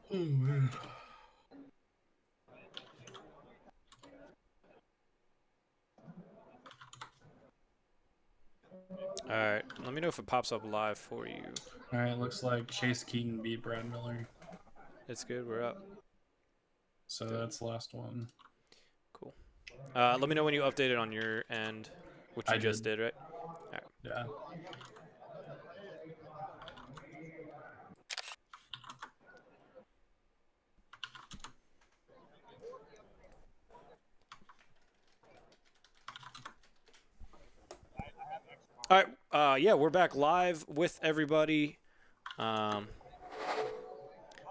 Oh, man. All right, let me know if it pops up live for you. All right, looks like Chase Keaton beat Brad Miller. It's good. We're up. So Good. that's the last one. Cool. Let me know when you update it on your end, which I you just did. did, right? All right. Yeah. All right. Yeah, we're back live with everybody. Um,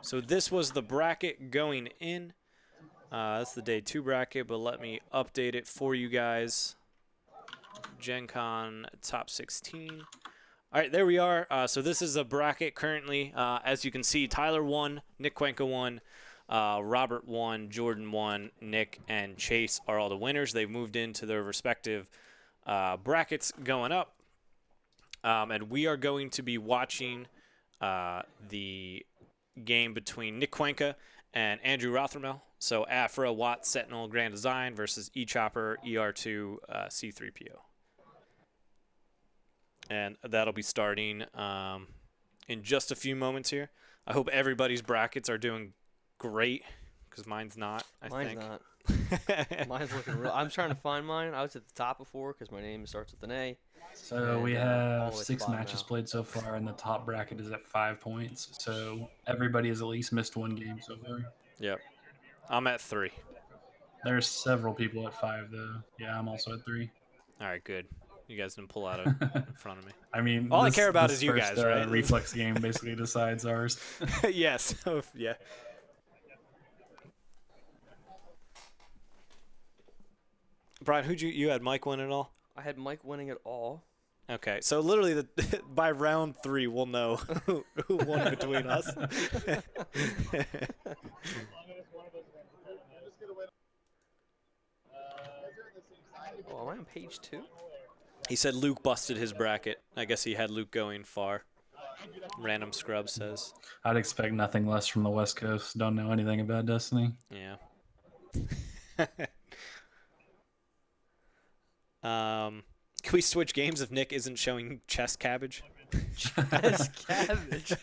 so this was the bracket going in. That's the day 2 bracket, but let me update it for you guys. Gencon top 16. All right, there we are. So this is a bracket currently. As you can see, Tyler won, Nick Cuenca won, Robert won, Jordan won, Nick and Chase are all the winners. They've moved into their respective brackets going up. And we are going to be watching the game between Nick Cuenca and Andrew Rothermel. So Afra, Watt, Sentinel, Grand Design versus E-Chopper, ER2, C3PO. And that'll be starting in just a few moments here. I hope everybody's brackets are doing great, because mine's not, I think. Mine's not. Mine's looking real. I'm trying to find mine. I was at the top before because my name starts with an A. So we all have the way at the 6 bottom matches now. played so far, and the top bracket is at 5 points. So everybody has at least missed one game so far. Yep. I'm at 3. There's several people at 5, though. Yeah, I'm also at 3. All right, good. You guys didn't pull out in front of me. I mean, All I this care about this is you first guys, right? reflex game basically decides ours. Yes. Yeah. Brian, who'd you had Mike win it all? I had Mike winning it all. Okay, so literally by round 3 we'll know who won between us. Oh, am I on page 2? He said Luke busted his bracket. I guess he had Luke going far. Random Scrub says. I'd expect nothing less from the West Coast. Don't know anything about Destiny. Yeah. Can we switch games if Nick isn't showing chest cabbage? Chest cabbage.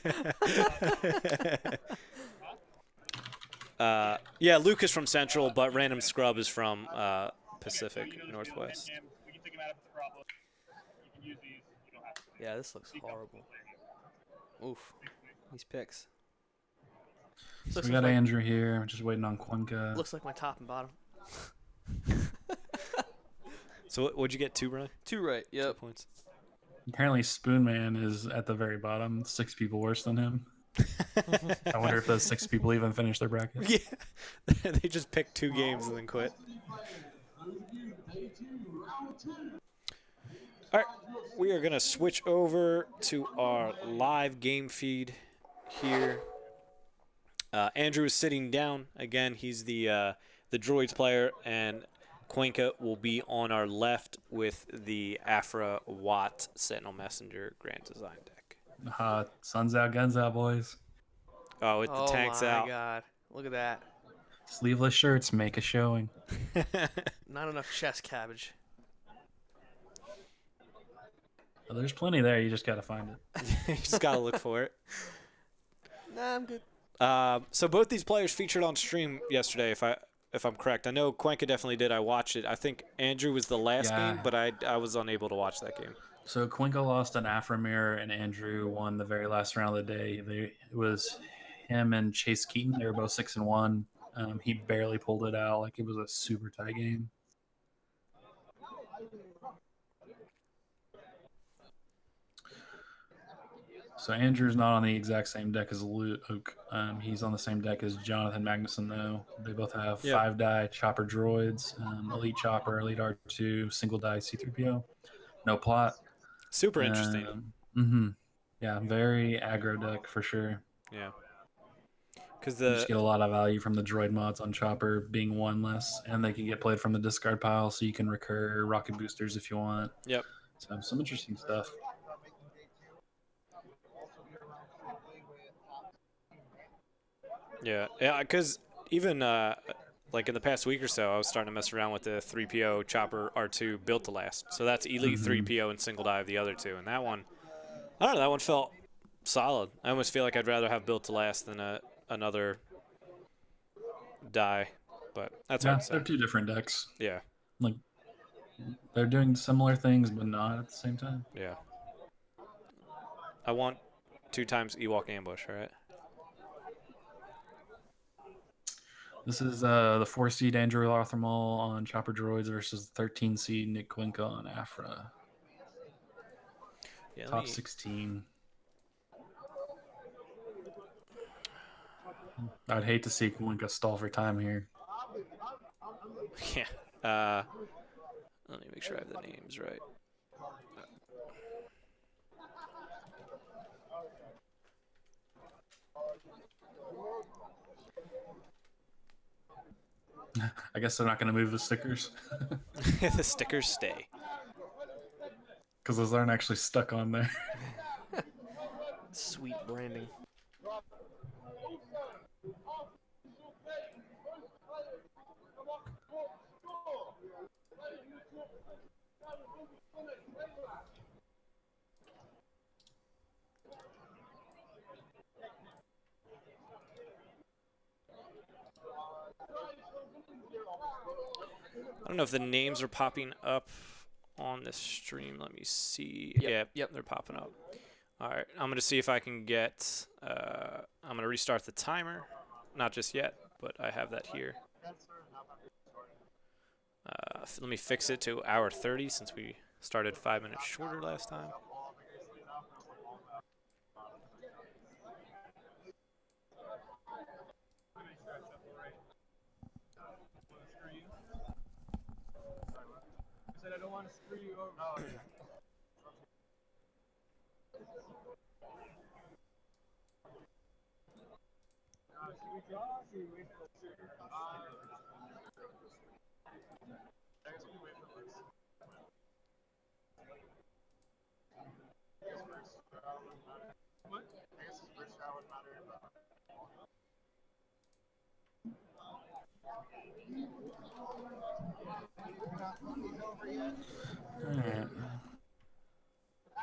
Yeah, Luke is from Central, but Random Scrub is from Pacific Northwest. Yeah, this looks horrible. Oof. These picks. So we got Andrew here. I'm just waiting on Cuenca. Looks like my top and bottom. So what'd you get? 2, Brian? 2 right. Yep. 2 points. Apparently, Spoonman is at the very bottom. 6 people worse than him. I wonder if those 6 people even finished their bracket. Yeah, they just picked 2 games and then quit. All right, we are gonna switch over to our live game feed here. Andrew is sitting down again. He's the droids player, and Cuenca will be on our left with the Afra Watt Sentinel Messenger Grand Design deck. Sun's out, guns out, boys. Oh, with the tanks out. Oh my god. Look at that. Sleeveless shirts make a showing. Not enough chest cabbage. Well, there's plenty there. You just got to find it. You just gotta look for it. Nah, I'm good. So both these players featured on stream yesterday, if I'm correct. I know Cuenca definitely did. I watched it. I think Andrew was the last game, but I was unable to watch that game. So Cuenca lost an Afra mirror, and Andrew won the very last round of the day. It was him and Chase Keaton. They were both 6-1. He barely pulled it out. Like, it was a super tight game. So Andrew's not on the exact same deck as Luke. He's on the same deck as Jonathan Magnuson, though. They both have 5-die chopper droids, elite chopper, elite R2, single die C3PO. No plot. Super interesting. Yeah, very aggro deck for sure. Yeah. Because you just get a lot of value from the droid mods on chopper being 1 less, and they can get played from the discard pile, so you can recur rocket boosters if you want. Yep. So some interesting stuff. Yeah, because even like in the past week or so, I was starting to mess around with the 3PO Chopper R2 built to last. So that's Elite 3PO and single die of the other two, and that one, I don't know, that one felt solid. I almost feel like I'd rather have built to last than another die, but that's hard Yeah, to say. they're two different decks. Yeah, Like they're doing similar things, but not at the same time. yeah. I want 2x Ewok ambush, all right? This is the 4 seed Andrew Lothermal on Chopper Droids versus the 13 seed Nick Quinca on Afra. Yeah, Top 16. I'd hate to see Quinca stall for time here. Yeah. Let me make sure I have the names right. I guess they're not going to move the stickers. The stickers stay. Because those aren't actually stuck on there. Sweet branding. I don't know if the names are popping up on the stream. Let me see. Yep. They're popping up. All right, I'm going to see if I can get, I'm going to restart the timer. Not just yet, but I have that here. Let me fix it to hour 30 since we started 5 minutes shorter last time. I don't want to screw you over. Alright.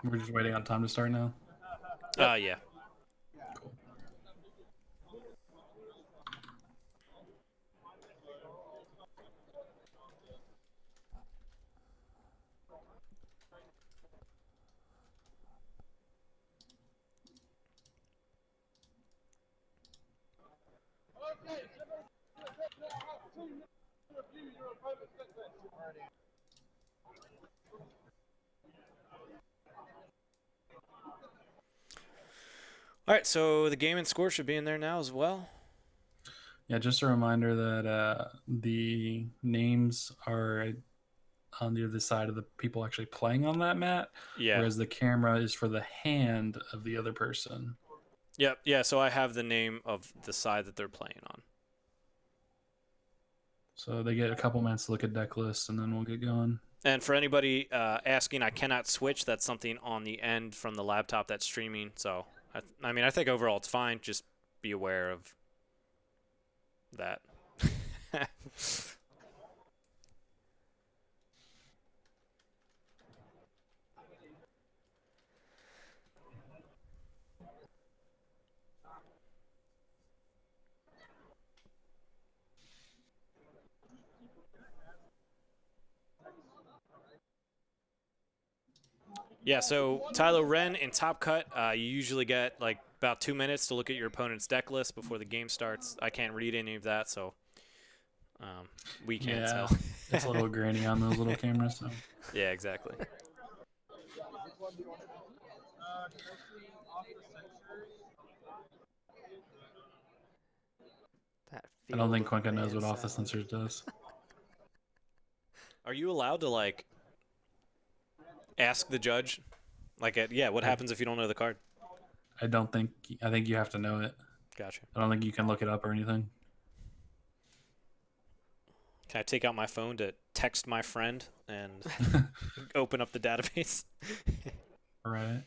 We're just waiting on time to start now. Yeah. Cool. All right, so the game and score should be in there now as well. Yeah, just a reminder that the names are on the other side of the people actually playing on that mat, whereas the camera is for the hand of the other person. Yep, yeah, so I have the name of the side that they're playing on. So they get a couple minutes to look at deck lists, and then we'll get going. And for anybody asking, I cannot switch. That's something on the end from the laptop that's streaming. So, I mean, I think overall it's fine. Just be aware of that. Yeah, so Tylo Ren in Top Cut, you usually get like about 2 minutes to look at your opponent's deck list before the game starts. I can't read any of that, so we can't tell. It's a little grainy on those little cameras. So. Yeah, exactly. I don't think Quinca knows what off the sensors does. Are you allowed to like ask the judge, like, what happens if you don't know the card? I think you have to know it. Gotcha. I don't think you can look it up or anything. Can I take out my phone to text my friend and open up the database? Right.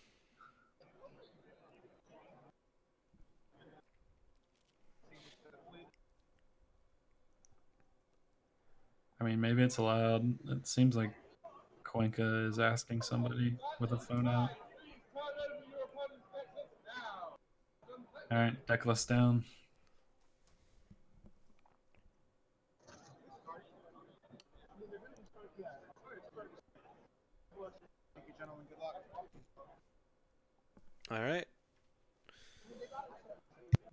I mean, maybe it's allowed. It seems like Cuenca is asking somebody with a phone out. All right, deck list down. All right.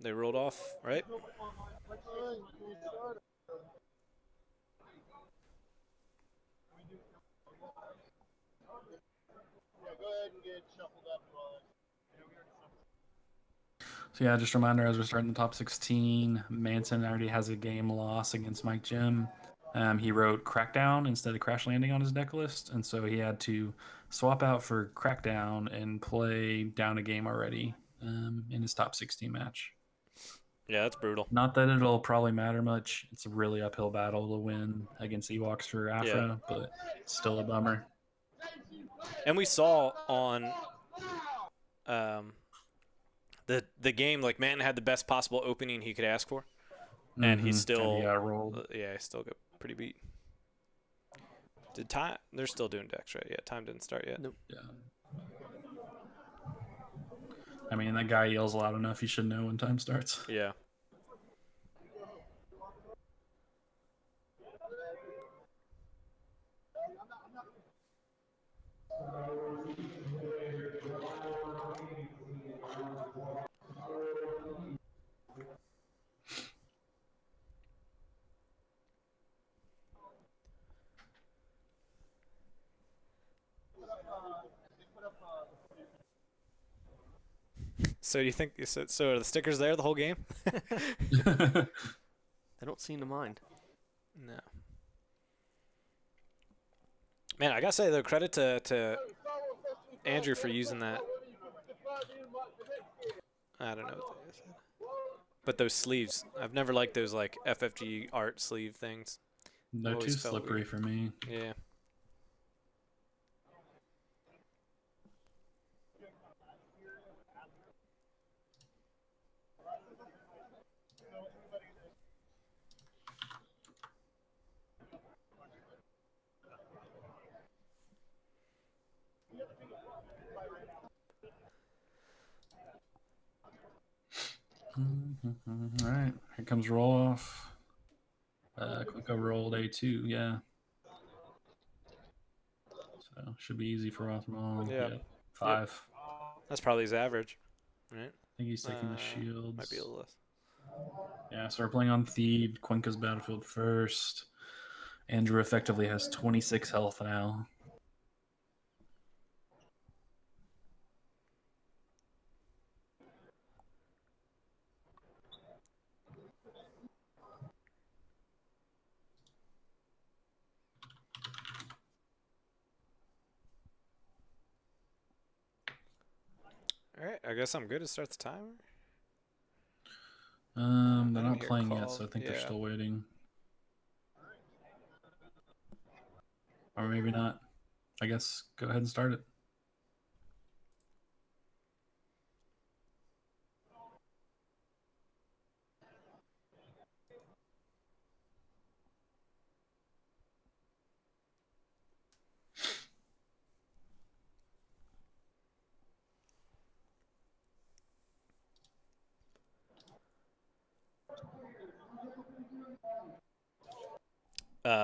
They rolled off, right? So yeah, just a reminder as we're starting the top 16, Manson already has a game loss against Mike Jim. He wrote Crackdown instead of Crash Landing on his deck list, and so he had to swap out for Crackdown and play down a game already in his top 16 match. Yeah, that's brutal. Not that it'll probably matter much. It's a really uphill battle to win against Ewoks for Afra, but still a bummer. And we saw on the game, like, Manton had the best possible opening he could ask for, and he still and he got rolled. he still got pretty beat. Did time? They're still doing decks, right? Yeah, time didn't start yet. Nope. Yeah. I mean, that guy yells loud enough. He should know when time starts. Yeah. So do you think so? Are the stickers there the whole game? They don't seem to mind. No. Man, I gotta say though, credit to Andrew for using that. I don't know what that is. But those sleeves, I've never liked those like FFG art sleeve things. They're too Always felt slippery weird. for me. Yeah. All right, here comes roll off. Quick rolled A2, yeah. So should be easy for Rothmal. Yeah. 5. That's probably his average, right? I think he's taking the shields. Might be a little less. Yeah, so we're playing on Theed. Cuenca's battlefield first. Andrew effectively has 26 health now. All right, I guess I'm good to start the timer. They're not playing yet, so I think they're Yeah. still waiting. Or maybe not. I guess go ahead and start it.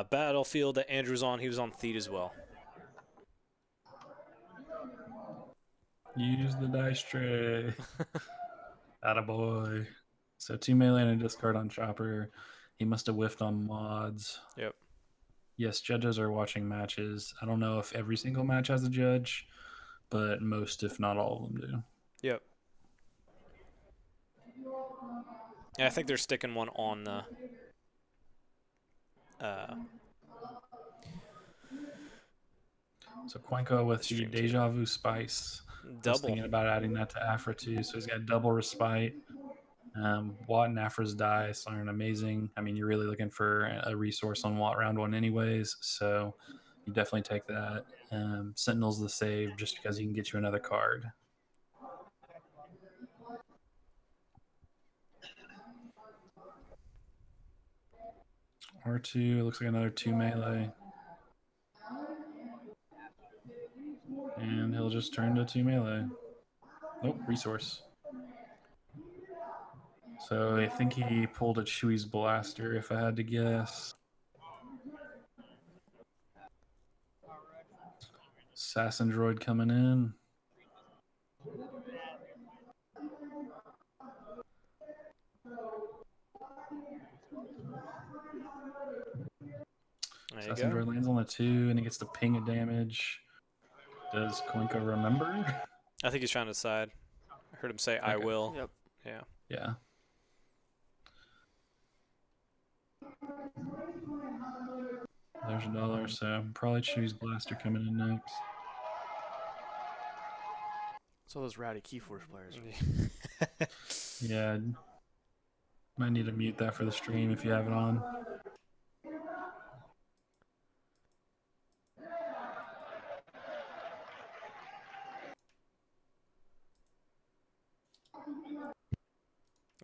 Battlefield that Andrew's on, he was on Theed as well. Use the dice tray. Attaboy. So 2 melee and a discard on Chopper. He must have whiffed on mods. Yep. Yes, judges are watching matches. I don't know if every single match has a judge, but most, if not all of them, do. Yep. Yeah, I think they're sticking one on the So Cuenca with the Deja Vu Spice. I was double. thinking about adding that to Afra too. So he's got double Respite. Watt and Afra's dice aren't amazing. I mean, you're really looking for a resource on Watt round one anyways, so you definitely take that. Sentinel's the save just because he can get you another card. R2, looks like another 2 melee. And he'll just turn to 2 melee. Nope, resource. So I think he pulled a Chewie's Blaster, if I had to guess. Assassin Droid coming in. There you Assassin go. Droid lands on the 2, and he gets the ping of damage. Does Cuenca remember? I think he's trying to decide. I heard him say, "I Okay. will." Yep. Yeah. Yeah. There's $1, so probably Chewie's Blaster coming in next. So those rowdy Keyforce players. Yeah. Might need to mute that for the stream if you have it on.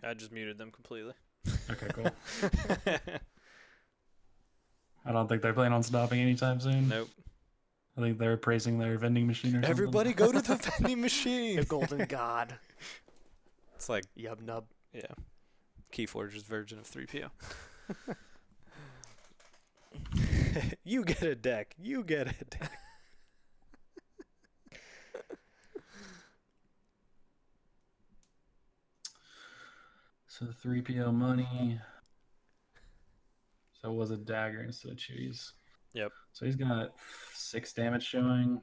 I just muted them completely. Okay, cool. I don't think they're planning on stopping anytime soon. Nope. I think they're praising their vending machine or something. Everybody go to the vending machine. The golden god. It's like, Yub nub. yeah, Keyforge's version of 3PO. You get a deck. You get a deck. So the 3PO money. So it was a dagger instead of Chewie's. Yep. So he's got 6 damage showing.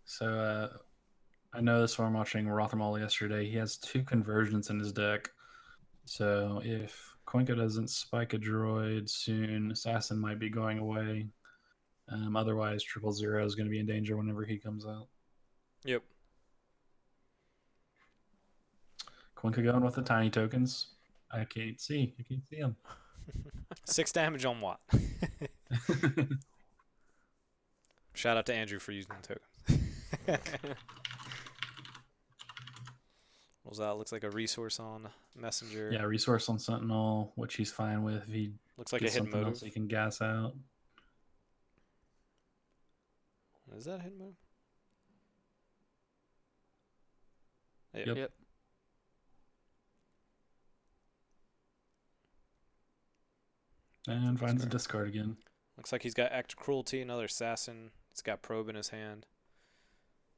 So I know this from watching Rothermall yesterday. He has 2 conversions in his deck. So if Cuenca doesn't spike a droid soon, Assassin might be going away. Otherwise, 000 is going to be in danger whenever he comes out. Yep. Cuenca going with the tiny tokens. I can't see. You can't see him. 6 damage on what? Shout out to Andrew for using the tokens. What was that? Looks like a resource on Messenger. Yeah, resource on Sentinel, which he's fine with. If he Looks like a gets hidden something motive. else he can gas out. Is that a hidden move? Yep. Yep. And finds a fair. discard again. Looks like he's got Act Cruelty, another Assassin. He's got Probe in his hand.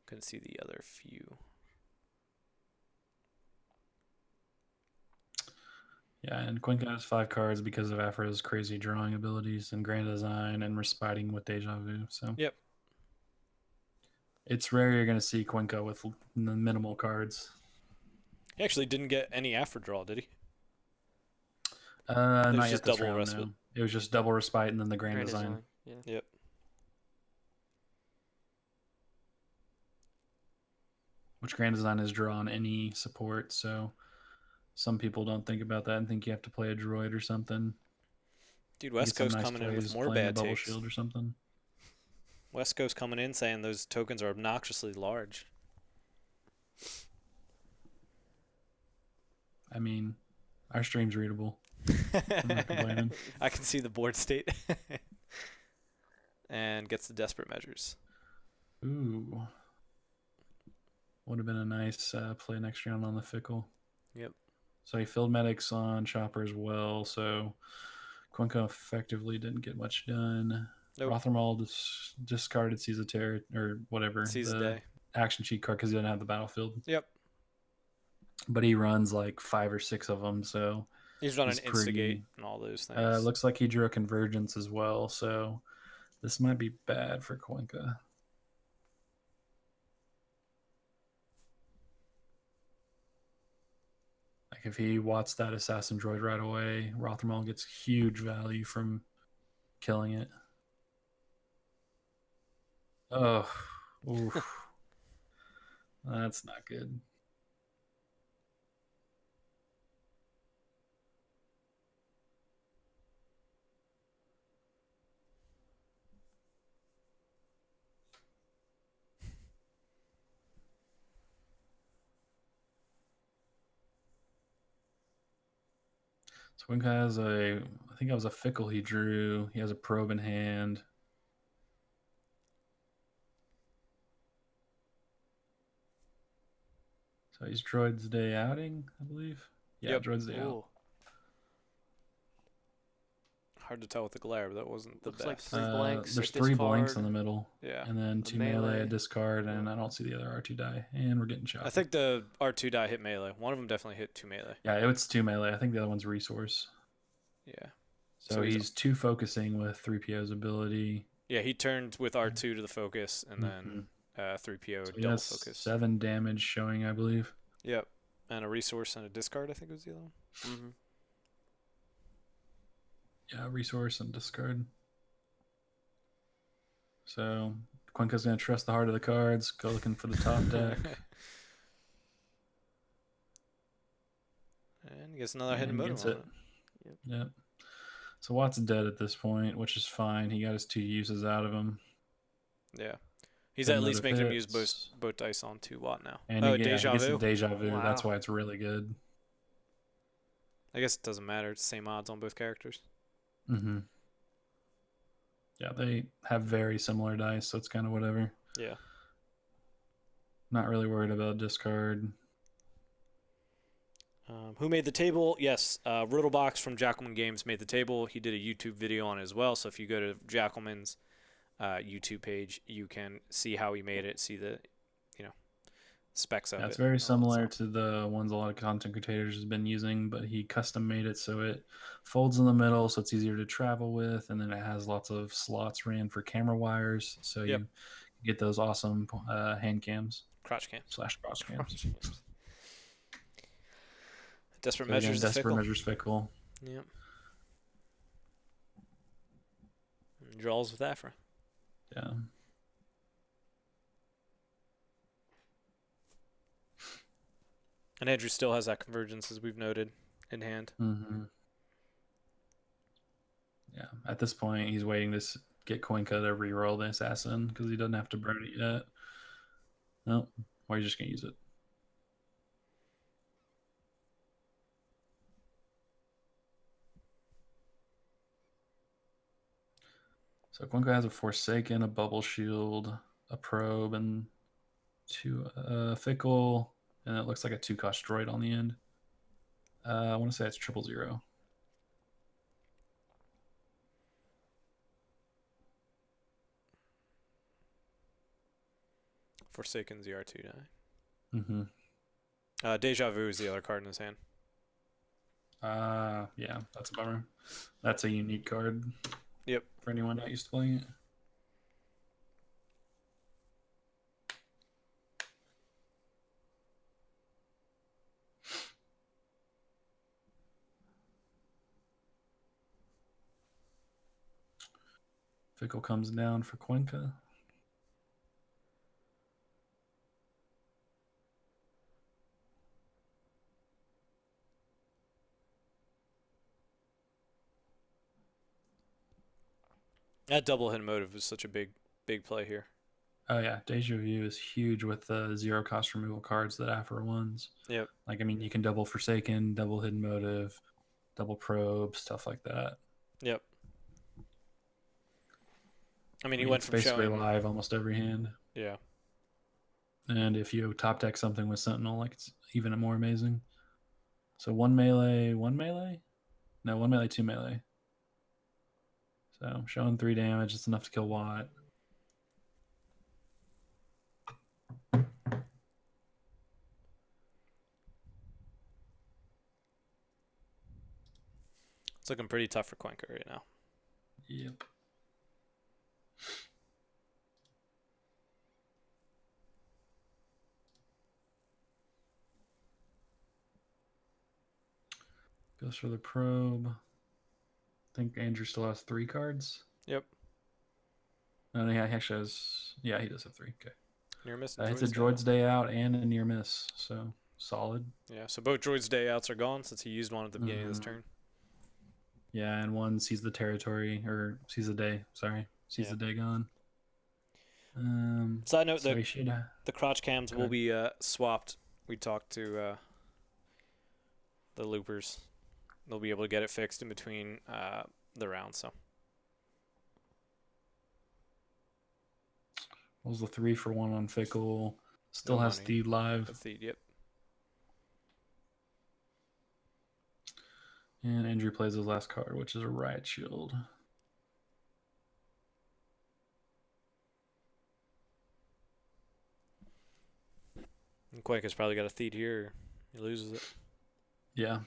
Couldn't see the other few. Yeah, and Cuenca has 5 cards because of Afro's crazy drawing abilities and Grand Design and Respiting with Deja Vu. So Yep. it's rare you're going to see Cuenca with minimal cards. He actually didn't get any Afro draw, did he? Not just yet this double round, respite. no. It was just double Respite and then the Grand Design. Yeah. Yep. Which Grand Design is draw on any support, so some people don't think about that and think you have to play a droid or something. Dude, You West get some Coast nice coming in with plays more playing a bad bubble takes. shield or something. West Coast coming in saying those tokens are obnoxiously large. I mean, our stream's readable. I'm not complaining. I can see the board state. And gets the desperate measures. Ooh. Would have been a nice play next round on the Fickle. Yep. So he filled medics on Chopper as well, so Cuenca effectively didn't get much done. Nope. Rothermall discarded Seize the Terror, or whatever. Seize the day. Action cheat card because he didn't have the battlefield. Yep. But he runs like 5 or 6 of them, so He's running he's Instigate and all those things. looks like he drew a Convergence as well, so this might be bad for Cuenca. Like if he wats that Assassin Droid right away, Rothermall gets huge value from killing it. Oh, oof. That's not good. Swing has I think that was a Fickle he drew. He has a probe in hand. So he's Droid's Day Outing, I believe. Yeah, Yep. Droid's Day Out. Ooh. Hard to tell with the glare, but that wasn't the Looks like best. 3 blanks. There's a 3 blanks in discard, the middle. Yeah. And then a 2 melee, a melee. discard, and I don't see the other R2 die. And we're getting shot. I think the R2 die hit melee. One of them definitely hit 2 melee. Yeah, it's 2 melee. I think the other one's resource. Yeah. So he's 2 focusing with 3PO's ability. Yeah, he turned with R2 to the focus, and then 3PO So he double has focus. 7 damage showing, I believe. Yep. And a resource and a discard, I think was the other one. Mm-hmm. Yeah, resource and discard. So Cuenca's going to trust the heart of the cards, go looking for the top deck. And he gets another hidden and motive gets on it. it. Yep. So Watt's dead at this point, which is fine. He got his 2 uses out of him. Yeah. He's Hidden at least motive making him use hits. both dice on 2 Watt now. And Oh, he gets Deja the Vu? Deja Vu. Wow. That's why it's really good. I guess it doesn't matter. It's the same odds on both characters. Mm-hmm. Yeah, they have very similar dice, so it's kind of whatever. Yeah. Not really worried about discard. Who made the table? Yes, Riddlebox from Jackalman Games made the table. He did a YouTube video on it as well. So if you go to Jackalman's YouTube page, you can see how he made it, see the, specs of it. It's very similar to the ones a lot of content creators has been using, but he custom made it so it folds in the middle, so it's easier to travel with, and then it has lots of slots ran for camera wires, so you get those awesome hand cams. Crotch cams. / crotch cams. Desperate So Measures. again, Desperate Measures Fickle. Yep. And draws with Afra. Yeah. And Andrew still has that convergence, as we've noted, in hand. Mm-hmm. Yeah. At this point, he's waiting to get Cuenca to reroll the Assassin because he doesn't have to burn it yet. No, or he's just going to use it. So Cuenca has a Forsaken, a Bubble Shield, a Probe, and 2 Fickle, and it looks like a 2-cost droid on the end. I want to say it's 000. Forsaken's the R2 die. Mm-hmm. Deja Vu is the other card in his hand. Yeah, that's a bummer. That's a unique card. Yep. For anyone not used to playing it. Fickle comes down for Cuenca. That double hit motive is such a big play here. Oh yeah, Deja Vu is huge with the 0-cost removal cards that Afra ones. Yep. Like, I mean, you can double Forsaken, double Hidden Motive, double Probe, stuff like that. Yep. I mean, he It's went from basically showing live almost every hand. Yeah. And if you top deck something with Sentinel, like, it's even more amazing. So 1 melee, 1 melee? No, 1 melee, 2 melee. So showing 3 damage, it's enough to kill Watt. It's looking pretty tough for Cuenca right now. Yep. Goes for the probe. I think Andrew still has 3 cards. Yep. No, he actually has. Yeah, he does have 3. Okay. Near miss. It's a Droid's Day Out and a near miss, so solid. Yeah, so both Droid's Day Outs are gone since he used one at the beginning of this turn. Yeah, and one sees the territory, or sees the day. Sorry, sees the day gone. Side note: so the crotch cams will be swapped. We talked to the loopers they'll be able to get it fixed in between the rounds. So What was the 3-for-1 on Fickle? Still No has money. Theed live. that's the yep. And Andrew plays his last card, which is a Riot Shield. And Quake has probably got a Theed here. He loses it. Yeah.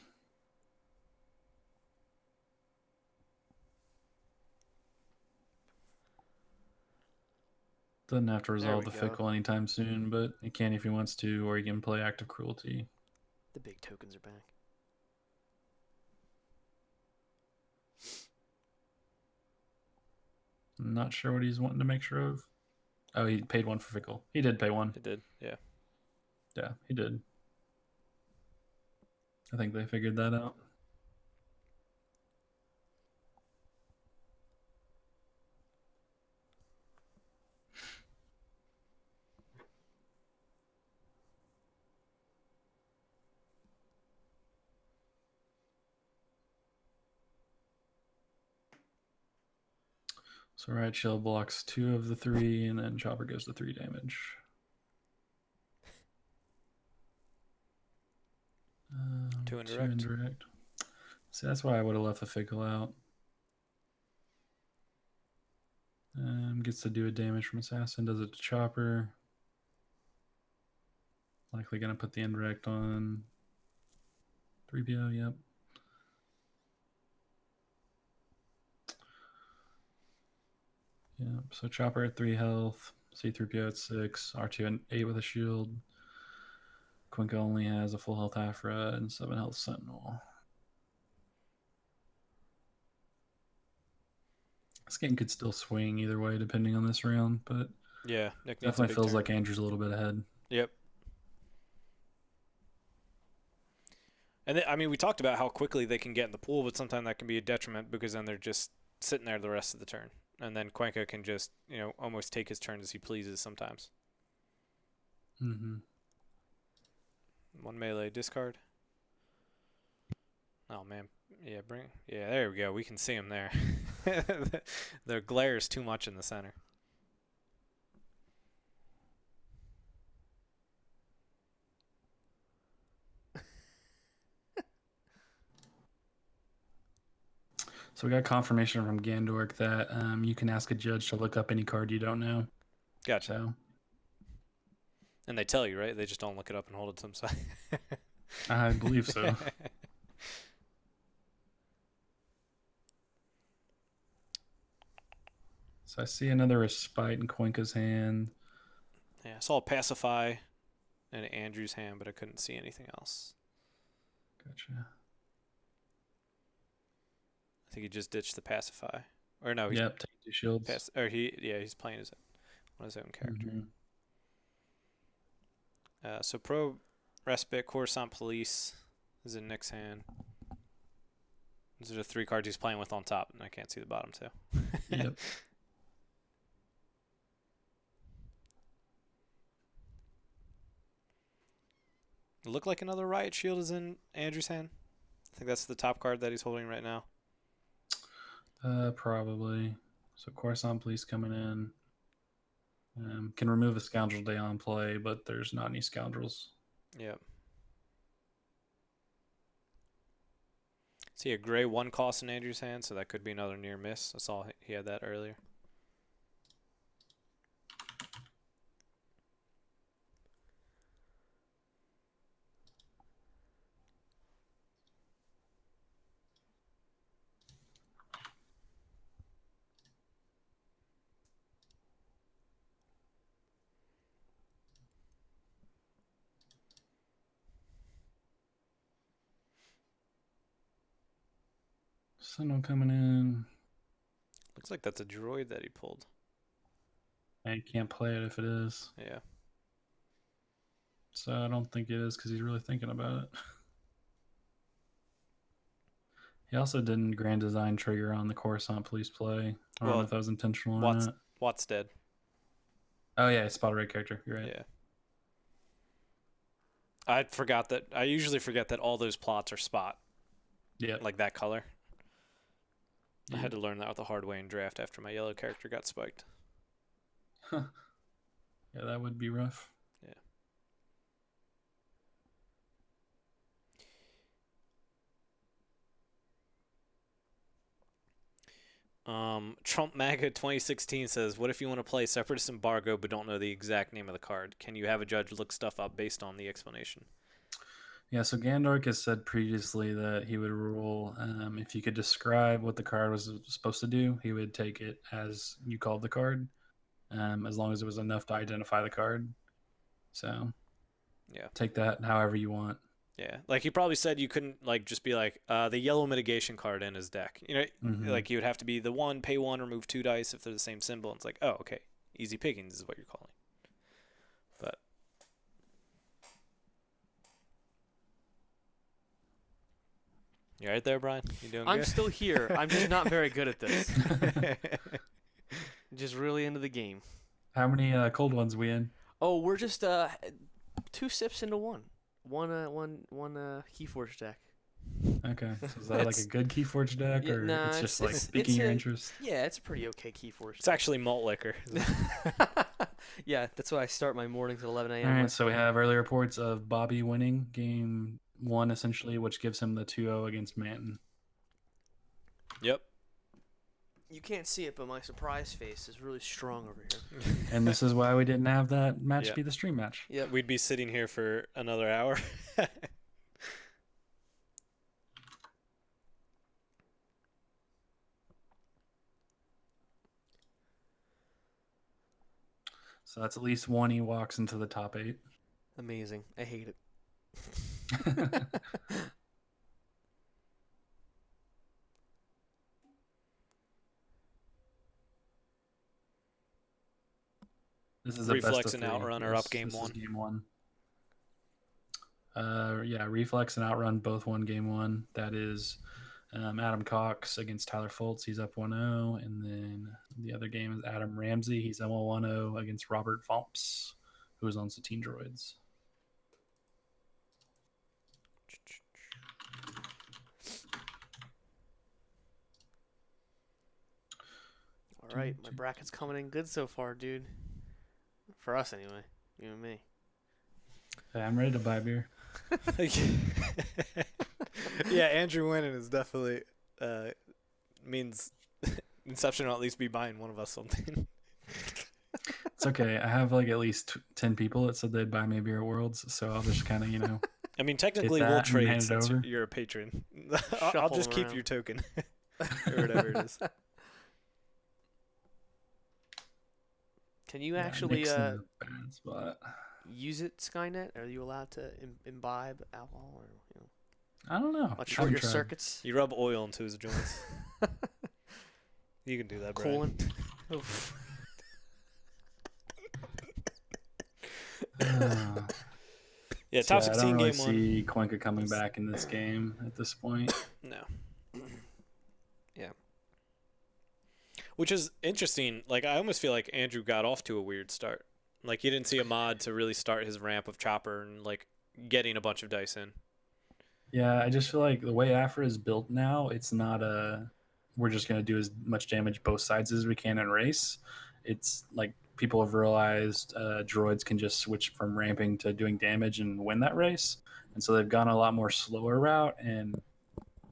Doesn't have to resolve the we go. Fickle anytime soon, but he can if he wants to, or he can play Active Cruelty. The big tokens are back. I'm not sure what he's wanting to make sure of. Oh, he paid 1 for Fickle. He did pay 1. It did, yeah. Yeah, he did. I think they figured that out. So Riot Shield blocks 2 of the 3, and then Chopper goes to 3 damage. Two indirect. See, that's why I would have left the Fickle out. Gets to do a damage from Assassin, does it to Chopper. Likely going to put the indirect on 3PO, yep. Yep, so Chopper at 3 health, C3PO at 6, R2 at 8 with a shield. Quinka only has a full health Afra and 7 health Sentinel. This game could still swing either way depending on this round, but Yeah, Nick needs a definitely big feels turn. like Andrew's a little bit ahead. Yep. And I mean, we talked about how quickly they can get in the pool, but sometimes that can be a detriment because then they're just sitting there the rest of the turn. And then Cuenca can just, almost take his turn as he pleases sometimes. Mm-hmm. 1 melee discard. Oh, man. Yeah, there we go. We can see him there. The glare is too much in the center. So we got confirmation from Gandork that you can ask a judge to look up any card you don't know. Gotcha. So And they tell you, right? They just don't look it up and hold it to themselves. I believe so. So I see another Respite in Cuenca's hand. Yeah, I saw a Pacify in Andrew's hand, but I couldn't see anything else. Gotcha. I think he just ditched the Pacify. Or no, Yep, take 2 shields. he's playing his own character. Mm-hmm. So Pro Respite, Coruscant Police is in Nick's hand. These are the 3 cards he's playing with on top, and I can't see the bottom too. Yep. It looked like another Riot Shield is in Andrew's hand. I think that's the top card that he's holding right now. Probably. So Coruscant Police coming in. Can remove a Scoundrel Day on play, but there's not any Scoundrels. Yep. See a gray 1 cost in Andrew's hand, so that could be another near miss. I saw he had that earlier. Sentinel coming in. Looks like that's a droid that he pulled. And you can't play it if it is. Yeah. So I don't think it is because he's really thinking about it. He also didn't Grand Design trigger on the Coruscant Police play. I don't know if that was intentional or not. Watt's dead. Oh yeah, spot a red character. You're right. Yeah. I usually forget that all those plots are spot. Yeah. like that color. I Yeah. had to learn that the hard way in draft after my yellow character got spiked. Yeah, that would be rough. Yeah. Trump MAGA 2016 says, "What if you want to play Separatist Embargo but don't know the exact name of the card? Can you have a judge look stuff up based on the explanation?" Yeah, so Gandork has said previously that he would rule if you could describe what the card was supposed to do, he would take it as you called the card, as long as it was enough to identify the card. So Yeah. take that however you want. Yeah, like he probably said you couldn't like just be like the yellow mitigation card in his deck. You know, like you would have to be the one, pay one, remove 2 dice if they're the same symbol. And it's like, oh, okay, easy pickings is what you're calling. But you right there, Brian? You doing good? I'm still here. I'm just not very good at this. Just really into the game. How many cold ones we in? Oh, we're just 2 sips into one. One Keyforge deck. Okay, so is that like a good Keyforge deck, Yeah, or nah, it's just it's- like piquing it's your a- interest? Yeah, it's a pretty okay Keyforge. It's actually malt liquor. Yeah, that's why I start my mornings at 11 a.m. All right, with. so we have early reports of Bobby winning game 1 essentially, which gives him the 2-0 against Manton. Yep. You can't see it, but my surprise face is really strong over here. And this is why we didn't have that match Yeah. be the stream match. Yep. We'd be sitting here for another hour. So that's at least one he walks into the top 8. Amazing. I hate it. This is a Reflex best of and 3. Outrun are up game this 1. Is game 1. Yeah, Reflex and Outrun both won game 1. That is Adam Cox against Tyler Foltz. He's up 1-0. And then the other game is Adam Ramsey. He's up 1-0 against Robert Fomps, who is on Satine Droids. All right, my bracket's coming in good so far, dude. For us, anyway. You and me. Hey, I'm ready to buy beer. Yeah, Andrew winning is definitely means Inception will at least be buying one of us something. It's okay. I have like at least 10 people that said they'd buy me beer at Worlds, so I'll just kind of, I mean, technically that we'll and trade hand it since over. you're a patron. I'll Shuffle just keep around. your token or whatever it is. Can you Yeah, actually Nick's in a bad spot. use it, Skynet? Are you allowed to imbibe alcohol or I don't know. short Haven't your tried. circuits? You rub oil into his joints. You can do that, Brian. Coolant. Oof. Yeah, top I 16 don't really game 1. see Cuenca coming back in this game at this point. No. Yeah. Which is interesting. Like, I almost feel like Andrew got off to a weird start. Like, you didn't see a mod to really start his ramp of Chopper and, like, getting a bunch of dice in. Yeah, I just feel like the way Afra is built now, it's not we're just going to do as much damage both sides as we can in race. It's like people have realized droids can just switch from ramping to doing damage and win that race. And so they've gone a lot more slower route. And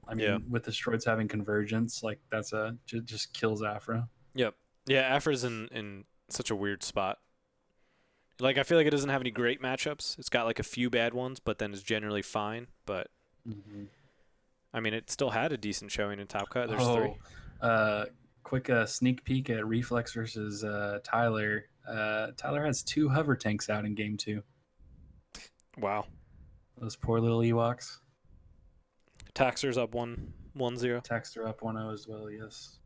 I mean, with the droids having convergence, like that's just kills Afra. Yep. Yeah, Afra's in such a weird spot. Like, I feel like it doesn't have any great matchups. It's got, like, a few bad ones, but then it's generally fine. But, I mean, it still had a decent showing in Top Cut. There's 3. Quick sneak peek at Reflex versus Tyler. Tyler has 2 hover tanks out in game 2. Wow. Those poor little Ewoks. Taxer's up 1-0. Taxter up 1-0 as well, yes.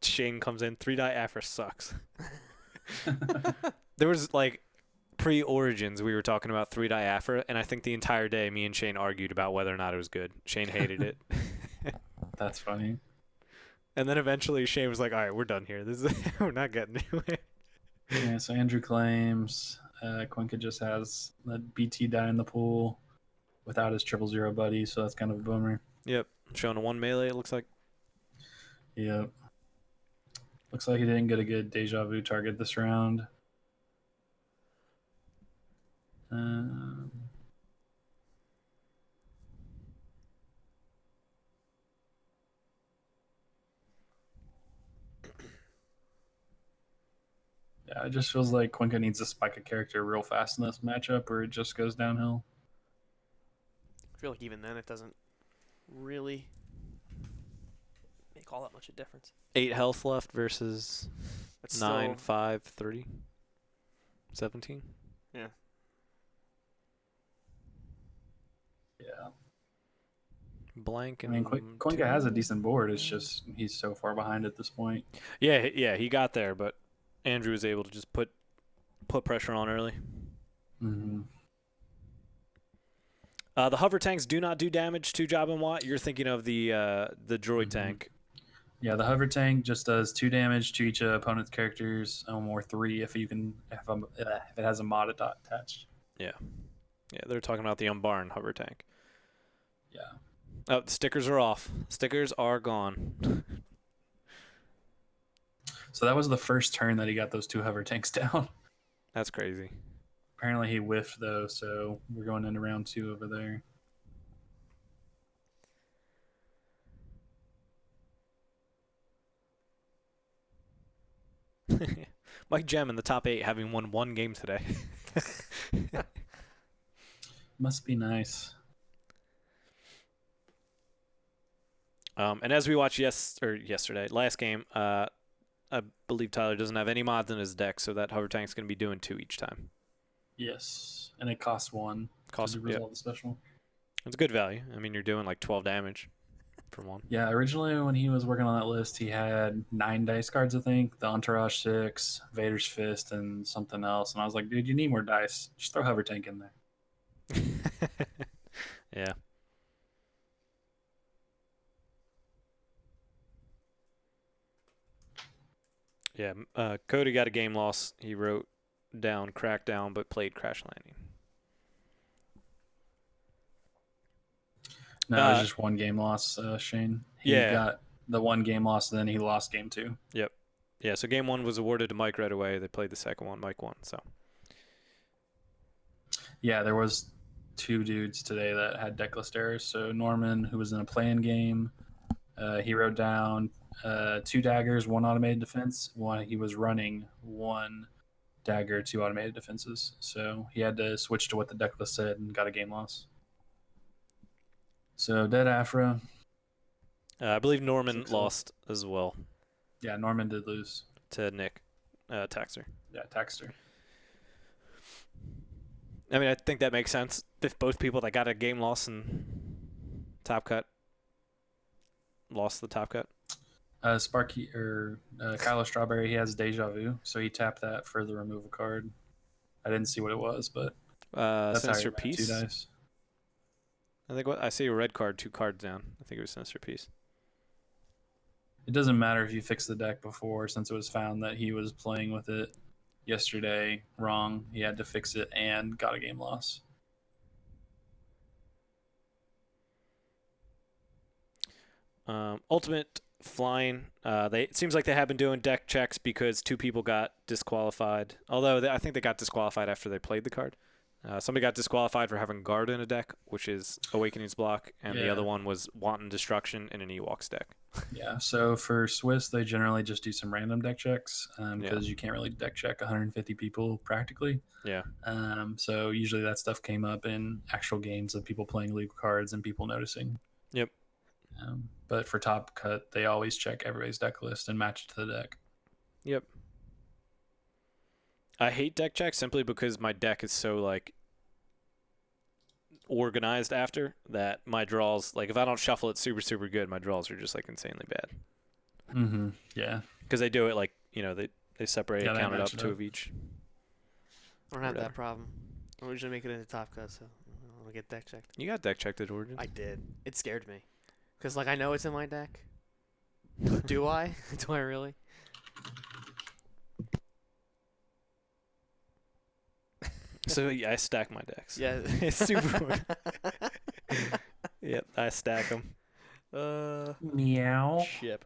Shane comes in. 3-die Afra sucks. There was, like, pre-Origins, we were talking about 3-die Afra, and I think the entire day me and Shane argued about whether or not it was good. Shane hated it. That's funny. And then eventually Shane was like, all right, we're done here. We're not getting anywhere. Yeah, so Andrew claims Quinka just has the BT die in the pool without his 000 buddy, so that's kind of a bummer. Yep. Showing a 1 melee, it looks like. Yep. Looks like he didn't get a good deja vu target this round. Yeah, it just feels like Quinka needs to spike a character real fast in this matchup or it just goes downhill. I feel like even then it doesn't really make all that much a difference. 8 health left versus It's 9, still, 5, 3, 17. yeah. Yeah. Blank I and mean, Quinka has a decent board. It's just he's so far behind at this point. Yeah, he got there, but Andrew was able to just put pressure on early. Mm-hmm. The hover tanks do not do damage to Job and Watt. You're thinking of the droid tank. Yeah, the hover tank just does 2 damage to each opponent's characters, or 3 if it has a mod attached. Yeah, they're talking about the Unbarn hover tank. Yeah. Oh, the stickers are off. Stickers are gone. So that was the first turn that he got those 2 hover tanks down. That's crazy. Apparently he whiffed though, so we're going into round 2 over there. Mike Gem in the top 8 having won 1 game today. Must be nice. And as we watched yesterday, last game, I believe Tyler doesn't have any mods in his deck, so that hover tank's going to be doing 2 each time. Yes, and it costs 1 to resolve the special. It's good value. I mean, you're doing like 12 damage for 1. Yeah, originally when he was working on that list, he had 9 dice cards, I think. The Entourage 6, Vader's Fist, and something else. And I was like, dude, you need more dice. Just throw hover tank in there. Yeah. Yeah, Cody got a game loss. He wrote down Crackdown, but played Crash Landing. No, it was just 1 game loss, Shane. He got the 1 game loss, and then he lost game 2. Yep. Yeah, so game 1 was awarded to Mike right away. They played the second one. Mike won, so. Yeah, there was 2 dudes today that had deck list errors. So Norman, who was in a play-in game, he wrote down 2 daggers, 1 automated defense. He was running 1 dagger, 2 automated defenses. So he had to switch to what the deck list said and got a game loss. So Dead Afra. I believe Norman lost as well. Yeah, Norman did lose. To Nick Taxer. Yeah, Taxter. I mean, I think that makes sense. If both people that got a game loss in Top Cut lost the Top Cut. Sparky or Kylo Strawberry, he has Deja Vu, so he tapped that for the removal card. I didn't see what it was, but that's Sinister how 2 Piece. dice. I think I see a red card 2 cards down. I think it was Sinister Piece. It doesn't matter if you fixed the deck before, since it was found that he was playing with it yesterday wrong. He had to fix it and got a game loss. Ultimate Flying. It seems like they have been doing deck checks because 2 people got disqualified. Although I think they got disqualified after they played the card. Somebody got disqualified for having Guard in a deck, which is Awakening's block, and the other one was Wanton Destruction in an Ewoks deck. Yeah, so for Swiss, they generally just do some random deck checks because you can't really deck check 150 people practically. Yeah. So usually that stuff came up in actual games of people playing legal cards and people noticing. Yep. But for Top Cut, they always check everybody's deck list and match it to the deck. Yep. I hate deck checks simply because my deck is so like organized after that my draws, like if I don't shuffle it super good, my draws are just like insanely bad. Mm-hmm. Yeah. Because they do it like, they separate it, count it up, 2 of each. I don't have that problem. I usually make it into Top Cut, so I don't want to get deck checked. You got deck checked at Origin. I did. It scared me. Because, like, I know it's in my deck. Do I? Do I really? So yeah, I stack my decks. Yeah. It's super. Yep, I stack them. Meow. Ship.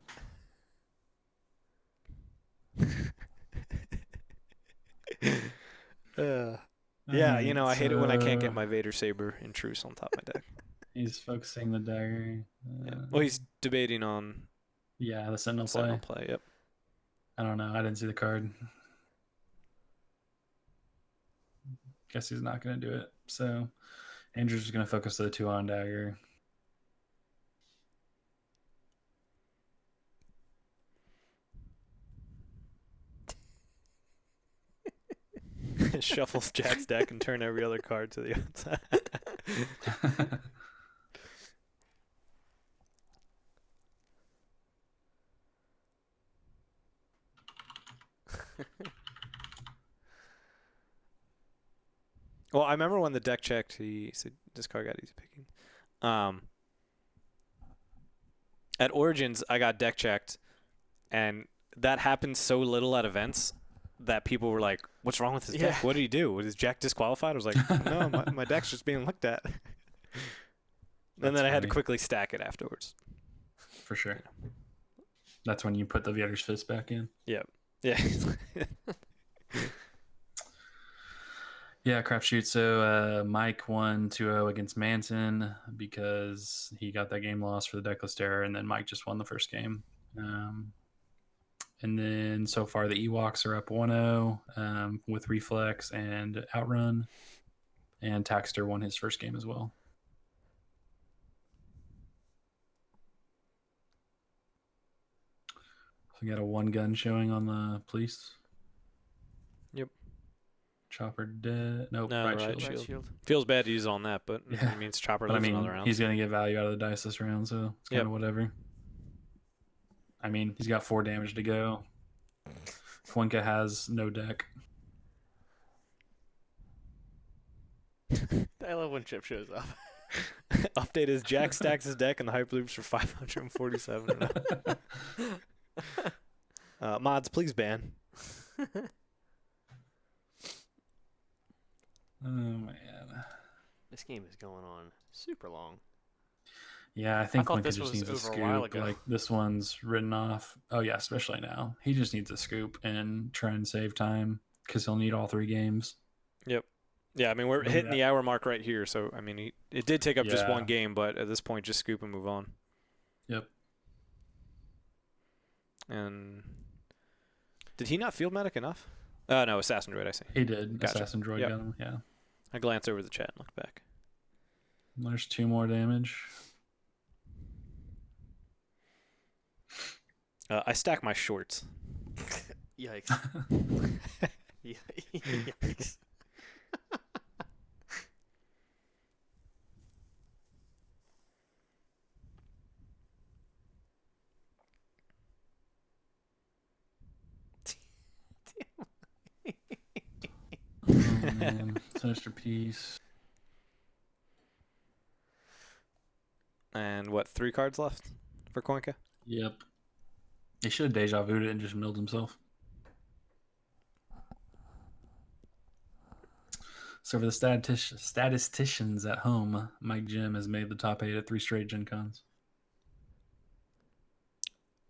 Yeah, you know, I hate it when I can't get So my Vader Saber in Truce on top of my deck. he's focusing the dagger. Yeah. Well, he's debating on Yeah, the Sentinel play. Sentinel play. Yep. I don't know. I didn't see the card. Guess he's not going to do it. So Andrew's just going to focus the 2 on dagger. Shuffles Jack's deck and turn every other card to the outside. Well, I remember when the deck checked, he said this card got easy picking. At Origins, I got deck checked, and that happens so little at events that people were like, "What's wrong with his deck? What did he do? Was Jack disqualified?" I was like, "No, my deck's just being looked at." And then I had to quickly stack it afterwards. For sure. That's when you put the Vader's Fist back in. Yep. Yeah. Yeah, crapshoot. So Mike won 2-0 against Manson because he got that game lost for the deckless terror, and then Mike just won the first game. And then so far the Ewoks are up 1-0 with Reflex and Outrun, and Taxter won his first game as well. So we got a 1 gun showing on the police. Yep. Chopper dead. Nope, No, right right shield. Shield. Feels bad to use it on that, but Yeah. it means Chopper But I lives mean, another round. he's going to get value out of the dice this round, so it's kind of whatever. I mean, he's got 4 damage to go. Fuenka has no deck. I love when Chip shows up. Update is Jack stacks his deck and the hype loops for 547. Mods, please ban. Oh, man. This game is going on super long. Yeah, I think thought Fuenka this just was needs a over a while scoop. ago. Like, this one's written off. Oh, yeah, especially now. He just needs a scoop and try and save time because he'll need all 3 games. Yep. Yeah, I mean, we're hitting the hour mark right here, so, I mean, it did take up just 1 game, but at this point, just scoop and move on. Yep. And did he not field medic enough? No, Assassin Droid, I see. He did. Gotcha. Assassin Droid got him, yeah. I glanced over the chat and looked back. There's 2 more damage. I stack my shorts. Yikes. Yikes. Oh, man. Sinister Piece. And what, 3 cards left for Koinka? Yep. He should have deja vu'd it and just milled himself. So for the statisticians at home, Mike Jim has made the top 8 at 3 straight Gencons.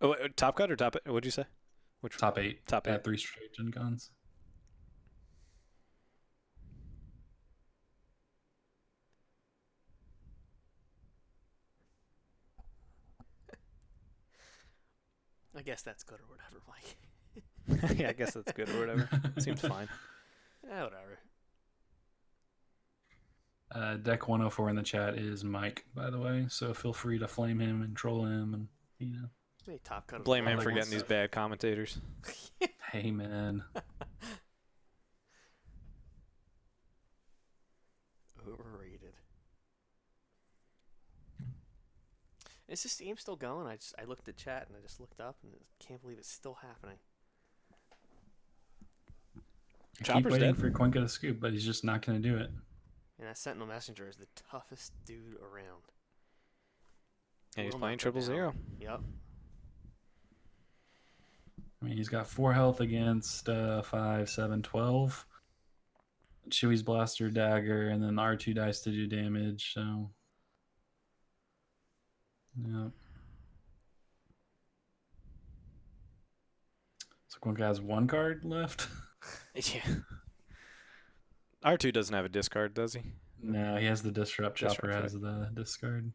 Oh, top cut or top? What'd you say? Which top 8? Top 8 at 3 straight Gencons. I guess that's good or whatever, Mike. Yeah, I guess that's good or whatever. Seems fine. Yeah, whatever. Deck 104 in the chat is Mike, by the way. So feel free to flame him and troll him, and you know. Maybe top cut. Blame him for getting these bad commentators. Hey, man. Overrated. Is this game still going? I looked at chat and I just looked up and can't believe it's still happening. I keep Chopper's waiting dead. for Cuenca to scoop, but he's just not going to do it. And that Sentinel Messenger is the toughest dude around. And he's Will playing not go 000. down. Yep. I mean, he's got 4 health against 5, 7, 12. Chewie's Blaster Dagger, and then R2 dice to do damage. So, yeah. So one guy has one card left. Yeah. R2 doesn't have a discard, does he? No, he has the Disrupt. Chopper Disrupt, has the discard.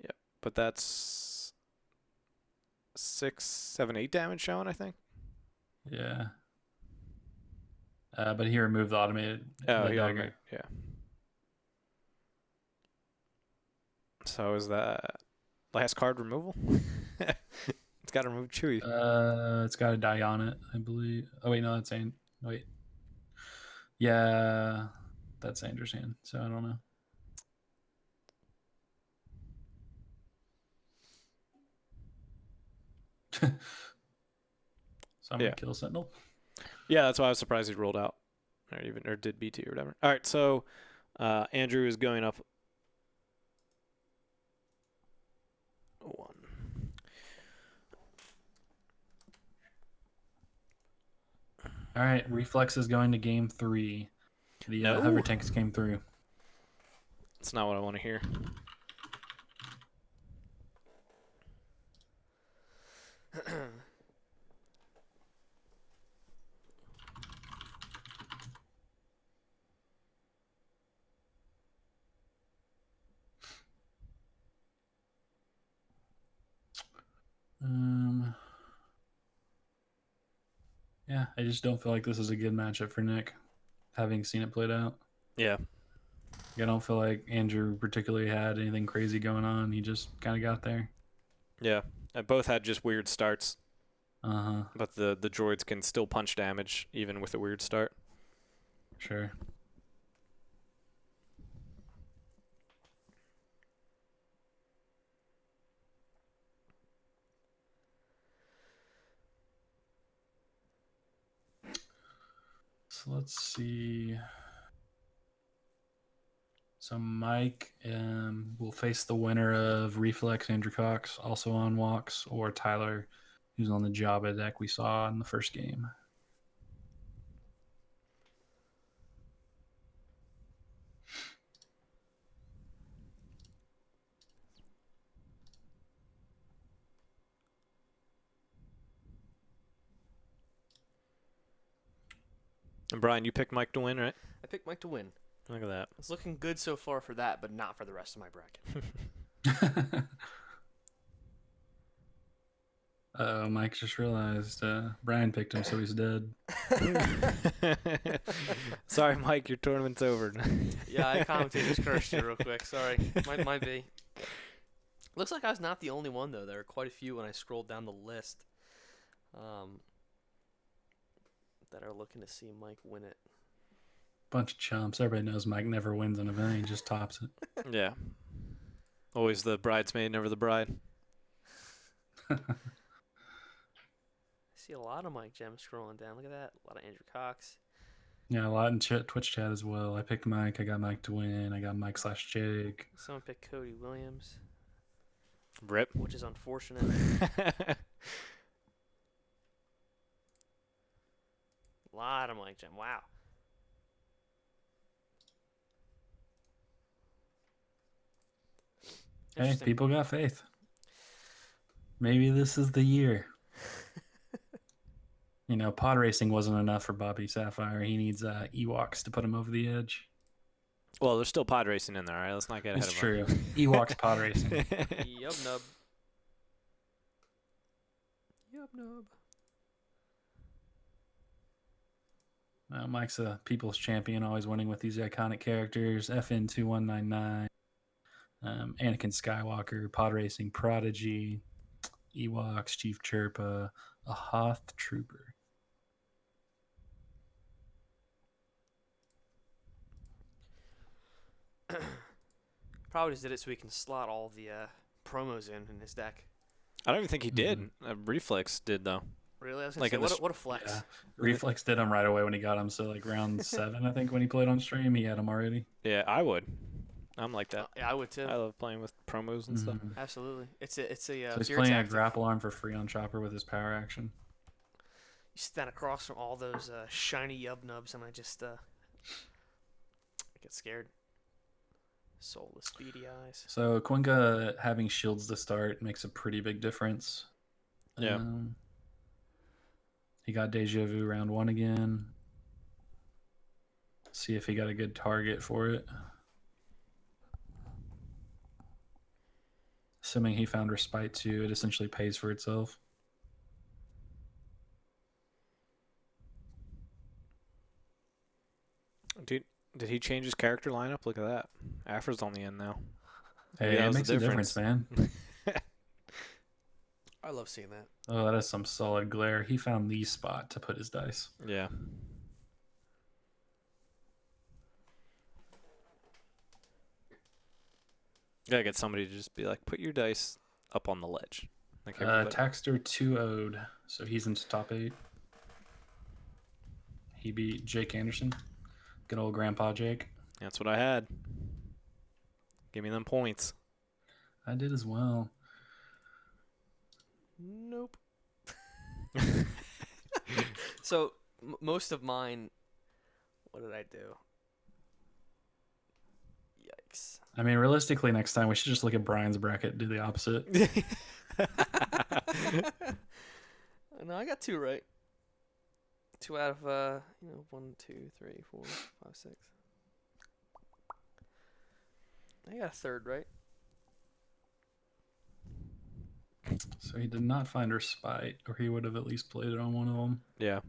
Yeah, but that's 6, 7, 8 damage showing, I think. Yeah. But he removed the automated dagger. Yeah. So is that last card removal? It's got to remove Chewie. It's got a die on it, I believe. Oh wait, no, that's wait. Yeah, that's Andrew's hand. So I don't know. So I'm gonna kill Sentinel. Yeah, that's why I was surprised he rolled out, or did BT or whatever. All right, so Andrew is going up 1. All right, Reflex is going to game 3. The hover tanks came through. That's not what I want to hear. Yeah, I just don't feel like this is a good matchup for Nick, having seen it played out. Yeah. I don't feel like Andrew particularly had anything crazy going on. He just kind of got there. Yeah. Both had just weird starts. Uh-huh. But the droids can still punch damage even with a weird start. Sure. So let's see. So Mike will face the winner of Reflex, Andrew Cox, also on walks, or Tyler, who's on the Jabba deck we saw in the first game. And Brian, you picked Mike to win, right? I picked Mike to win. Look at that. It's looking good so far for that, but not for the rest of my bracket. Mike just realized Brian picked him, so he's dead. Sorry, Mike, your tournament's over. Yeah, I commentators cursed you real quick. Sorry. Might be. Looks like I was not the only one, though. There were quite a few when I scrolled down the list that are looking to see Mike win it. Bunch of chumps. Everybody knows Mike never wins an event. He just tops it. Yeah. Always the bridesmaid, never the bride. I see a lot of Mike Gems scrolling down. Look at that. A lot of Andrew Cox. Yeah, a lot in Twitch chat as well. I picked Mike. I got Mike to win. I got Mike/Jake. Someone picked Cody Williams. Rip. Which is unfortunate. A lot of Mike Gem. Wow. Hey, people got faith. Maybe this is the year. You know, pod racing wasn't enough for Bobby Sapphire. He needs Ewoks to put him over the edge. Well, there's still pod racing in there, all right? Let's not get ahead It's of true. Ewoks pod racing. Yub nub. Yub nub. Mike's a people's champion, always winning with these iconic characters. FN2199, Anakin Skywalker, pod racing prodigy, Ewoks, Chief Chirpa, a Hoth Trooper. Probably just did it so he can slot all the promos in his deck. I don't even think he did. Reflex did, though. Really? I was going to say, what a flex. Yeah. Reflex did him right away when he got him. So, like, round 7, I think, when he played on stream, he had him already. Yeah, I would. I'm like that. Yeah, I would, too. I love playing with promos and stuff. Absolutely. It's a so he's playing a grapple arm for free on Chopper with his power action. You stand across from all those shiny Yub Nubs, and I just I get scared. Soulless beady eyes. So Cuenca having shields to start makes a pretty big difference. Yeah. He got Deja Vu round 1 again. See if he got a good target for it. Assuming he found Respite too, it essentially pays for itself. Dude, did he change his character lineup? Look at that. Afra's on the end now. Hey, Maybe that it was makes the a difference, man. I love seeing that. Oh, that is some solid glare. He found the spot to put his dice. Yeah. Gotta get somebody to just be like, put your dice up on the ledge. Like everybody. Taxter 2-0'd, so he's into top 8. He beat Jake Anderson. Good old Grandpa Jake. That's what I had. Give me them points. I did as well. Nope. So most of mine, what did I do? Yikes. I mean, realistically, next time we should just look at Brian's bracket and do the opposite. No, I got 2 right. 2 out of 1, 2, 3, 4, 5, 6. I got a 3rd right. So he did not find Respite, or he would have at least played it on one of them. Yeah.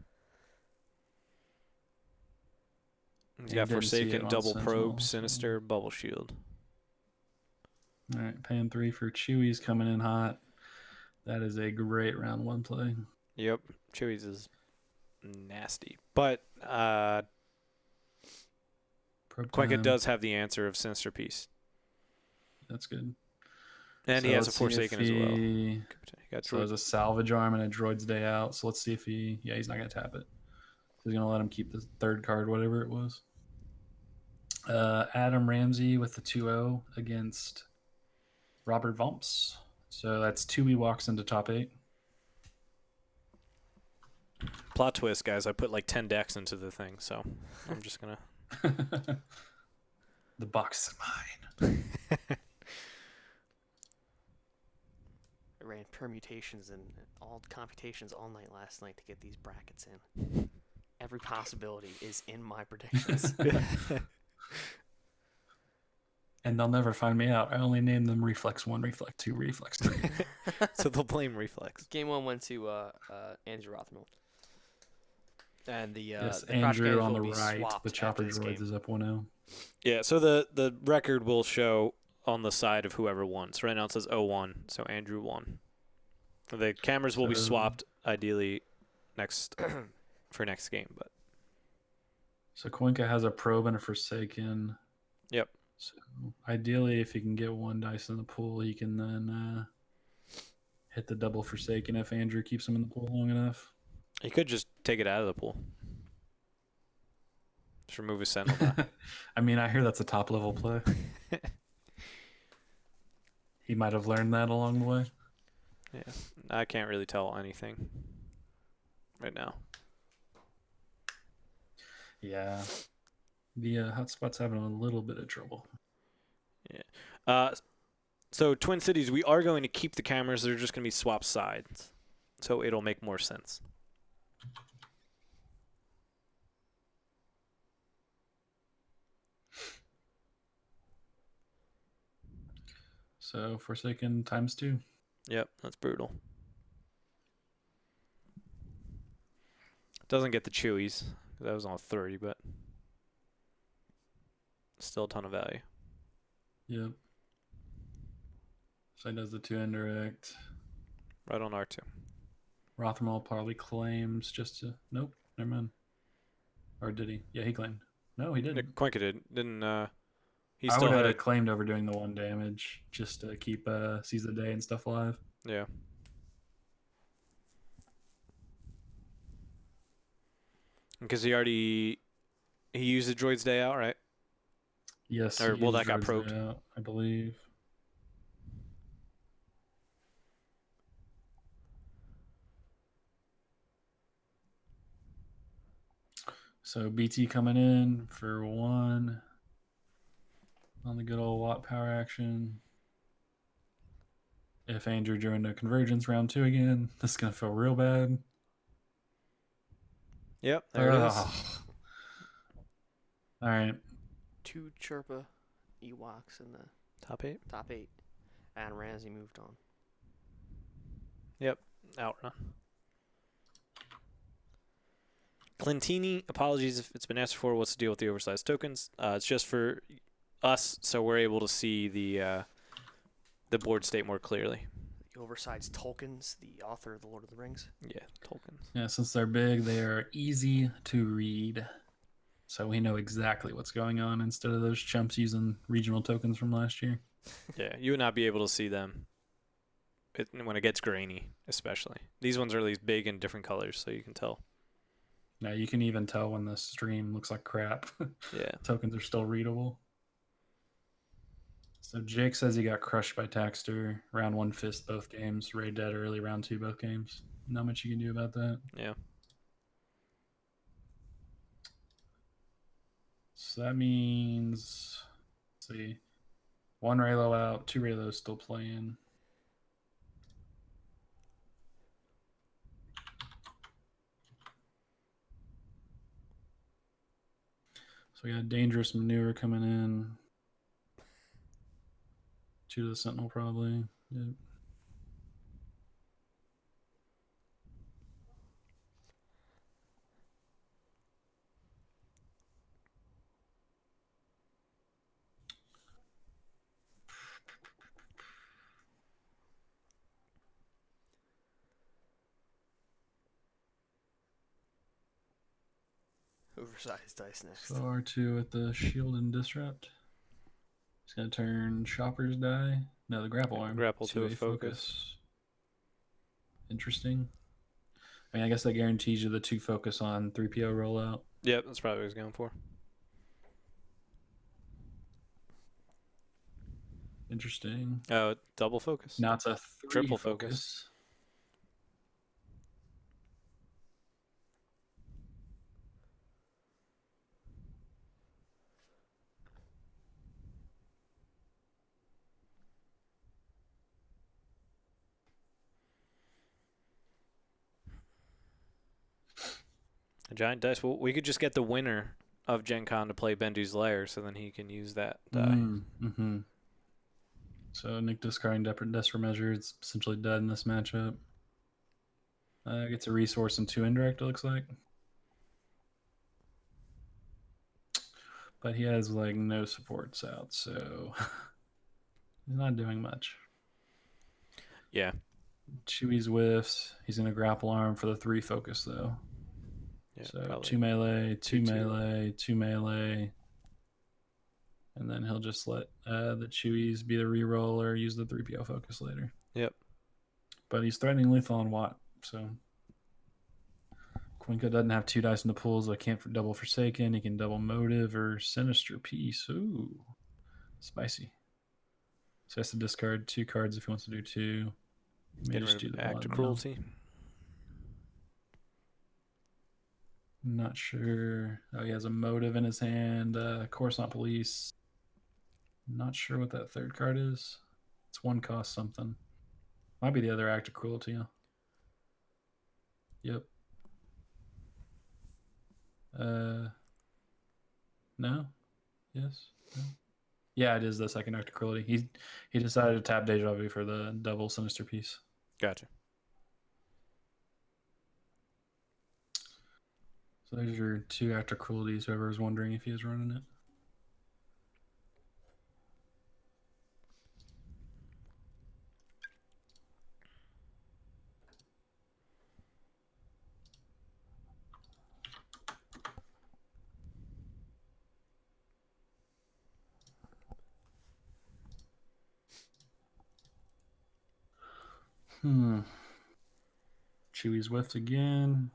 He's He got didn't see it Forsaken, on Double Sentinel, Probe, so- Sinister, Bubble Shield. All right, paying 3 for Chewy's coming in hot. That is a great round 1 play. Yep. Chewy's is nasty. But Probe Quenka time. does have the answer of Sinister Piece. That's good. And So he has a let's see if Forsaken as well. he- He got So there's a salvage arm and a droid's day out. So let's see if he... Yeah, he's not going to tap it. He's going to let him keep the 3rd card, whatever it was. Adam Ramsey with the 2-0 against Robert Vumps. So that's 2 Ewoks into top 8. Plot twist, guys. I put like 10 decks into the thing, so I'm just going to... The box is mine. I ran permutations and all computations all night last night to get these brackets in. Every possibility is in my predictions. And they'll never find me out. I only name them Reflex 1, Reflex 2, Reflex 3. So they'll blame Reflex. Game 1 went to Andrew Rothmel. And the Yes, the Andrew Project on will the be right. swapped The Chopper after this Droids game. is up 1-0. Yeah, so the record will show on the side of whoever won. So right now it says 0-1, so Andrew won. The cameras will be swapped ideally for next game, but So Cuenca has a Probe and a Forsaken. Yep. So ideally, if he can get 1 dice in the pool, he can then hit the double Forsaken if Andrew keeps him in the pool long enough. he could just take it out of the pool. Just remove his Sentinel die. I mean, I hear that's a top level play. He might have learned that along the way. Yeah, I can't really tell anything right now. Yeah. The hotspot's having a little bit of trouble. So Twin Cities, we are going to keep the cameras. They're just going to be swapped sides, so it'll make more sense. So Forsaken ×2. Yep, that's brutal. Doesn't get the Chewies. That was on 30, but still a ton of value. Yep. So he does the 2 indirect. Right on R2. Rothermal probably claims just to... Nope, never mind. Or did he? Yeah, he claimed. No, he didn't. Quenka didn't. He I still would had have it. claimed over doing the 1 damage just to keep Seize the Day and stuff alive. Yeah. Because he used the droid's day out, right? Yes. Or, he well, used that got Droid's probed. Day Out, I believe. So BT coming in for 1. on the good old Watt power action. If Andrew joined a convergence round 2 again, this is gonna feel real bad. Yep, there it is. All right. 2 Chirpa Ewoks in the Top 8. top 8. And Ramsey moved on. Yep, outrun. Clintini, apologies if it's been asked before. What's the deal with the oversized tokens? It's just for us, so we're able to see the board state more clearly. The oversized Tolkien's, the author of The Lord of the Rings. Yeah, tokens. Yeah, since they're big, they are easy to read. So we know exactly what's going on instead of those chumps using regional tokens from last year. Yeah, you would not be able to see them when it gets grainy, especially. These ones are at least big in different colors, so you can tell. Now you can even tell when the stream looks like crap. Yeah. Tokens are still readable. So Jake says he got crushed by Taxter. Round 1 fist both games. Ray dead early. Round 2 both games. Not much you can do about that. Yeah. So that means, let's see, 1 Raylo out, 2 Raylos still playing. So we got dangerous maneuver coming in. 2 to the Sentinel probably. Yep. Oversized dice next. So R2 with the shield and disrupt. He's going to turn Chopper's die. No, the grapple arm. Grapple to a focus. Interesting. I mean, I guess that guarantees you the 2 focus on 3PO rollout. Yep, that's probably what he's going for. Interesting. Oh, double focus. Now it's a 3 Triple focus. A giant dice. Well, we could just get the winner of Gencon to play Bendu's Lair, so then he can use that die. Mm-hmm. So Nick discarding Desperate Measure. It's essentially dead in this matchup. Gets a resource and 2 indirect, it looks like. But he has like no supports out, so he's not doing much. Yeah. Chewie's whiffs. He's gonna grapple arm for the 3 focus though. Yeah, so probably. 2 melee, 2 2-2. melee, 2 melee. And then he'll just let the Chewies be the reroll or use the 3PO focus later. Yep. But he's threatening lethal on Watt, so Quinka doesn't have 2 dice in the pool, so I can't double Forsaken. He can double Motive or Sinister Piece. Ooh, spicy. So he has to discard 2 cards if he wants to do 2. May Getting just rid do of the Act 1 of now. Cruelty. Not sure. Oh, he has a Motive in his hand. Coruscant Police. Not sure what that 3rd card is. It's 1 cost something. Might be the other Act of Cruelty. Yep. No. Yes. No. Yeah, it is the 2nd Act of Cruelty. He decided to tap Deja Vu for the double Sinister Piece. Gotcha. So there's your 2 Act of Cruelties, whoever was wondering if he was running it. Chewie's whiffed again.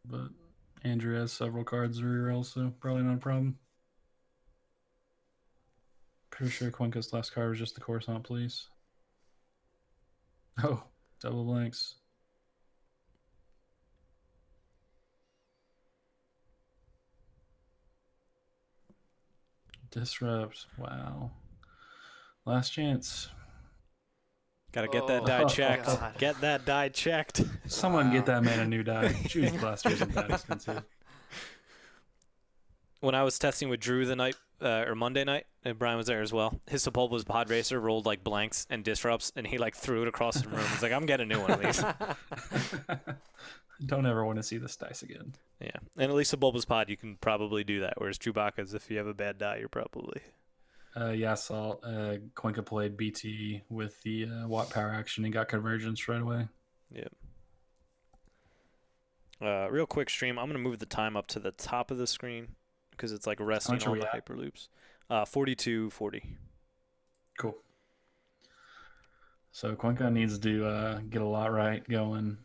But Andrew has several cards to reroll, so probably not a problem. Pretty sure Quinka's last card was just the Coruscant Police. Oh, double blanks. Disrupt. Wow. Last chance. Gotta get that Oh, die Oh, checked. God. Get that die checked. Someone get Wow. that man a new die. Juice Blaster isn't that expensive. When I was testing with Drew the night or Monday night, and Brian was there as well, his Sepulpa's Pod Racer rolled like blanks and disrupts, and he like threw it across the room. He's like, I'm getting a new one of these. Don't ever want to see this dice again. Yeah, and at least Sepulpa's Pod, you can probably do that. Whereas Chewbacca's, if you have a bad die, you're probably. Yeah, Salt. Cuenca played BT with the Watt Power action and got convergence right away. Yep. Real quick stream. I'm gonna move the time up to the top of the screen because it's like resting much are all we the at? hyperloops. 42:40. Cool. So Cuenca needs to get a lot right going.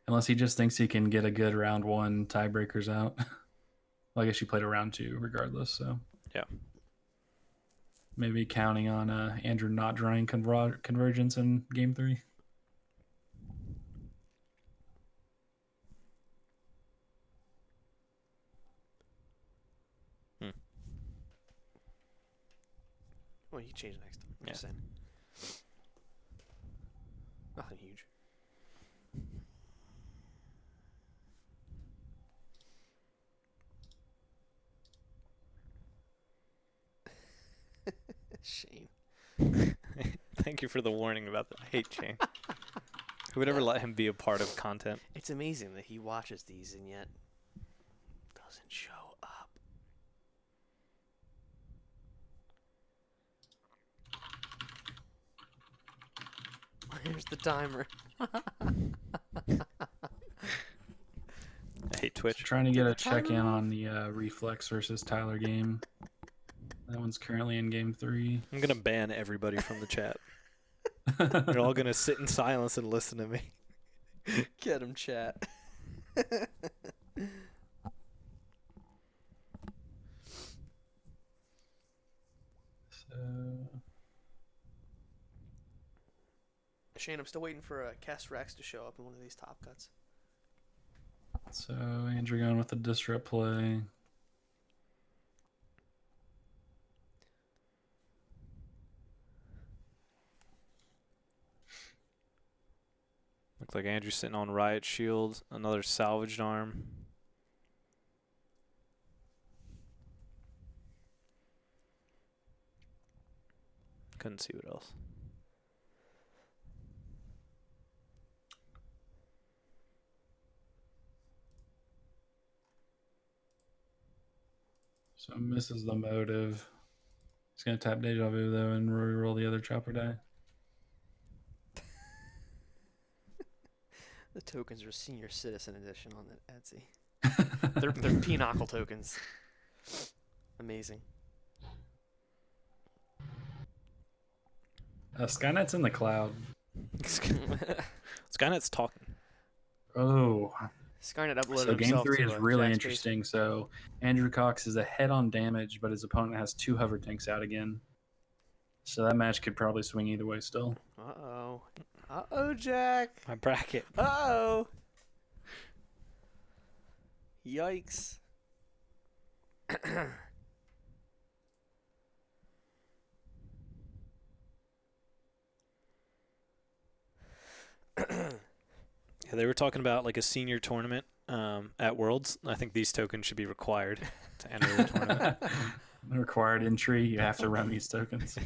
Unless he just thinks he can get a good round one tiebreakers out. Well, I guess you played a round two regardless, so. Yeah. Maybe counting on Andrew not drawing convergence in game 3. Well, you can change next time. I'm just saying. Nothing huge. Shane. Thank you for the warning about the hate chain. Who would ever let him be a part of content? It's amazing that he watches these and yet doesn't show up. Here's the timer. I hate Twitch. Trying to get a check in on the Reflex versus Tyler game. That one's currently in game 3. I'm gonna ban everybody from the chat. They're all gonna sit in silence and listen to me. Get him, chat. Shane, I'm still waiting for Cast Rex to show up in one of these top cuts. So Andrew going with the disrupt play. Looks like Andrew's sitting on Riot Shield, another salvaged arm. Couldn't see what else. So misses the motive. He's going to tap Deja Vu, though, and re-roll the other chopper die. The tokens are senior citizen edition on the Etsy. they're pinochle tokens. Amazing. Skynet's in the cloud. Skynet's talking. Oh. Skynet uploaded So game himself 3 to, is really Jack's interesting. So Andrew Cox is ahead on damage, but his opponent has 2 hover tanks out again. So that match could probably swing either way still. Uh-oh. Uh-oh, Jack. My bracket. Uh-oh. Yikes. Yeah, they were talking about like a senior tournament at Worlds. I think these tokens should be required to enter the tournament. Required entry, you have to run these tokens.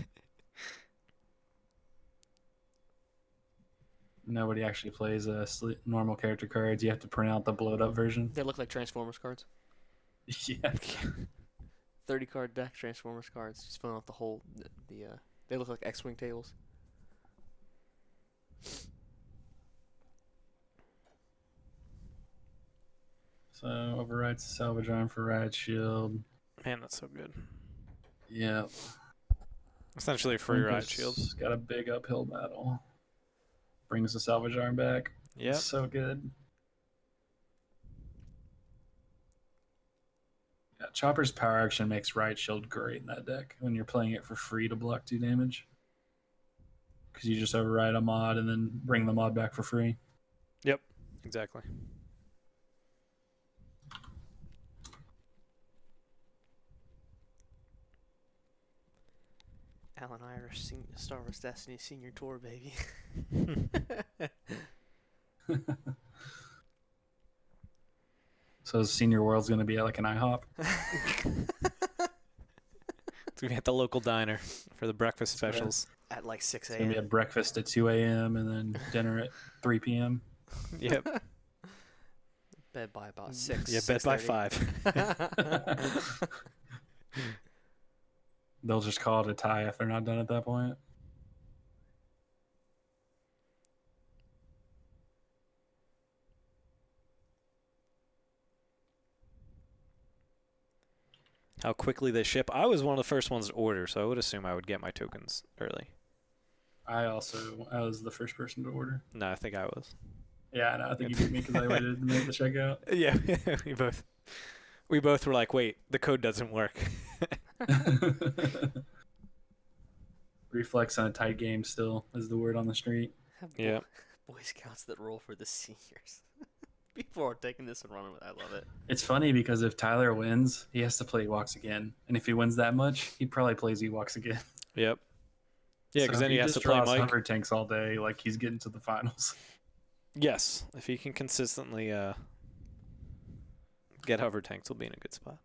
Nobody actually plays normal character cards. You have to print out the blowed up version. They look like Transformers cards. Yeah. 30 card deck Transformers cards. Just filling out the whole they look like X-Wing tables. So overrides the salvage arm for Riot Shield. Man, that's so good. Yeah. Essentially a free Riot Shield. Got a big uphill battle. Brings the salvage arm back. Yeah. So good. Yeah, Chopper's power action makes Riot Shield great in that deck when you're playing it for free to block 2 damage. Because you just override a mod and then bring the mod back for free. Yep, exactly. Alan Irish Star Wars Destiny Senior Tour, baby. So Senior World's going to be at like an IHOP. It's gonna be at the local diner for the breakfast That's right. specials. At like 6 It's going to be a.m. a breakfast at 2 a.m. and then dinner at 3 p.m. Yep. Bed by about 6. Yeah, bed by 6:30. 5. They'll just call it a tie if they're not done at that point. How quickly they ship. I was one of the first ones to order, so I would assume I would get my tokens early. I was the first person to order. No, I think I was. Yeah, no, I think you beat me because I waited to make the checkout. Yeah, we both were like, wait, the code doesn't work. Reflex on a tight game still is the word on the street. Yeah. Boy Scouts that roll for the seniors. People are taking this and running with it. I love it. It's funny because if Tyler wins, he has to play Ewoks again. And if he wins that much, he probably plays Ewoks again. Yep. Yeah, because So then if he has just to play draws Mike. hover tanks all day, like he's getting to the finals. Yes, if he can consistently get hover tanks, he'll be in a good spot.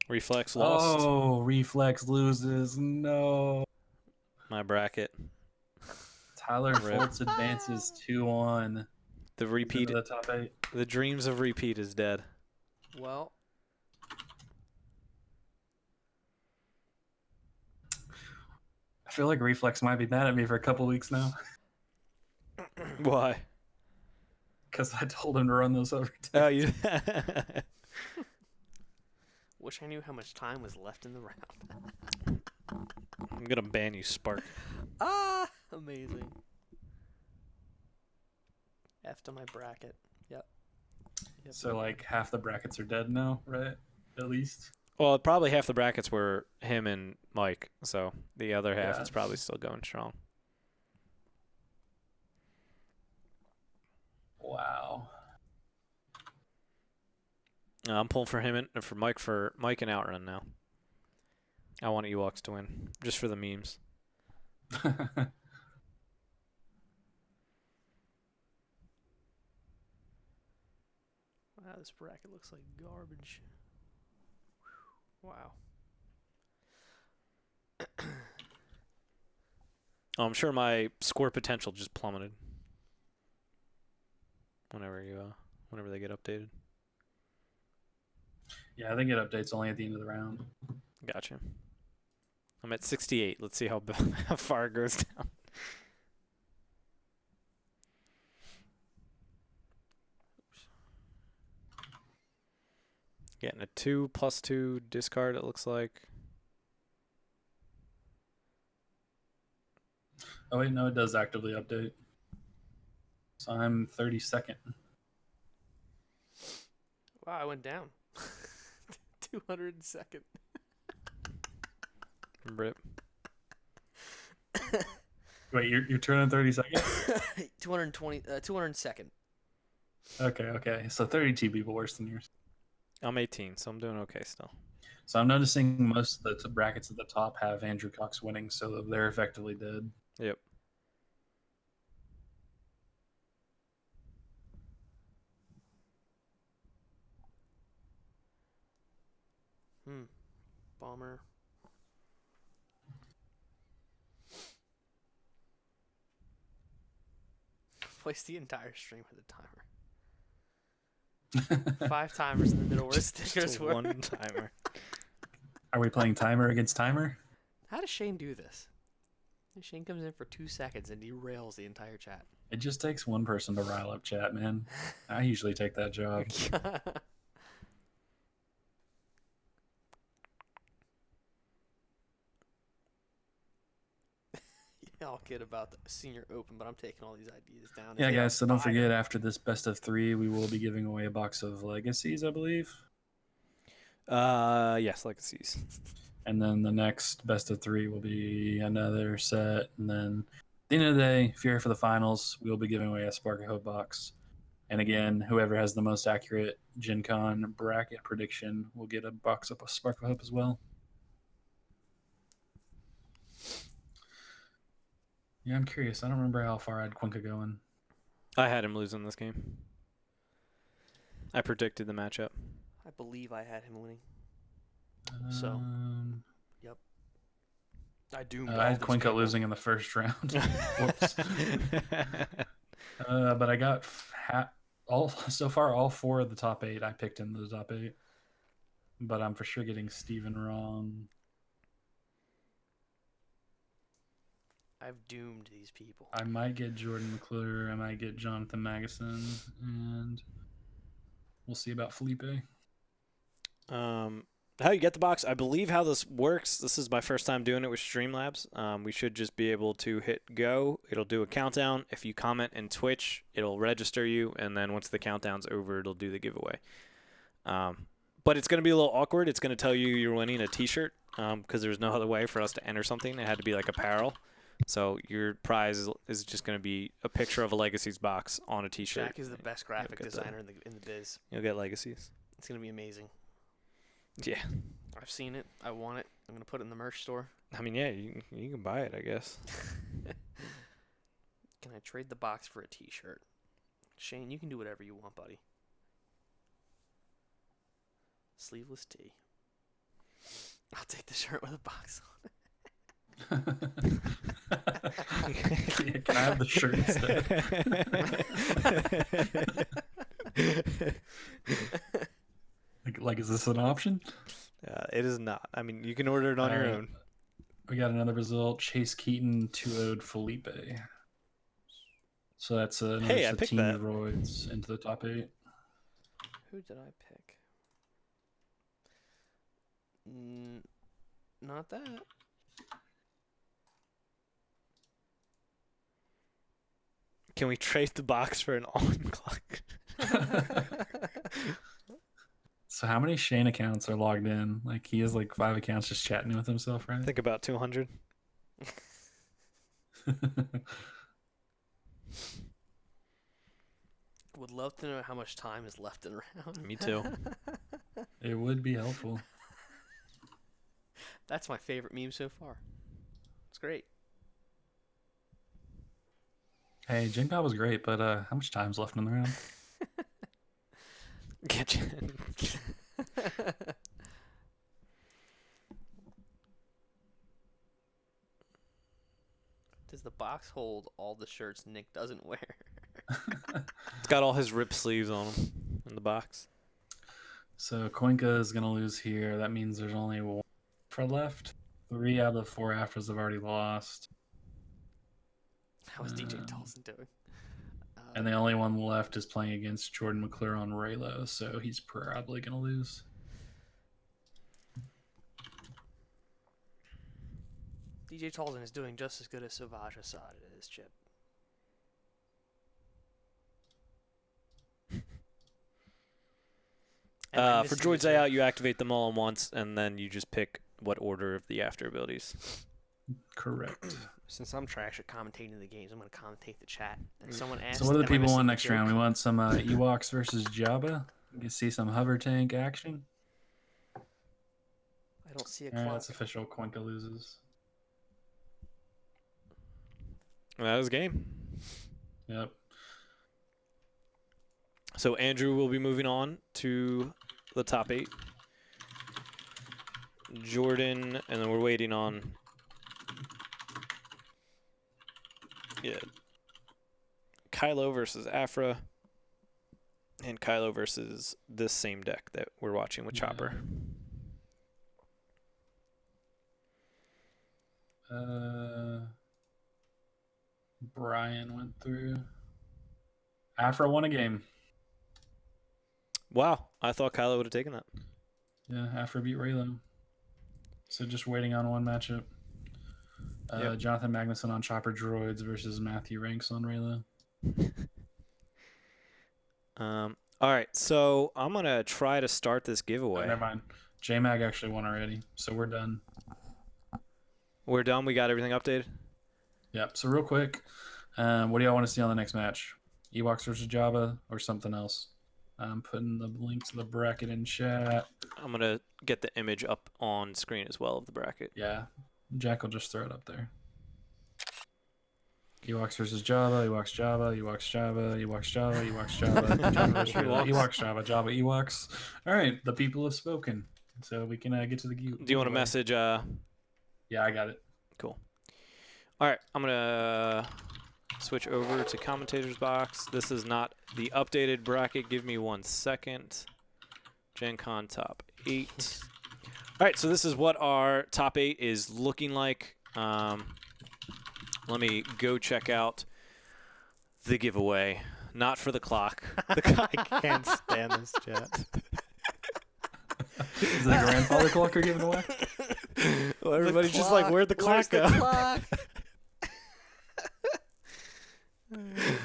Reflex lost. Oh, Reflex loses. No. My bracket. Tyler Rip. Fultz advances 2-1. The repeat. Into the top 8. The dreams of repeat is dead. Well, I feel like Reflex might be mad at me for a couple weeks now Why? because I told him to run those hover tanks. Oh, you. wish I knew how much time was left in the round. I'm gonna ban you, Spark. Amazing. F to my bracket. Yep. So like half the brackets are dead now, right? At least. Well, probably half the brackets were him and Mike, so the other half Yeah. is probably still going strong. Wow. I'm pulling for him and for Mike and Outrun now. I want Ewoks to win, just for the memes. Wow, this bracket looks like garbage. Wow. Oh, I'm sure my score potential just plummeted. Whenever they get updated. Yeah, I think it updates only at the end of the round. Gotcha. I'm at 68. Let's see how how far it goes down. Getting a 2+2 discard, it looks like. Oh wait, no, it does actively update. So I'm 32nd. Wow, I went down. 202nd. Rip. Wait, you're turning 32nd? 202nd. Okay. So 32 people worse than yours. I'm 18, so I'm doing okay still. So I'm noticing most of the brackets at the top have Andrew Cox winning, so they're effectively dead. Yep. Bomber. Place the entire stream with a timer. 5 timers in the middle where stickers Just were. one timer. Are we playing timer against timer? How does Shane do this? Shane comes in for 2 seconds and derails the entire chat. It just takes one person to rile up chat, man. I usually take that job. I'll kid about the senior open, but I'm taking all these ideas down. Yeah, They guys, are so don't fire. forget, after this best of 3, we will be giving away a box of legacies, I believe. Yes, legacies. And then the next best of 3 will be another set. And then at the end of the day, if you're here for the finals, we'll be giving away a Spark of Hope box. And again, whoever has the most accurate Gencon bracket prediction will get a box up of Sparkle Hope as well. Yeah, I'm curious. I don't remember how far I had Quinka going. I had him losing this game. I predicted the matchup. I believe I had him winning. Yep. I doomed I had Quinka losing in the first round. Whoops. But I got all 4 of the top 8 I picked in the top 8. But I'm for sure getting Steven wrong. I've doomed these people. I might get Jordan McClure. I might get Jonathan Magnuson. And we'll see about Felipe. How you get the box, I believe how this works, this is my first time doing it with Streamlabs. We should just be able to hit go. It'll do a countdown. If you comment in Twitch, it'll register you. And then once the countdown's over, it'll do the giveaway. But it's going to be a little awkward. It's going to tell you you're winning a t-shirt because there's no other way for us to enter something. It had to be like apparel. So your prize is just going to be a picture of a Legacies box on a t-shirt. Jack is the best graphic designer in the biz. You'll get Legacies. It's going to be amazing. Yeah. I've seen it. I want it. I'm going to put it in the merch store. I mean, yeah, you can buy it, I guess. Can I trade the box for a t-shirt? Shane, you can do whatever you want, buddy. Sleeveless tee. I'll take the shirt with a box on it. Can I have the shirt instead? Like, is this an option? It is not. I mean, you can order it on your own. We got another result. Chase Keaton 2-0'd Felipe. So that's another I picked 15 that. droids into the top 8. Who did I pick? Not that. Can we trade the box for an on clock? So how many Shane accounts are logged in? Like, he has like 5 accounts just chatting with himself, right? I think about 200. Would love to know how much time is left in the round. Me too. It would be helpful. That's my favorite meme so far. It's great. Hey, Gencon was great, but how much time's left in the round? Get you. Does the box hold all the shirts Nick doesn't wear? It's got all his ripped sleeves on him in the box. So Cuenca is going to lose here. That means there's only 1 for left. 3 out of the 4 afters have already lost. How is DJ Tolson doing? And the only one left is playing against Jordan McClure on Raylo, so he's probably going to lose. DJ Tolson is doing just as good as Sauvage Assad is, Chip. For droids layout, you activate them all at once, and then you just pick what order of the after abilities. Correct. Since I'm trash at commentating the games, I'm going to commentate the chat. And someone asked, So what do the am I people missing want the next joke? round? We want some Ewoks versus Jabba. You can see some hover tank action. I don't see a All right, clock. that's official. Cuenca loses. That was game. Yep. So Andrew will be moving on to the top 8. Jordan, and then we're waiting on... Yeah. Kylo versus Afra. And Kylo versus this same deck that we're watching with Chopper. Brian went through. Afra won a game. Wow, I thought Kylo would have taken that. Yeah, Afra beat Raylo. So just waiting on one matchup. Yep. Jonathan Magnuson on Chopper Droids versus Matthew Ranks on Raylo. All right, so I'm going to try to start this giveaway. Never mind. J-Mag actually won already, so we're done. We're done? We got everything updated? Yep. So real quick, what do y'all want to see on the next match? Ewoks versus Jabba or something else. I'm putting the link to the bracket in chat. I'm going to get the image up on screen as well of the bracket. Yeah, Jack will just throw it up there. Ewoks versus Jabba, Ewoks Jabba, Ewoks Jabba, Ewoks Jabba, Ewoks Jabba, Jabba versus Ewoks. Ewoks Jabba, Jabba Ewoks. All right, the people have spoken, so we can get to the giveaway. Do you want to message? Yeah, I got it. Cool. All right, I'm going to switch over to commentator's box. This is not the updated bracket. Give me 1 second. Gencon top 8. All right, so this is what our top 8 is looking like. Let me go check out the giveaway. Not for the clock. I can't stand this chat. Is the grandfather clock you're giving away? Well, everybody's just like, where'd the clock go?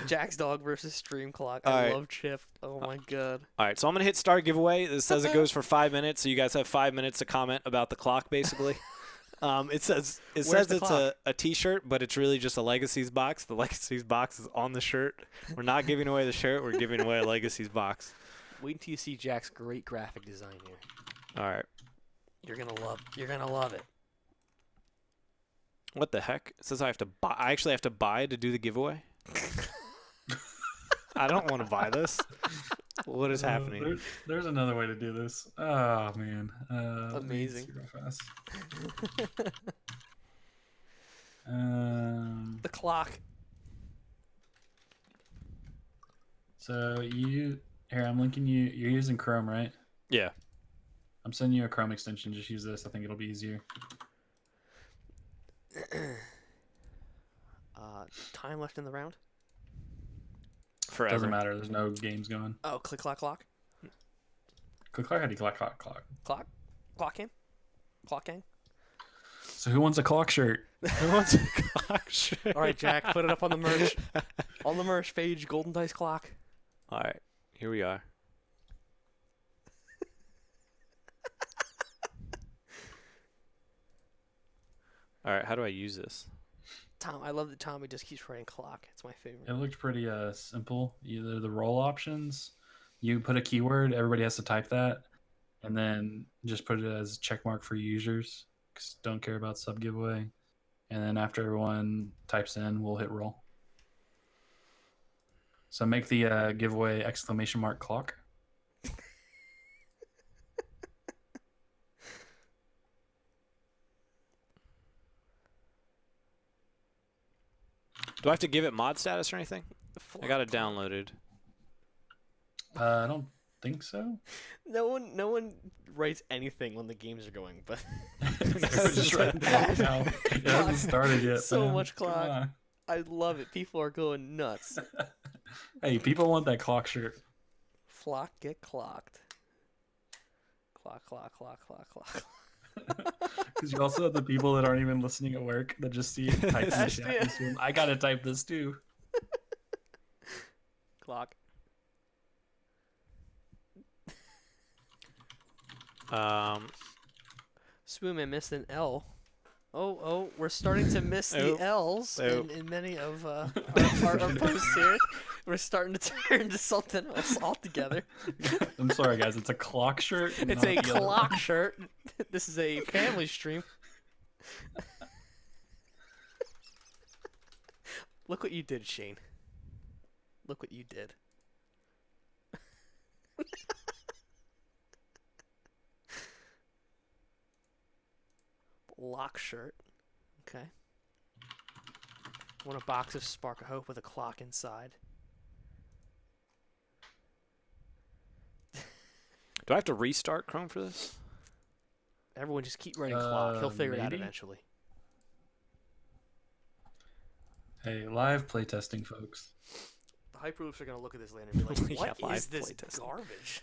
Jack's dog versus stream clock. All I right. love Chip. Oh my god. All right, so I'm going to hit start giveaway. This says it goes for 5 minutes, so you guys have 5 minutes to comment about the clock, basically. It says it's clock? a T-shirt, but it's really just a Legacies box. The Legacies box is on the shirt. We're not giving away the shirt. We're giving away a Legacies box. Wait until you see Jack's great graphic design here. All right. You're gonna love it. What the heck? It says I have to buy. I actually have to buy to do the giveaway. I don't want to buy this. What is happening? There's another way to do this. Oh man, Amazing. Real fast. The clock. So here I'm linking you. You're using Chrome, right? Yeah. I'm sending you a Chrome extension. Just use this. I think it'll be easier. Time left in the round. Forever. Doesn't matter. There's no games going. Oh, click clock clock. Click clock. How do you clock clock clock? Clock. Clocking. Clocking. So who wants a clock shirt? Who wants a clock shirt? All right, Jack, put it up on the merch. On the merch page, Golden Dice clock. All right, here we are. All right, how do I use this? Tom, I love that Tommy just keeps writing clock. It's my favorite. It looked pretty simple. Either the roll options, you put a keyword, everybody has to type that, and then just put it as check mark for users, because don't care about sub giveaway. And then after everyone types in, we'll hit roll. So make the giveaway exclamation mark clock. Do I have to give it mod status or anything? I got it downloaded. I don't think so. No one writes anything when the games are going, but Just right now. It hasn't started yet. So man. much Come clock. on. I love it. People are going nuts. Hey, people want that clock shirt. Flock get clocked. Clock, clock, clock, clock, clock. Because you also have the people that aren't even listening at work that just see it type in the chat and assume, I gotta type this too. Clock. Swoonman missed an L. Oh, we're starting to miss the L's in many of our posts here. We're starting to turn into something else altogether. I'm sorry, guys. It's a clock shirt. It's a clock shirt. This is a family stream. Look what you did, Shane. Look what you did. Lock shirt. Okay. Want a box of Spark of Hope with a clock inside. Do I have to restart Chrome for this? Everyone just keep writing clock. He'll figure it out maybe? eventually. Hey, live playtesting, folks. The Hyperloops are going to look at this later and be like, Yeah, what live is this playtesting. garbage?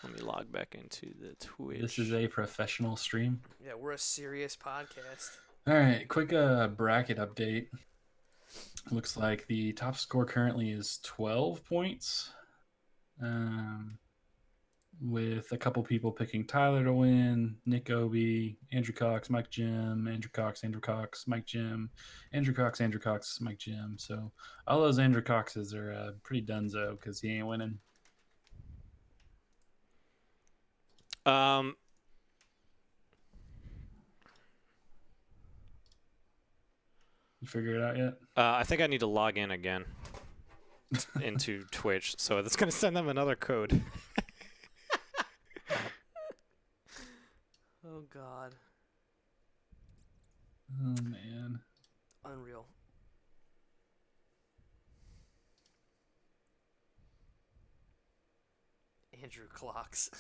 Let me log back into the Twitch. This is a professional stream. Yeah, we're a serious podcast. All right, quick bracket update. Looks like the top score currently is 12 points. With with a couple people picking Tyler to win, Nick Obi, Andrew Cox, Mike Jim, Andrew Cox, Mike Jim, Andrew Cox, Mike Jim. So all those Andrew Coxes are pretty dunzo because he ain't winning. You figure it out yet? I think I need to log in again into Twitch, so that's going to send them another code. Oh, God. Oh, man. Unreal. Andrew Clocks.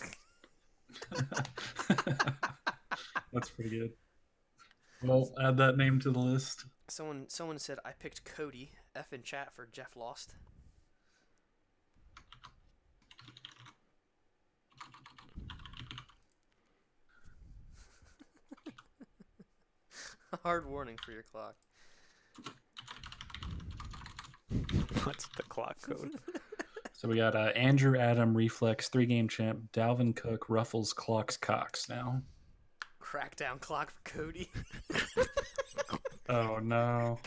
That's pretty good. Well, add that name to the list. Someone said I picked Cody. F in chat for Jeff Lost. Hard warning for your clock. What's the clock code? So we got Andrew Adam Reflex 3-game champ, Dalvin Cook Ruffles Clocks Cox now. Crackdown clock for Cody. Oh no.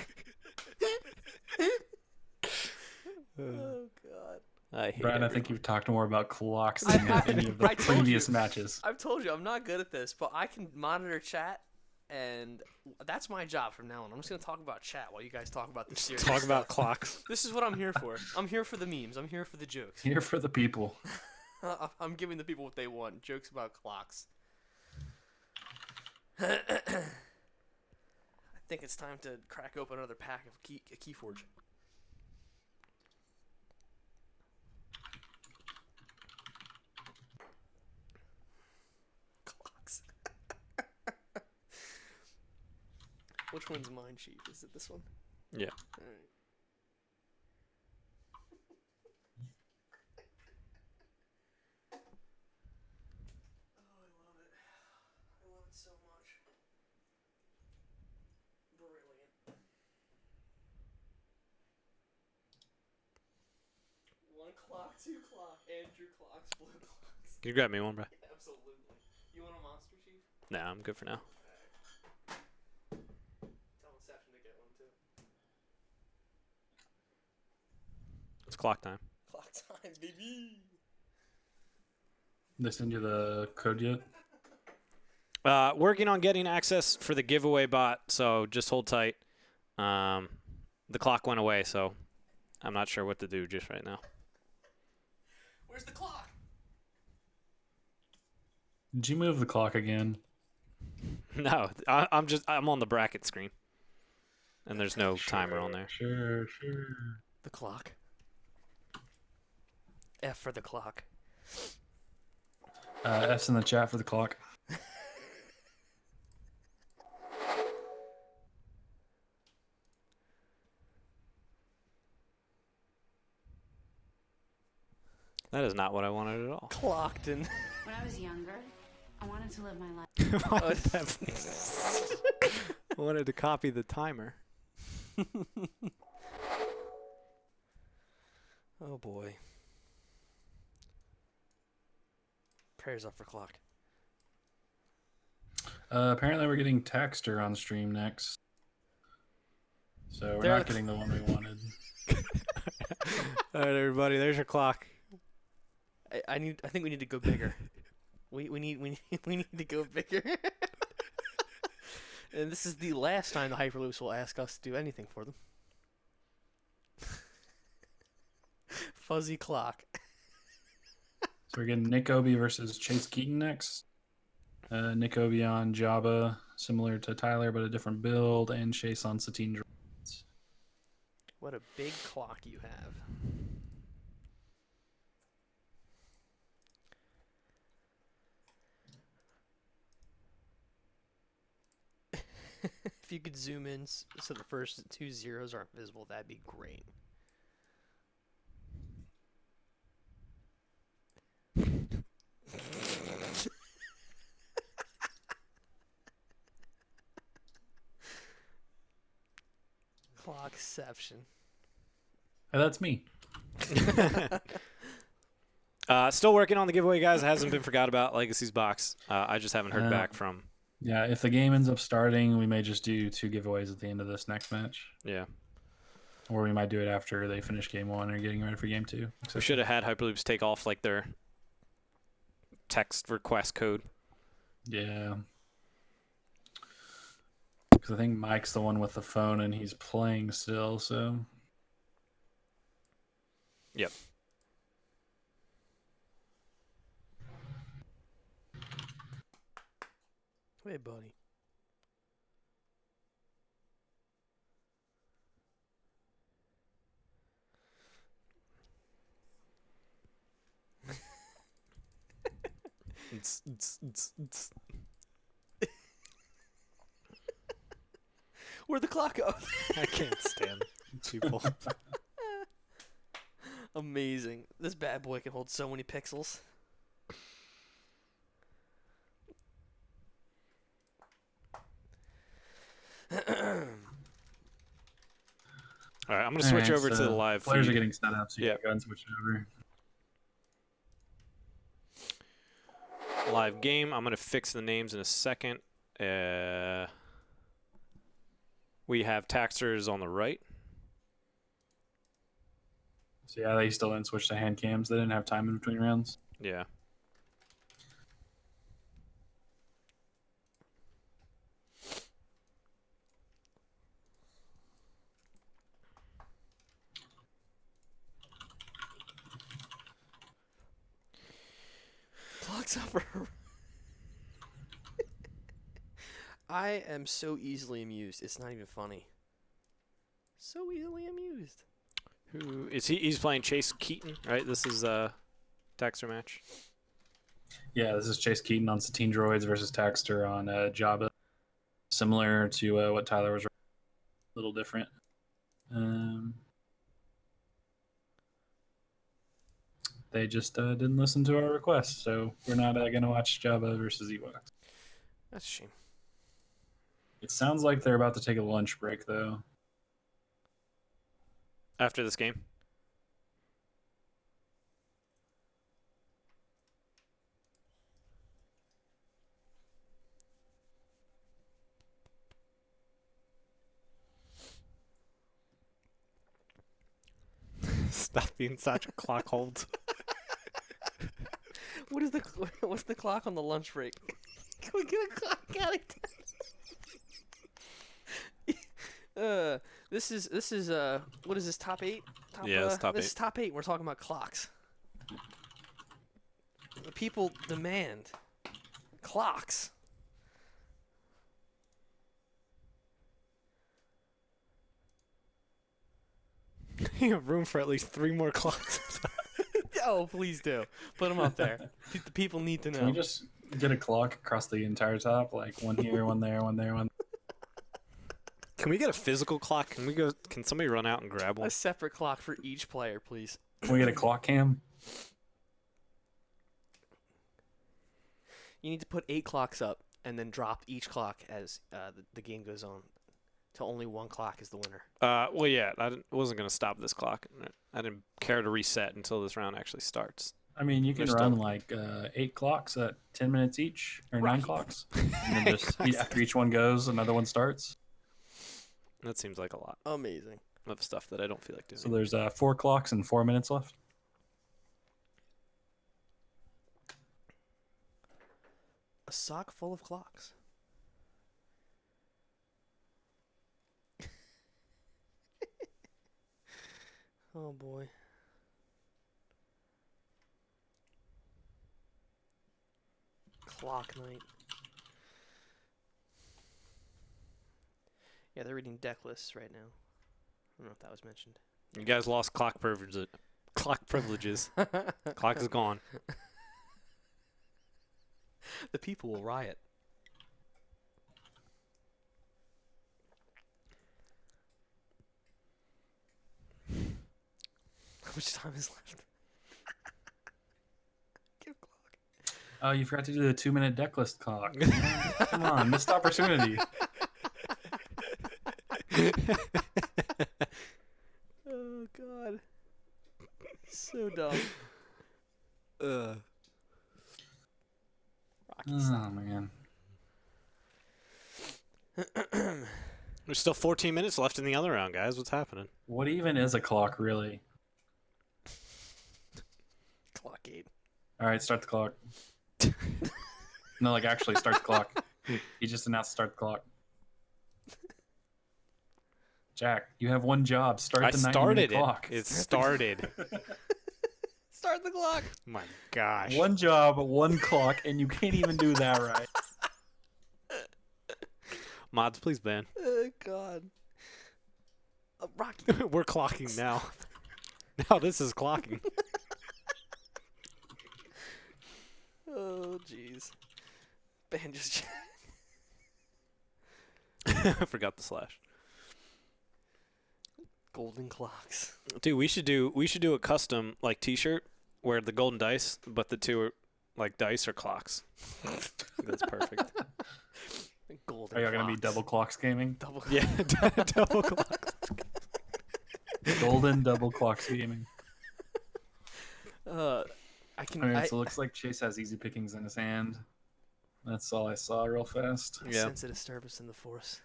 Oh, God. I hate Brian, I everyone. think you've talked more about clocks than any of the previous matches. I've told you I'm not good at this, but I can monitor chat, and that's my job from now on. I'm just going to talk about chat while you guys talk about the series. Talk about clocks. This is what I'm here for. I'm here for the memes. I'm here for the jokes. Here for the people. I'm giving the people what they want. Jokes about clocks. I think it's time to crack open another pack of Keyforge. Clocks. Which one's mine, Chief? Is it this one? Yeah. All right. Oh, I love it. I love it so much. Brilliant. One clock, two clock, Andrew clocks, blue clocks. You grab me one, bro. Absolutely. You want a monster, Chief? Nah, I'm good for now. Tell Inception to get one too. It's clock time. Clock time, baby. They send you the code yet? Working on getting access for the giveaway bot, so just hold tight. The clock went away, so I'm not sure what to do just right now. Where's the clock? Did you move the clock again? No, I'm on the bracket screen, and there's no timer on there. Sure. The clock. F for the clock. F's in the chat for the clock. That is not what I wanted at all. Clocked in. When I was younger, I wanted to live my life. Why did that I wanted to copy the timer. Oh boy. Prayers up for clock. Apparently we're getting Taxter on stream next. So we're not getting the one we wanted. All right, everybody, there's your clock. I think we need to go bigger. we need to go bigger. And this is the last time the Hyperloops will ask us to do anything for them. Fuzzy clock. So we're getting Nick Obi versus Chase Keaton next. Nick Obi on Jabba, similar to Tyler, but a different build, and Chase on Satine Droids. What a big clock you have. If you could zoom in so the first two zeros aren't visible, that'd be great. Clockception. That's me. Still working on the giveaway, guys. It hasn't been forgot about. Legacy's box. I just haven't heard back from. Yeah, if the game ends up starting, we may just do 2 giveaways at the end of this next match. Yeah. Or we might do it after they finish game 1 or getting ready for game 2. We should have had Hyperloops take off like their text request code. Yeah. Because I think Mike's the one with the phone and he's playing still, so. Yep. Hey, buddy. Where'd the clock go? I can't stand people. Amazing. This bad boy can hold so many pixels. All right, I'm going to switch over to the live players feed. are getting set up, so yeah, go ahead and switch over. Live game. I'm going to fix the names in a second. We have Taxers on the right. So yeah, they still didn't switch to hand cams. They didn't have time in between rounds. Yeah. Clock's over. I am so easily amused. It's not even funny. So easily amused. Who is he? He's playing Chase Keaton, right? This is a Taxer match. Yeah, this is Chase Keaton on Satine Droids versus Taxter on Jabba. Similar to what Tyler was. A little different. They just didn't listen to our request, so we're not going to watch Jabba versus Ewoks. That's a shame. It sounds like they're about to take a lunch break, though. After this game? Stop being such a clock hold. What's the clock on the lunch break? Can we get a clock out of this is what is this, top 8? Yeah, it's top 8. This is top 8. We're talking about clocks. The people demand clocks. You have room for at least 3 more clocks. Oh, please do. Put them up there. The people need to know. Can we just get a clock across the entire top? Like one here, one there, one there, one. Can we get a physical clock? Can somebody run out and grab one? A separate clock for each player, please. Can we get a clock cam? You need to put 8 clocks up and then drop each clock as the game goes on. Till only 1 clock is the winner. Well, yeah, wasn't going to stop this clock. I didn't care to reset until this round actually starts. I mean, you can run like 8 clocks at 10 minutes each, or 9 clocks. And then just after each one goes, another one starts. That seems like a lot Amazing. of stuff that I don't feel like doing. So there's 4 clocks and 4 minutes left. A sock full of clocks. Oh boy. Clock night. Yeah, they're reading deck lists right now. I don't know if that was mentioned. You guys lost clock privileges. Clock privileges. Clock is gone. The people will riot. How much time is left? Give clock. Oh, you forgot to do the 2-minute deck list clock. Come on, missed opportunity. Oh God. So dumb. Rocky Oh style. man. There's still 14 minutes left in the other round, guys. What's happening? What even is a clock, really? Clock 8. All right, start the clock. No, like actually start the clock. He just announced start the clock. Jack, you have one job. Start I the 90-minute started it. clock. It started. Start the clock. My gosh. One job, one clock, and you can't even do that right. Mods, please ban. Oh, God. Rocky. We're clocking now. Now this is clocking. Oh, jeez. Ben just... I forgot the slash. Golden clocks. Dude, we should do a custom like T-shirt where the golden dice, but the two are like dice or clocks. That's perfect. Golden Are y'all gonna be clocks. double clocks gaming? Double Yeah, double clocks. Golden double clocks gaming. I can... All right, so it looks like Chase has easy pickings in his hand. That's all I saw real fast. I Yeah. sense a disturbance in the force.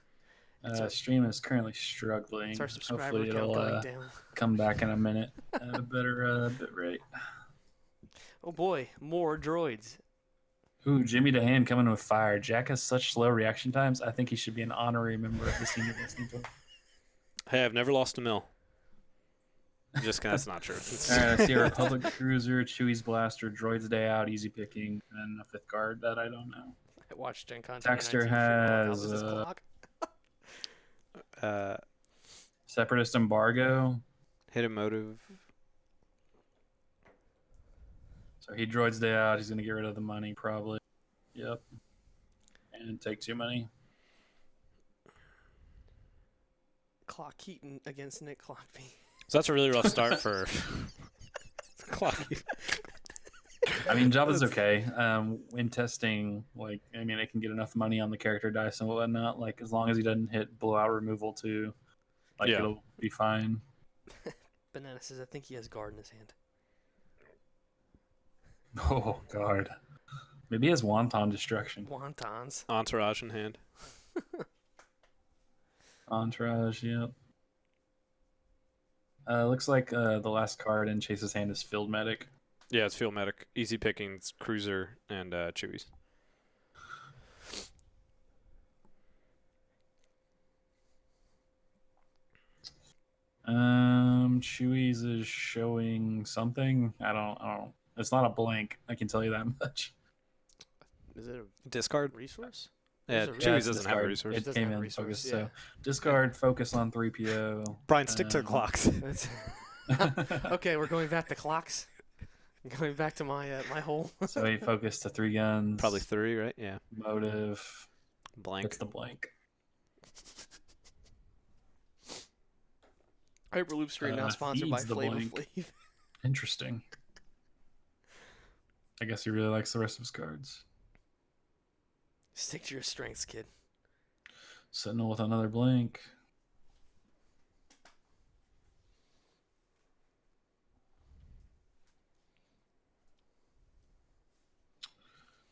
Stream is currently struggling. It's our subscriber Hopefully count it'll going down. come back in a minute at a better bit rate. Oh boy, more droids. Ooh, Jimmy DeHaan coming with fire. Jack has such slow reaction times. I think he should be an honorary member of the senior listening club. Hey, I've never lost a mill. Just kidding, that's not true. All right, I see a Republic Cruiser, Chewie's Blaster, Droid's Day Out, Easy Picking, and a fifth card that I don't know. I watched Gencon. Texter 2019 figure out has, how this clock. Separatist Embargo. Hidden motive. So he Droid's Day Out. He's going to get rid of the money, probably. Yep. And take 2 money. Clock Keaton against Nick Clockby. So that's a really rough start for Clocky. I mean, Jabba's okay. In testing, like, I mean, it can get enough money on the character dice and whatnot. Like, as long as he doesn't hit blowout removal too, like, Yeah. it'll be fine. Banana says, I think he has guard in his hand. Oh, God. Maybe he has Wonton Destruction. Wontons. Entourage in hand. Entourage, yep. Looks like the last card in Chase's hand is Field Medic. Yeah, it's Field Medic. Easy Pickings, Cruiser, and Chewies. Chewy's is showing something. I don't. It's not a blank. I can tell you that much. Is it a Discard? resource? Yeah, There's a Chewies it's doesn't have a discard. resource. It doesn't came have a in resource, focus. yeah. So discard, focus on 3PO. Brian, stick to the clocks. Okay, we're going back to clocks. Going back to my my hole. So he focused to 3 guns. Probably 3, right? Yeah. Motive. Blank. It's the blank. Hyperloop Stream now sponsored by feeds the Flavor blank. Flav. Interesting. I guess he really likes the rest of his cards. Stick to your strengths, kid. Sentinel with another blank.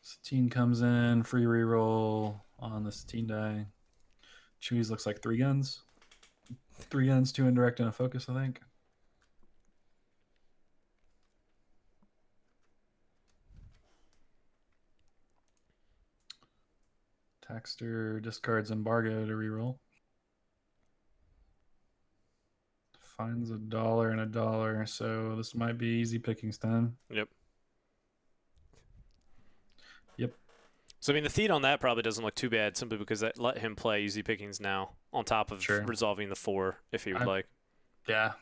Satine comes in, free reroll on the Satine die. Chewy's looks like 3 guns. 3 guns, 2 indirect, and a focus, I think. Taxter discards Embargo to reroll. Finds $1 and $1, so this might be easy pickings time. Yep. Yep. So, I mean, the feed on that probably doesn't look too bad simply because that let him play easy pickings now on top of Sure. resolving the 4 if he would like. Yeah.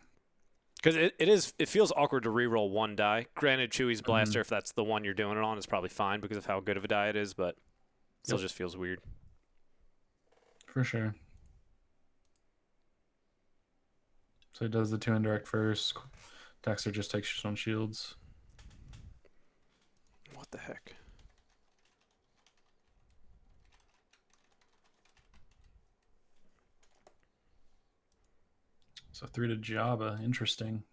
Because it feels awkward to reroll 1 die. Granted, Chewy's Blaster, if that's the one you're doing it on, is probably fine because of how good of a die it is, but it still just feels weird. For sure. So he does the 2 indirect first. Taxter just takes his own shields. What the heck? So 3 to Jabba. Interesting.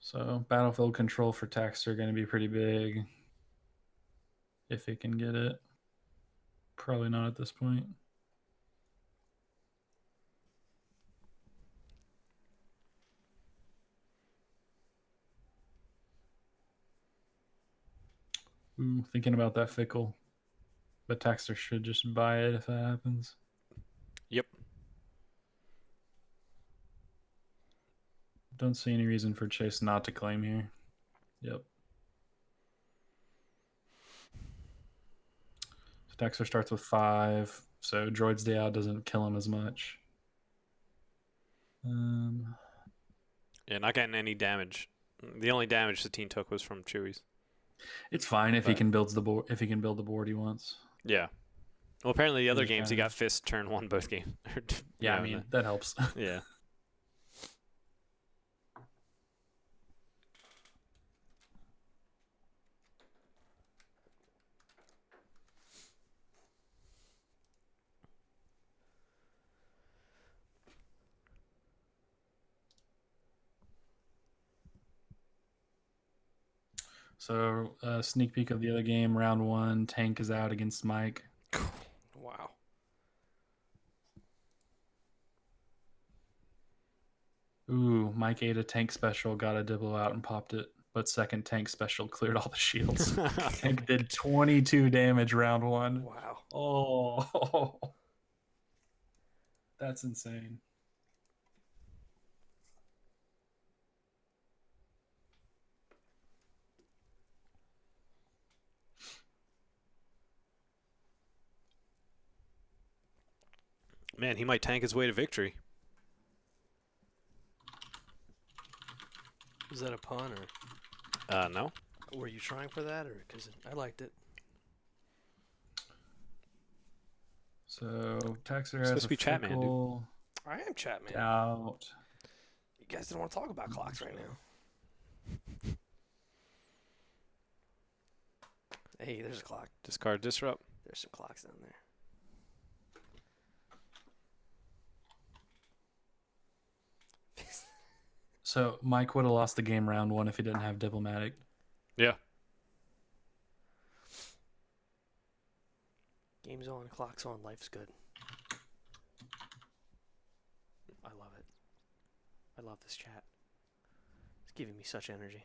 So battlefield control for Taxer going to be pretty big. If he can get it. Probably not at this point. Ooh, thinking about that Fickle. But Taxer should just buy it if that happens. Yep. Don't see any reason for Chase not to claim here. Yep. Taxer starts with 5, so Droid's Day Out doesn't kill him as much. Yeah, not getting any damage. The only damage the team took was from Chewie's. It's fine if he can build the board. If he can build the board he wants. Yeah. Well, apparently the other games he got fist turn 1 both games. Yeah, I mean that helps. Yeah. So, sneak peek of the other game, round 1, Tank is out against Mike. Wow. Ooh, Mike ate a tank special, got a Dibble out and popped it. But second tank special cleared all the shields. Tank did 22 damage round 1. Wow. Oh. That's insane. Man, he might tank his way to victory. Was that a pun or? No. Were you trying for that, or because I liked it? So Taxer Supposed has to be Chatman, dude. I am Chatman. Out. You guys don't want to talk about clocks right now. Hey, there's a clock. Discard Disrupt. There's some clocks down there. So Mike would have lost the game round 1 if he didn't have Diplomatic. Yeah. Game's on, clock's on, life's good. I love it. I love this chat. It's giving me such energy.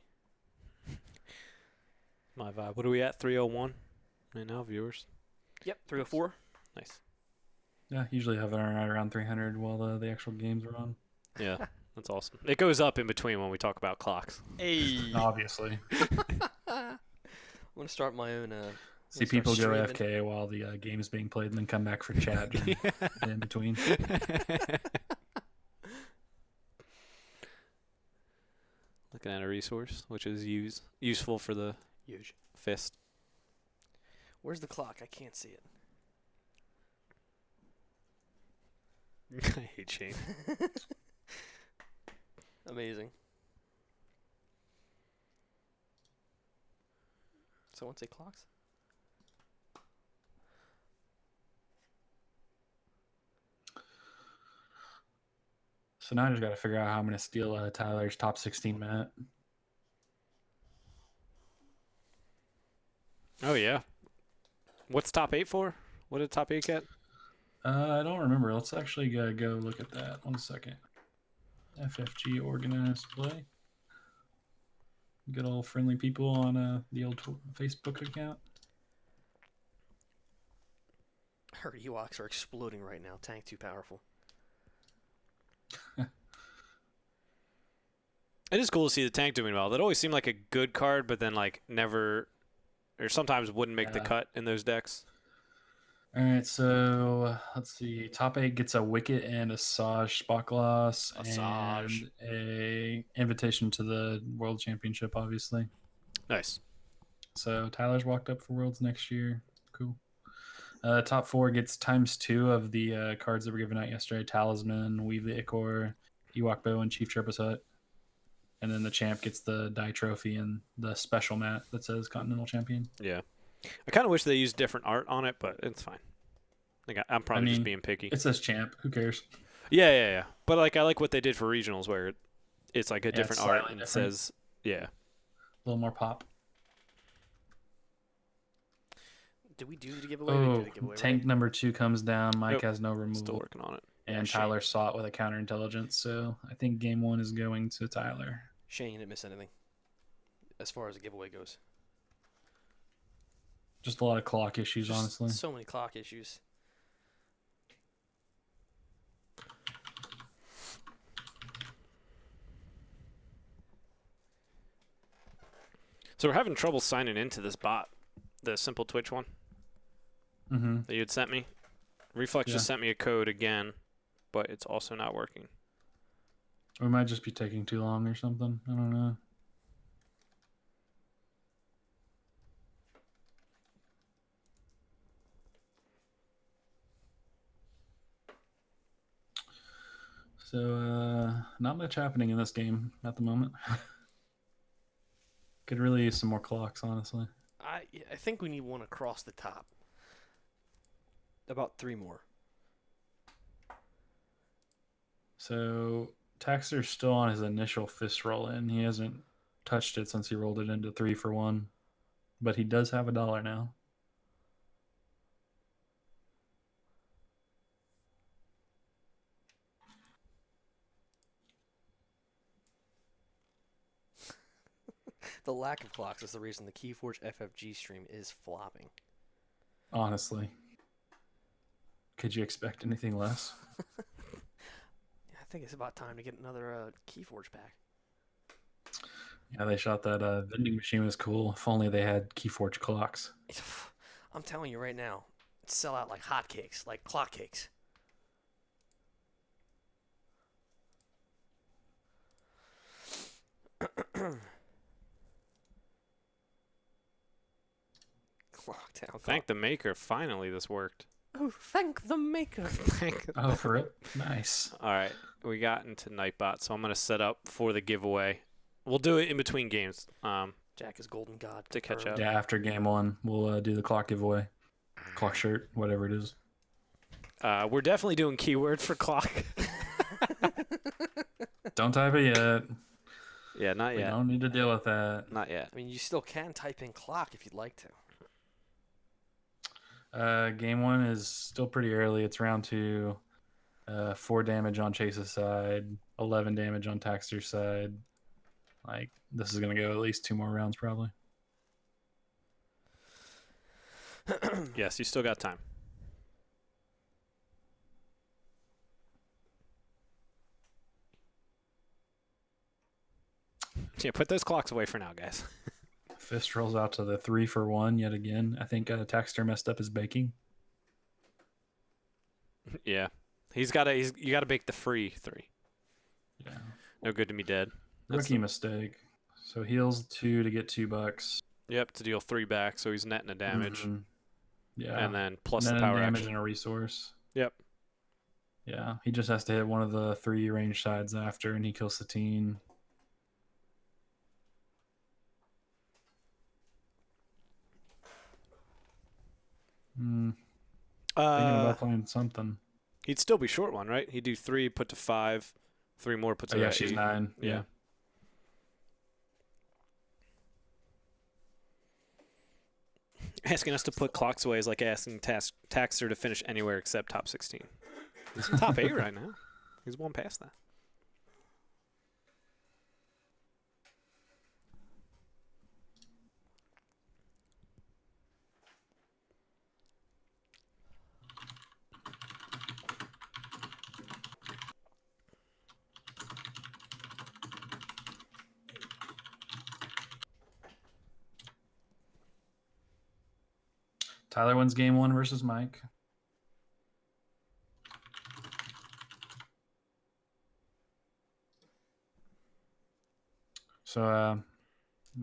My vibe. What are we at? 301 right now, viewers? Yep, 304. Nice. Yeah, usually have it right around 300 while the actual games are on. Yeah, that's awesome. It goes up in between when we talk about clocks. Hey. Obviously. I'm going to start my own... See people go AFK while the game is being played and then come back for chat in between. Looking at a resource, which is useful for the Huge. fist. Where's the clock? I can't see it. I hate Shane. Amazing. Someone say clocks? So now I just got to figure out how I'm going to steal Tyler's top 16 minute. Oh, yeah. What's top 8 for? What did top 8 get? I don't remember. Let's actually go look at that. 1 second. FFG organized play. Good old friendly people on the old Facebook account. I heard Ewoks are exploding right now. Tank too powerful. It is cool to see the tank doing well. That always seemed like a good card, but then like never, or sometimes wouldn't make the cut in those decks. All right, so let's see. Top 8 gets a Wicket and a Saj spot gloss and a invitation to the World Championship, obviously. Nice. So Tyler's walked up for Worlds next year. Cool. Top 4 gets ×2 of the cards that were given out yesterday. Talisman, Weave the Ichor, Ewok Bow, and Chief Chirpus Hut. And then the champ gets the die trophy and the special mat that says Continental Champion. Yeah. I kind of wish they used different art on it, but it's fine. I'm probably just being picky. It says champ. Who cares? Yeah. But like I like what they did for regionals where it's like a different art and it says Yeah. A little more pop. Did we do the giveaway? We did the giveaway, tank right? number 2 comes down. Mike Nope. has no removal. Still working on it. And Shane. Tyler saw it with a counterintelligence, so I think game 1 is going to Tyler. Shane, you didn't miss anything as far as the giveaway goes. Just a lot of clock issues, honestly. So many clock issues. So we're having trouble signing into this bot, the simple Twitch one that you had sent me. Reflex just sent me a code again, but it's also not working. Or it might just be taking too long or something. I don't know. So, not much happening in this game at the moment. Could really use some more clocks, honestly. I think we need one across the top. About 3 more. So Taxter's still on his initial fist roll in. He hasn't touched it since he rolled it into 3 for 1. But he does have $1 now. The lack of clocks is the reason the Keyforge FFG stream is flopping. Honestly. Could you expect anything less? I think it's about time to get another Keyforge pack. Yeah, they shot that vending machine was cool. If only they had Keyforge clocks. I'm telling you right now, sell out like hotcakes, like clock cakes. Clock down. Thank the maker. Finally, this worked. Oh, thank the maker. Oh, for it? Nice. All right. We got into Nightbot, so I'm going to set up for the giveaway. We'll do it in between games. Jack is golden god. To catch confirmed. up. Yeah, after game 1, we'll do the clock giveaway. Clock shirt, whatever it is. We're definitely doing keyword for clock. Don't type it yet. Yeah, not We yet. don't need to deal with that. Not yet. I mean, you still can type in clock if you'd like to. Game 1 is still pretty early. It's round 2. 4 damage on Chase's side, 11 damage on Taxter's side. Like, this is going to go at least 2 more rounds, probably. Yes, you still got time. Yeah, put those clocks away for now, guys. Fist rolls out to the 3 for 1 yet again. I think Taxter messed up his baking. Yeah. You gotta bake the free 3. Yeah. No good to me dead. Rookie mistake. So heals 2 to get $2. Yep, to deal 3 back, so he's netting a damage. Mhm. Yeah. And then plus and then the power damage action. and a resource. Yep. Yeah, he just has to hit one of the 3 range sides after, and he kills Satine. Thinking about playing something. He'd still be short one, right? He'd do 3, put to 5, 3 more, put to yeah, 8. she's 9. Yeah. Asking us to put clocks away is like asking Taxter to finish anywhere except top 16. He's in top 8 right now. He's one past that. Tyler wins game 1 versus Mike. So I'm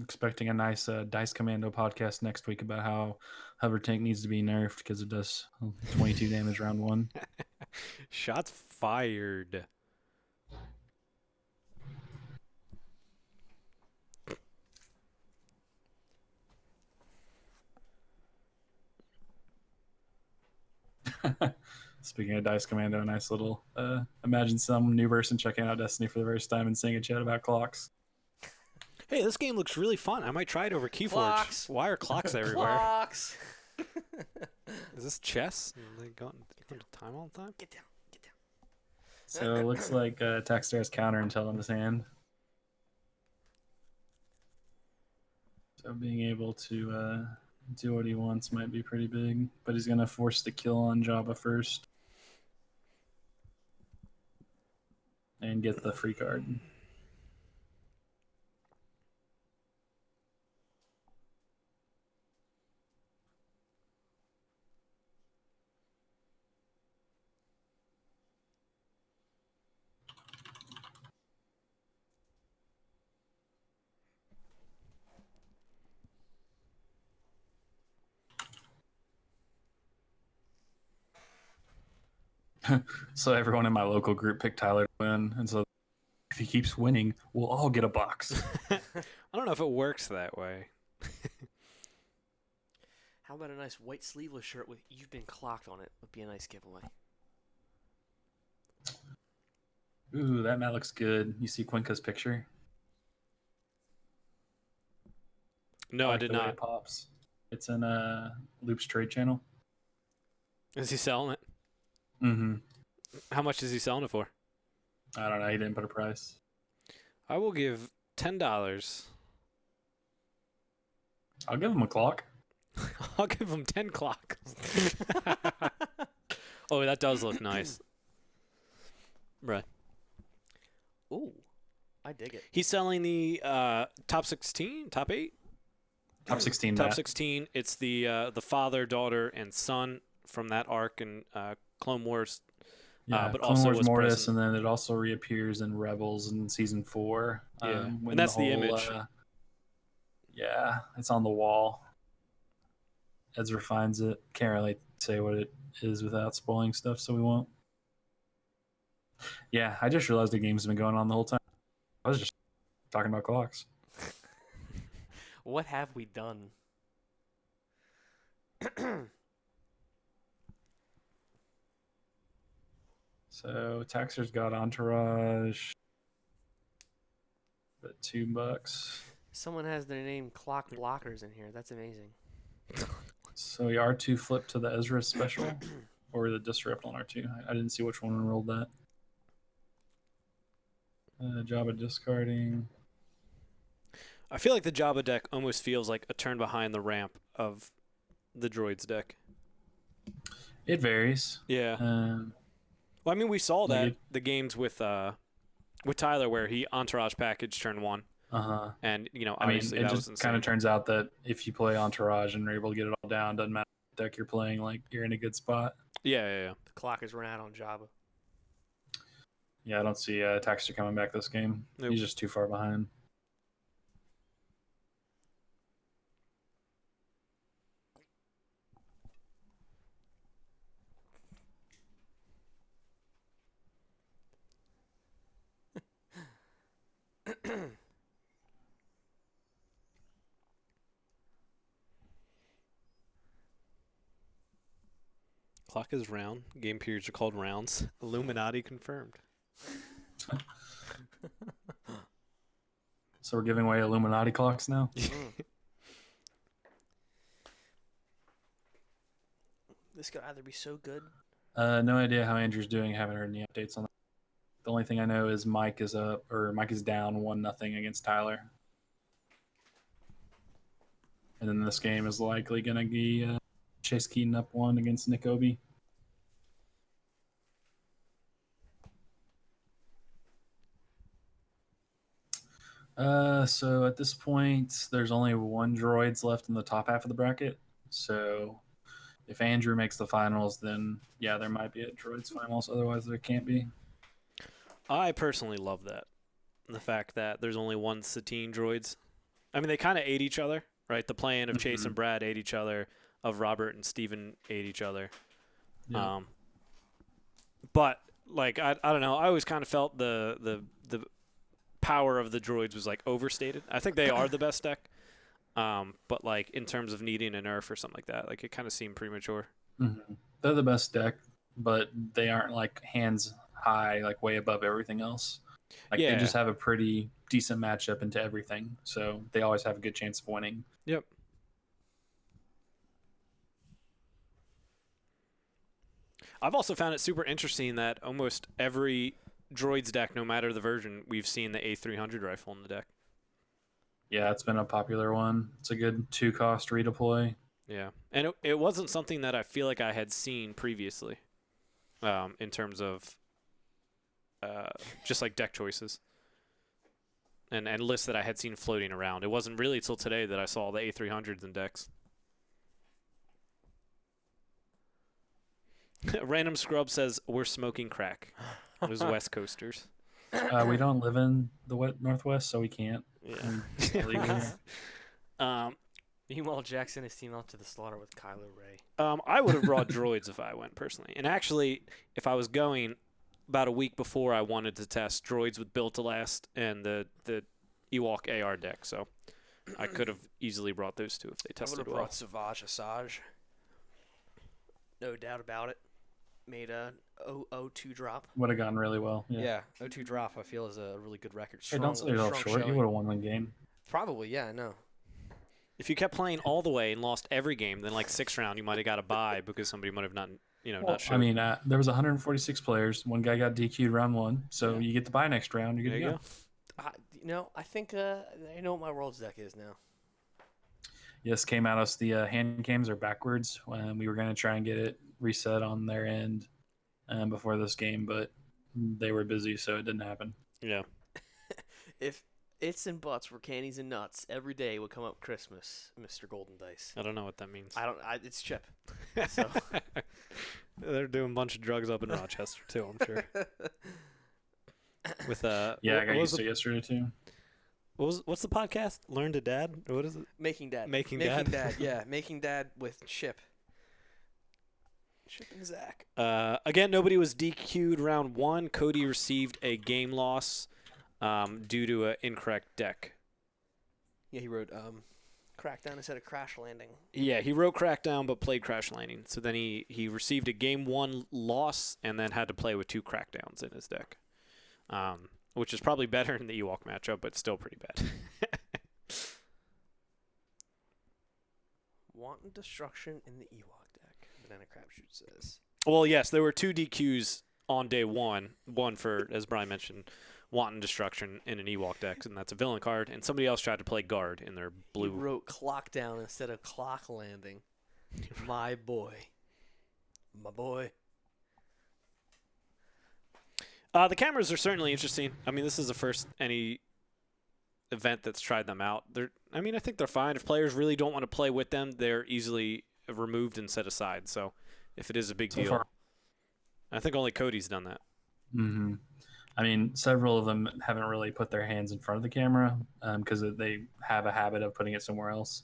expecting a nice Dice Commando podcast next week about how Hover Tank needs to be nerfed because it does 22 damage round 1. Shots fired. Speaking of Dice Commando, a nice little imagine some new person checking out Destiny for the first time and seeing a chat about clocks. Hey, this game looks really fun. I might try it over Keyforge. Clocks. Why are clocks everywhere? Clocks. Is this chess? Are they going to time all the time? Get down. Get down. So it looks like Taxter has counter intel in his hand. So being able to do what he wants might be pretty big, but he's going to force the kill on Jabba first. And get the free card. So everyone in my local group picked Tyler to win, and so if he keeps winning, we'll all get a box. I don't know if it works that way. How about a nice white sleeveless shirt with "You've been clocked" on it? Would be a nice giveaway. Ooh, that mat looks good. You see Quinka's picture? No, I like did the way not. It pops. It's in Loop's trade channel. Is he selling it? Mm-hmm. How much is he selling it for? I don't know. He didn't put a price. I will give $10. I'll give him a clock. I'll give him 10 clocks. Oh, that does look nice. Right. Ooh, I dig it. He's selling the top 16, top 8? Top 16 Top mat. 16. It's the father, daughter, and son from that arc in Clone Wars. Yeah, but Clone also Wars was Mortis, present. and then it also reappears in Rebels in season 4. Yeah, when and that's the whole, image. Yeah, it's on the wall. Ezra finds it. Can't really say what it is without spoiling stuff, so we won't. Yeah, I just realized the game's been going on the whole time. I was just talking about clocks. What have we done? So Taxer's got Entourage. But $2. Someone has their name Clock Blockers in here. That's amazing. So we R2 flip to the Ezra special or the Disrupt on R2. I didn't see which one enrolled that. Jabba discarding. I feel like the Jabba deck almost feels like a turn behind the ramp of the droids deck. It varies. Yeah. Um, Well, I mean, we saw that it- the games with Tyler where he entourage package turn 1, uh-huh. and I mean, obviously it that was just insane. kind of turns out that if you play Entourage and are able to get it all down, doesn't matter what deck you're playing, like you're in a good spot. Yeah. The clock is run out on Jabba. Yeah, I don't see Taxter coming back this game. Nope. He's just too far behind. Clock is round. Game periods are called rounds. Illuminati confirmed. So we're giving away Illuminati clocks now? This could either be so good. No idea how Andrew's doing. Haven't heard any updates on that. The only thing I know is Mike is down 1-0 against Tyler. And then this game is likely going to be Chase Keaton up 1 against Nick Obi. So at this point, there's only 1 droids left in the top half of the bracket. So if Andrew makes the finals, then yeah, there might be a droids finals. Otherwise, there can't be. I personally love that. The fact that there's only 1 Satine droids. I mean, they kind of ate each other, right? The plan of Chase and Brad ate each other, of Robert and Steven ate each other. Yeah. But, like, I don't know. I always kind of felt the power of the droids was, like, overstated. I think they are the best deck. But, like, in terms of needing a nerf or something like that, like, it kind of seemed premature. Mm-hmm. They're the best deck, but they aren't, like, hands high, like, way above everything else. Like Yeah. they just have a pretty decent matchup into everything, so they always have a good chance of winning. Yep. I've also found it super interesting that almost every droids deck, no matter the version, we've seen the A300 rifle in the deck. Yeah, it's been a popular one. It's a good 2-cost redeploy. Yeah, and it wasn't something that I feel like I had seen previously, in terms of just like deck choices and lists that I had seen floating around. It wasn't really until today that I saw the A300s in decks. Random Scrub says, we're smoking crack. Those West Coasters. We don't live in the Northwest, so we can't. Yeah. It's illegal. Meanwhile, Jack sent his team out to the slaughter with Kylo Ray. I would have brought droids if I went personally. And actually, if I was going about a week before, I wanted to test droids with Built to Last and the Ewok AR deck. So I could have easily brought those two if they tested well. I would have brought Savage Asajj. No doubt about it. Made a 0-2 drop. Would have gone really well. Yeah, 0-2 drop I feel is a really good record. Hey, don't sell yourself short. You would have won the game. Probably, yeah, I know. If you kept playing all the way and lost every game, then like 6th round you might have got a bye because somebody might have not showed. I mean, there was 146 players. One guy got DQ'd round 1, so you get the bye next round. You're good to go. I think I know what my world's deck is now. Yes, came at us. The hand cams are backwards. We were going to try and get it reset on their end before this game, but they were busy, so it didn't happen. Yeah. If its and butts were candies and nuts, every day would come up Christmas, Mr. Golden Dice. I don't know what that means. It's Chip. So. They're doing a bunch of drugs up in Rochester too, I'm sure. With I got used to it yesterday too. What's the podcast? Learn to Dad? What is it? Making Dad. Making Dad. Yeah, Making Dad with Chip. Chip and Zach. Again, nobody was DQ'd round 1. Cody received a game loss due to an incorrect deck. Yeah, he wrote Crackdown instead of Crash Landing. Yeah, he wrote Crackdown but played Crash Landing. So then he received a game 1 loss and then had to play with 2 Crackdowns in his deck. Which is probably better in the Ewok matchup, but still pretty bad. Wanton Destruction in the Ewok deck, Banana Crapshoot says. Well, yes, there were 2 DQs on day 1. One for, as Brian mentioned, Wanton Destruction in an Ewok deck, and that's a villain card. And somebody else tried to play guard in their blue. He wrote Clock Down instead of Clock Landing. My boy. My boy. The cameras are certainly interesting. I mean, this is the first any event that's tried them out. I think they're fine. If players really don't want to play with them, they're easily removed and set aside. So if it is a big deal, I think only Cody's done that. Mm-hmm. I mean, several of them haven't really put their hands in front of the camera because they have a habit of putting it somewhere else.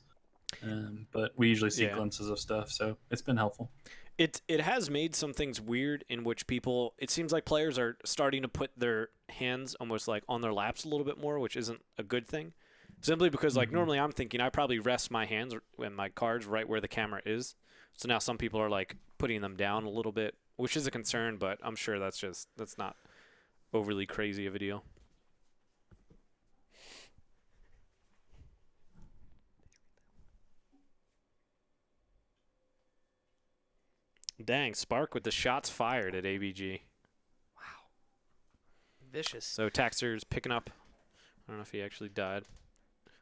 But we usually see glimpses of stuff, so it's been helpful. It has made some things weird in which it seems like players are starting to put their hands almost like on their laps a little bit more, which isn't a good thing. Simply because like normally I'm thinking I probably rest my hands and my cards right where the camera is. So now some people are like putting them down a little bit, which is a concern, but I'm sure that's not overly crazy of a deal. Dang, Spark with the shots fired at ABG. Wow. Vicious. So Taxer's picking up. I don't know if he actually died.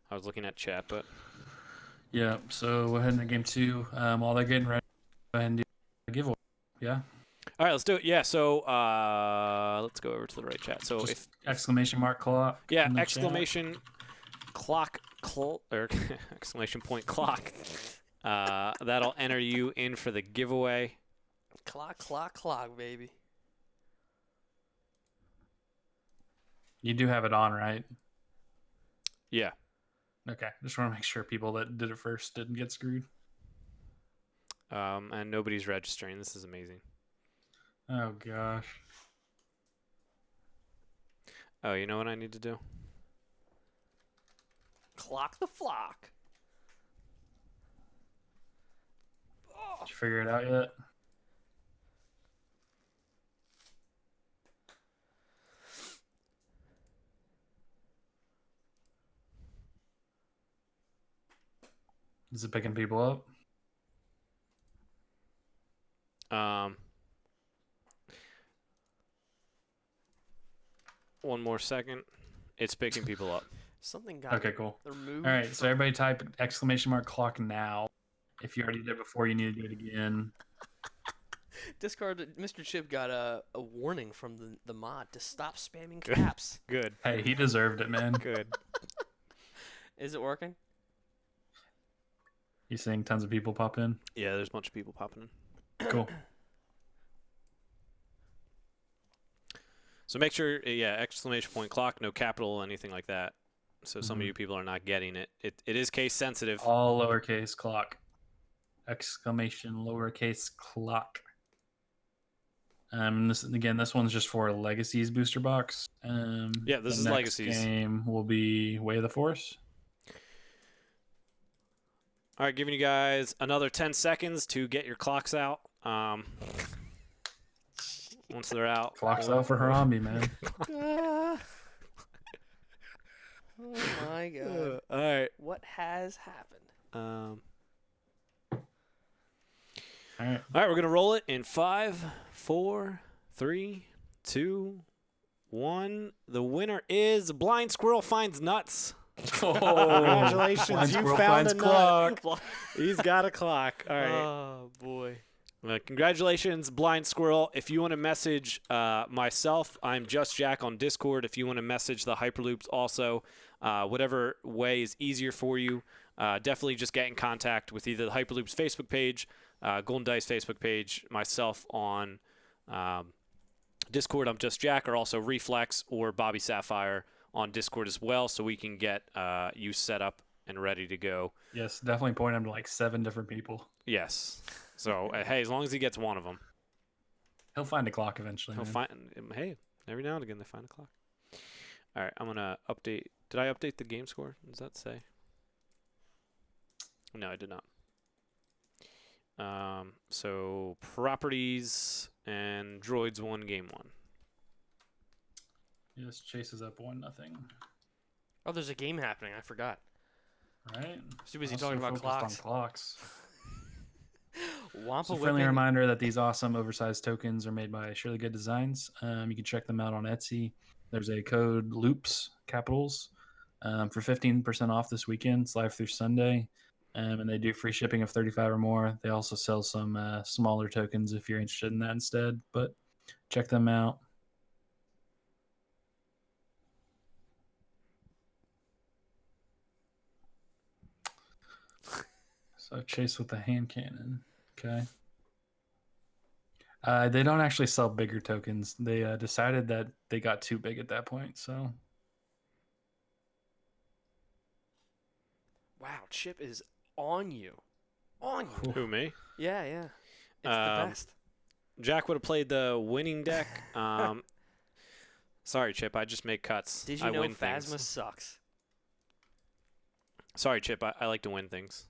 I was looking at chat, but. Yeah, so we're heading to game 2. While they're getting ready, go ahead and do a giveaway. Yeah? All right, let's do it. Yeah, so let's go over to the right chat. So just exclamation mark clock. Yeah, exclamation clock, or exclamation point clock. That'll enter you in for the giveaway. Clock, baby. You do have it on, right? Yeah. Okay. Just want to make sure people that did it first didn't get screwed. And nobody's registering. This is amazing. Oh, gosh. Oh, you know what I need to do? Clock the flock. Did you figure it out yet? Is it picking people up? One more second. It's picking people up. Something got Okay, cool. removed. All right, so everybody type !clock now. If you already did before, you need to do it again. Discard. Mr. Chip got a warning from the mod to stop spamming caps. Good. Hey, he deserved it, man. Good. Is it working? You seeing tons of people pop in? Yeah, there's a bunch of people popping in. Cool. So make sure, !clock, no capital, anything like that. So some of you people are not getting it. It is case sensitive. All lowercase clock. !lowercase clock. This one's just for Legacies booster box. Yeah, this is Legacies. Game will be Way of the Force. All right, giving you guys another 10 seconds to get your clocks out. Once they're out. Clocks out for Harambe, man. Oh my god. All right. What has happened? All right. All right, we're going to roll it in 5, 4, 3, 2, 1. The winner is Blind Squirrel Finds Nuts. Congratulations, Blind you Squirrel found a finds nut. clock. He's got a clock. All right. Oh boy. Congratulations, Blind Squirrel. If you want to message myself, I'm Just Jack on Discord. If you want to message the Hyperloops also, whatever way is easier for you, definitely just get in contact with either the Hyperloops Facebook page, Golden Dice Facebook page, myself on Discord, I'm Just Jack, or also Reflex or Bobby Sapphire on Discord as well, so we can get you set up and ready to go. Yes, definitely point him to like 7 different people. Yes. So, hey, as long as he gets one of them. He'll find a clock eventually. He'll find. Hey, every now and again they find a clock. All right, I'm going to update. Did I update the game score? Does that say? No, I did not. So, properties and droids won game 1. Yes, Chase is up 1-0. Oh, there's a game happening. I forgot. Right. Too busy talking about clocks. On clocks. Wampa So friendly reminder that these awesome oversized tokens are made by Surely Good Designs. You can check them out on Etsy. There's a code LOOPS, capitals, for 15% off this weekend. It's live through Sunday. And they do free shipping of 35 or more. They also sell some smaller tokens if you're interested in that instead. But check them out. So Chase with the hand cannon. Okay. They don't actually sell bigger tokens. They decided that they got too big at that point. So. Wow, Chip is on you. On you. Who, me? Yeah, yeah. It's the best. Jack would have played the winning deck. Sorry, Chip. I just make cuts. Did you I know win Phasma things. sucks? Sorry, Chip. I like to win things.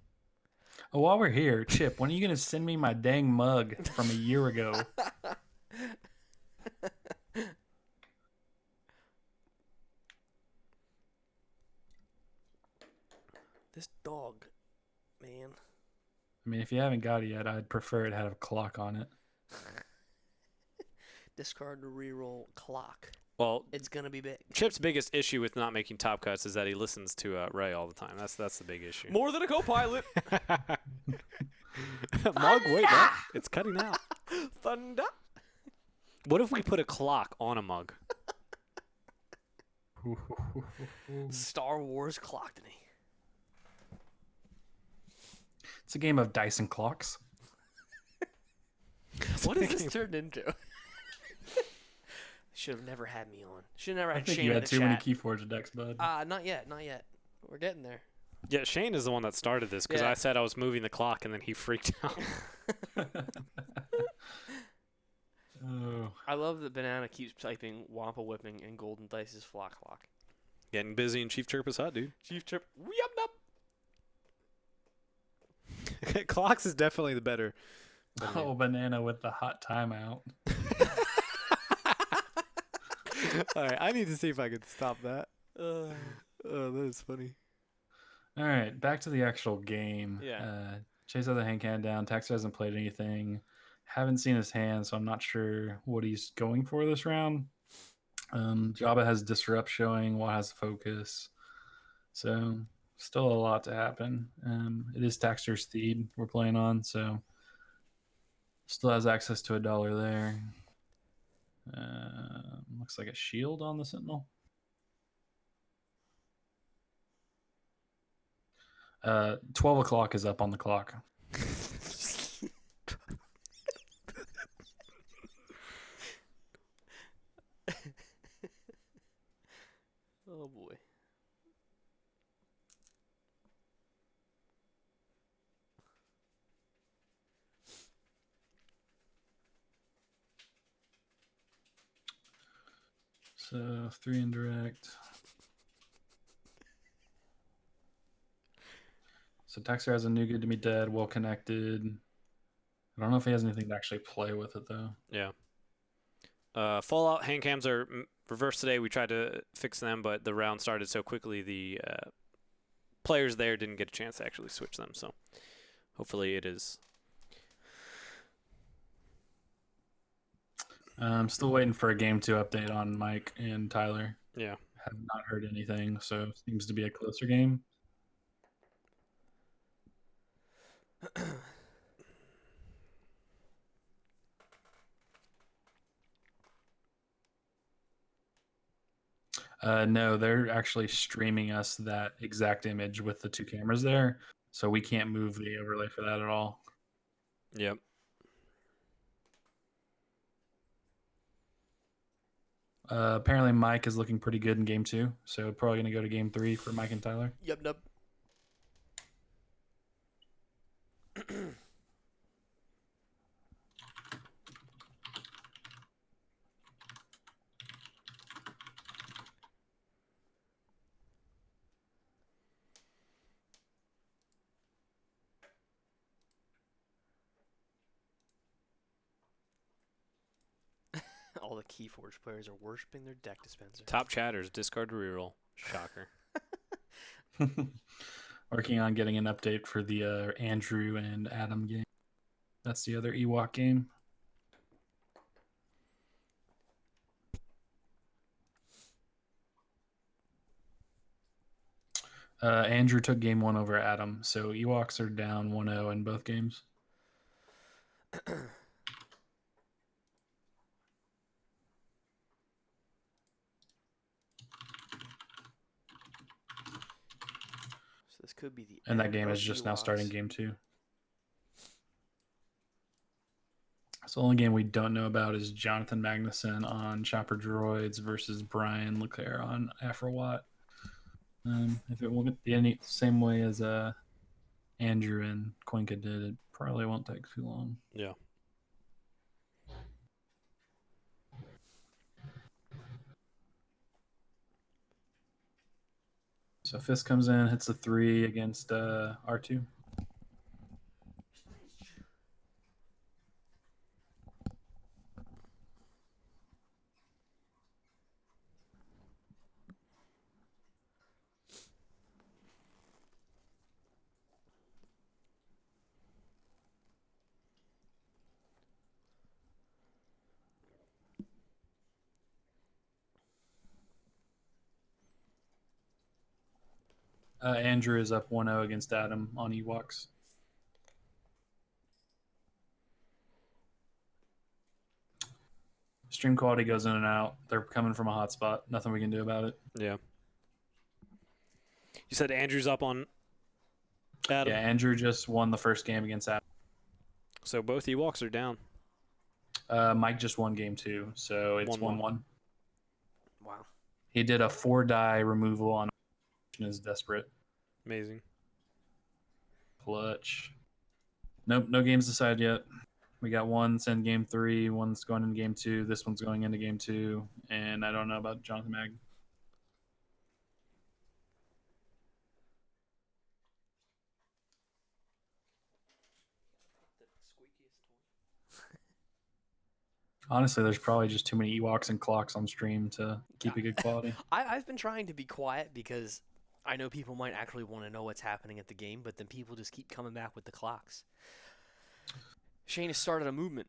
Oh, while we're here, Chip, when are you going to send me my dang mug from a year ago? This dog, man. I mean, if you haven't got it yet, I'd prefer it had a clock on it. Discard to reroll clock. Well, It's going to be big. Chip's biggest issue with not making top cuts is that he listens to Ray all the time. That's the big issue. More than a co-pilot. Mug, wait, what? It's cutting out. Thunder. What if we put a clock on a mug? Star Wars clocked-me. It's a game of dice and clocks. What has this turned into? Should have never had me on. Should have never I had think Shane you in had the too many chat. Keyforge decks, bud. Not yet, not yet. We're getting there. Yeah, Shane is the one that started this because Yeah. I said I was moving the clock and then he freaked out. Oh. I love that Banana keeps typing Wampa Whipping and Golden Dice's Flock Clock. Getting busy in Chief Chirpa's hut, dude. Chief Trip. Yup, yup. Clocks is definitely the better. Oh, Banana with the hot timeout. All right, I need to see if I can stop that. Oh, that is funny. All right, back to the actual game. Yeah. Chase has the hand cannon down. Tex hasn't played anything. Haven't seen his hand, so I'm not sure what he's going for this round. Jabba has disrupt showing. Watt has focus. So still a lot to happen. It is Taxter's Steed we're playing on, so still has access to $1 there. Looks like a shield on the Sentinel. 12 o'clock is up on the clock. Oh boy. So 3 indirect. So Taxter has a new good to me dead, well connected. I don't know if he has anything to actually play with it though. Yeah. Fallout hand cams are reversed today. We tried to fix them, but the round started so quickly the players there didn't get a chance to actually switch them. So hopefully it is. I'm still waiting for a game 2 update on Mike and Tyler. Yeah. Have not heard anything, so it seems to be a closer game. No, they're actually streaming us that exact image with the 2 cameras there, so we can't move the overlay for that at all. Yep. Apparently Mike is looking pretty good in game 2, so probably going to go to game 3 for Mike and Tyler. Yep. All the Keyforge players are worshiping their deck dispenser. Top chatters, discard to reroll. Shocker. Working on getting an update for the Andrew and Adam game. That's the other Ewok game. Andrew took game 1 over Adam, so Ewoks are down 1-0 in both games. So this could be the And that end game of is just now Ewoks. starting game 2. So the only game we don't know about is Jonathan Magnuson on Chopper Droids versus Brian Leclerc on Afrowatt. If it won't be any same way as Andrew and Cuenca did, it probably won't take too long. Yeah. So Fist comes in, hits a 3 against R2. Andrew is up 1-0 against Adam on Ewoks. Stream quality goes in and out. They're coming from a hotspot. Nothing we can do about it. Yeah. You said Andrew's up on Adam? Yeah, Andrew just won the first game against Adam. So both Ewoks are down. Mike just won game 2, so it's 1-1. Wow. He did a 4-die removal on is desperate. Amazing. Clutch. Nope, no games decided yet. We got one's in game 3, one's going into game 2, this one's going into game 2, and I don't know about Jonathan Mag. Honestly, there's probably just too many Ewoks and clocks on stream to keep a good quality. I've been trying to be quiet because I know people might actually want to know what's happening at the game, but then people just keep coming back with the clocks. Shane has started a movement.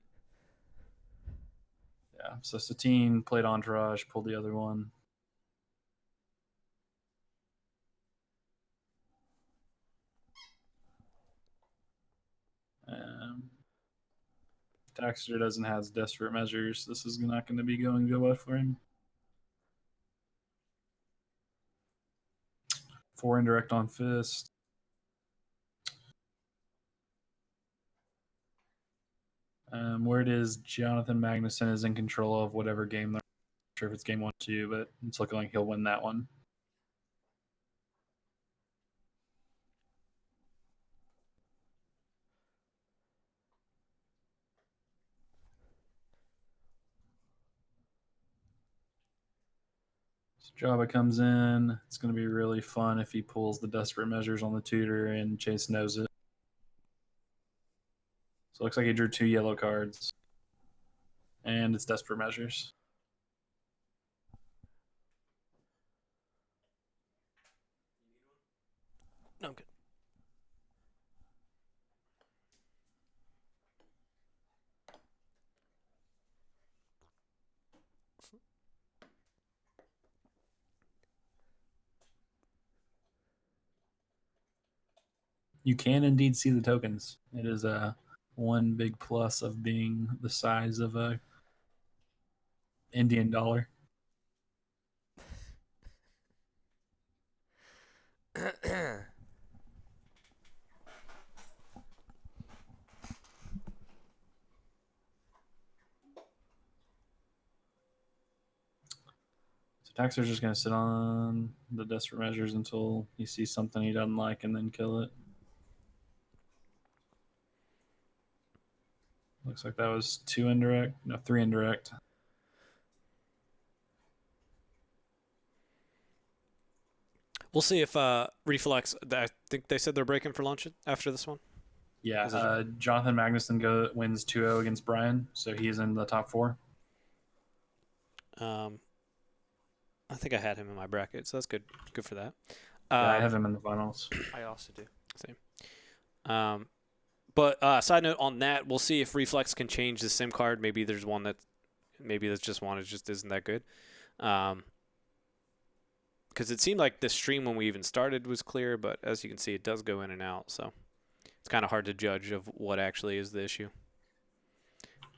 Yeah, so Satine played Entourage, pulled the other one. Taxter doesn't have Desperate Measures. This is not going to be going good well for him. 4 indirect on Fist. Word is Jonathan Magnuson is in control of whatever game. I'm not sure if it's game 1 or 2, but it's looking like he'll win that one. Jabba comes in. It's going to be really fun if he pulls the Desperate Measures on the tutor and Chase knows it. So it looks like he drew 2 yellow cards. And it's Desperate Measures. No, I'm good. You can indeed see the tokens. It is a one big plus of being the size of a Indian dollar. Taxer's just going to sit on the Desperate Measures until he sees something he doesn't like and then kill it. Looks like that was 2 indirect. No, 3 indirect. We'll see if Reflex. I think they said they're breaking for lunch after this one. Yeah, Jonathan Magnuson wins 2-0 against Brian, so he's in the top 4. I think I had him in my bracket, so that's good. Good for that. Yeah, I have him in the finals. I also do. Same. But side note on that, we'll see if Reflex can change the SIM card. Maybe there's one that, maybe that's just one that just isn't that good. Because it seemed like the stream when we even started was clear, but as you can see, it does go in and out. So it's kind of hard to judge of what actually is the issue.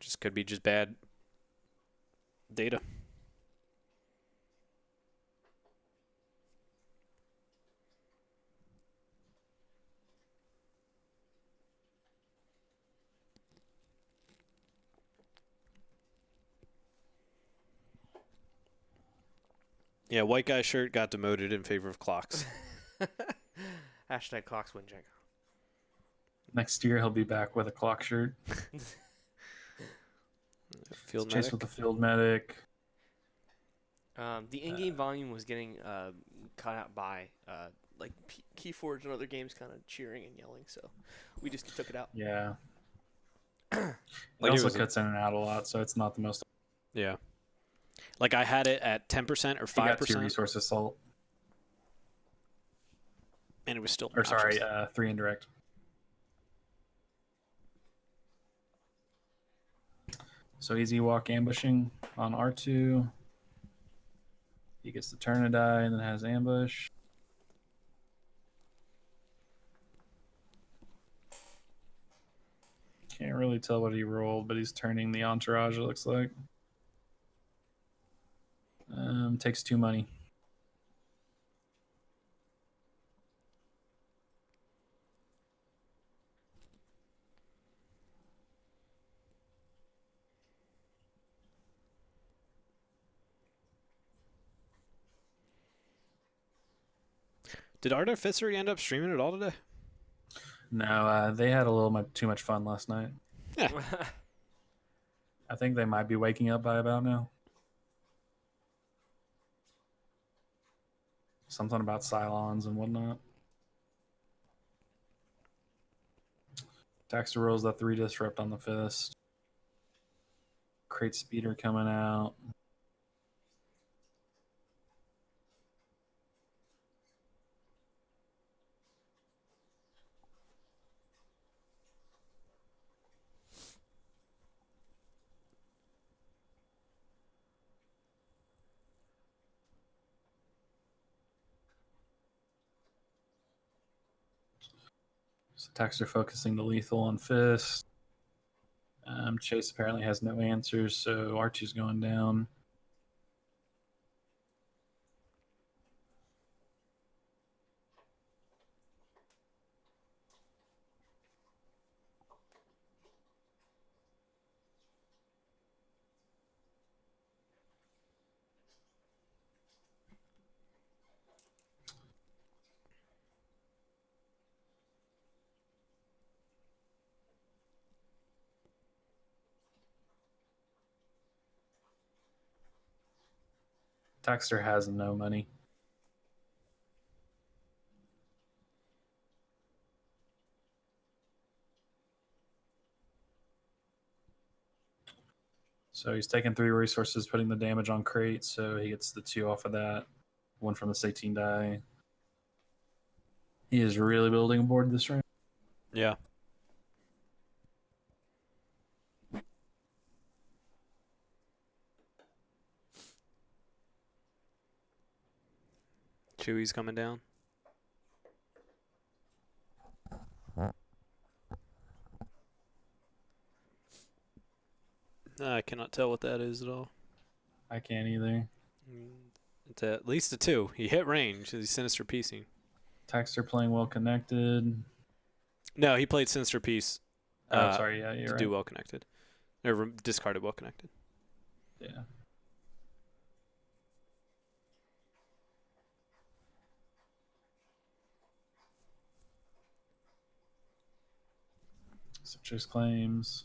Just could be just bad data. Yeah, white guy shirt got demoted in favor of clocks. Hashtag clocks win, Gencon. Next year, he'll be back with a clock shirt. Field Chase medic. with the Field Medic. The in-game volume was getting cut out by like Keyforge and other games kind of cheering and yelling, so we just took it out. Yeah. Like it also cuts in and out a lot, so it's not the most. Yeah. Like I had it at 10% or 5%. You got 2 resource assault. And it was still. Or sorry, 3 indirect. So easy walk ambushing on R2. He gets the turn to die and then has ambush. Can't really tell what he rolled, but he's turning the Entourage, it looks like. Takes 2 money. Did Artificery end up streaming it all today? No, they had a little too much fun last night. Yeah. I think they might be waking up by about now. Something about Cylons and whatnot. Taxter rolls that 3 disrupt on the Fist. Crate Speeder coming out. So Taxter focusing the lethal on Fist. Chase apparently has no answers, so Archie's going down. Taxter has no money. So he's taking 3 resources, putting the damage on crate, so he gets the 2 off of that. 1 from the 18 die. He is really building a board this round. Yeah. Chewie's coming down. I cannot tell what that is at all. I can't either. It's at least a 2. He hit range. He's Sinister Piecing. Taxter playing well connected. No, he played Sinister Piece. Oh, sorry. Yeah, you're to right. do well connected. Or discarded well connected. Yeah. So Chase claims.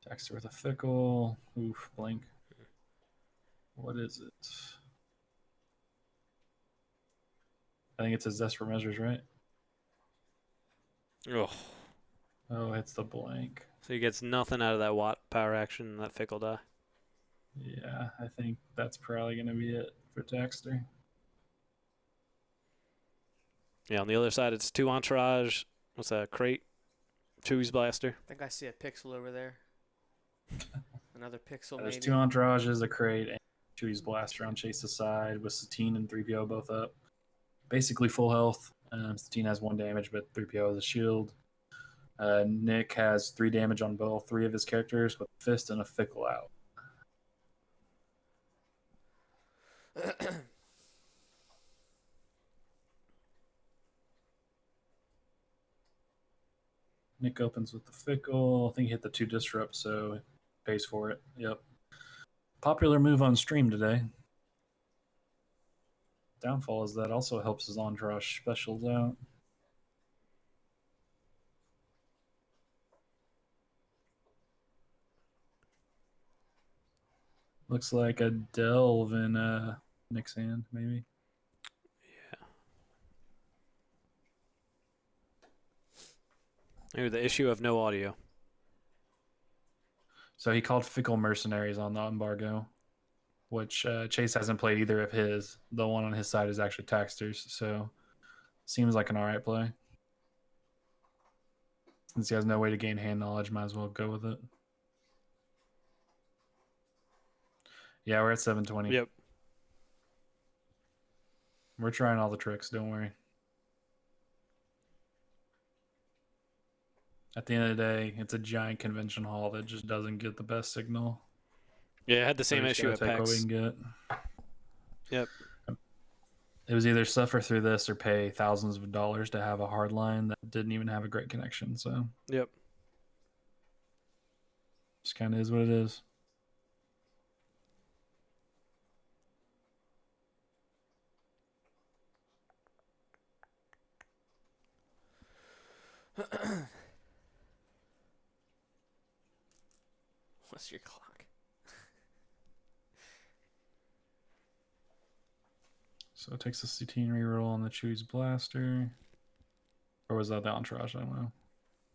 Taxter with a Fickle. Oof, blink. What is it? I think it's his Desperate Measures, right? Oh. Oh, it's the blank. So he gets nothing out of that Watt power action and that Fickle die. Yeah, I think that's probably going to be it for Taxter. Yeah, on the other side, it's 2 Entourage. What's that? Crate. Chewie's Blaster. I think I see a pixel over there. Another pixel, There's maybe. 2 Entourages, a crate, and Chewie's Blaster on Chase's side with Satine and 3PO both up. Basically full health. Satine has 1 damage, but 3PO has a shield. Nick has 3 damage on both 3 of his characters with a Fist and a Fickle out. Nick opens with the Fickle. I think he hit the 2 Disrupt, so he pays for it. Yep. Popular move on stream today. Downfall is that also helps his Entourage specials out. Looks like a Delve in Nick's hand, maybe. Maybe the issue of no audio. So he called Fickle Mercenaries on the embargo, which Chase hasn't played either of his. The one on his side is actually Taxter's, so seems like an alright play. Since he has no way to gain hand knowledge, might as well go with it. Yeah, we're at 720. Yep. We're trying all the tricks, don't worry. At the end of the day, it's a giant convention hall that just doesn't get the best signal. Yeah, it had the same issue at take what we PAX. can get. Yep. It was either suffer through this or pay thousands of dollars to have a hard line that didn't even have a great connection. So Yep. just kind of is what it is. What's your clock? So it takes a C-Team reroll on the Chewie's Blaster. Or was that the Entourage? I don't know.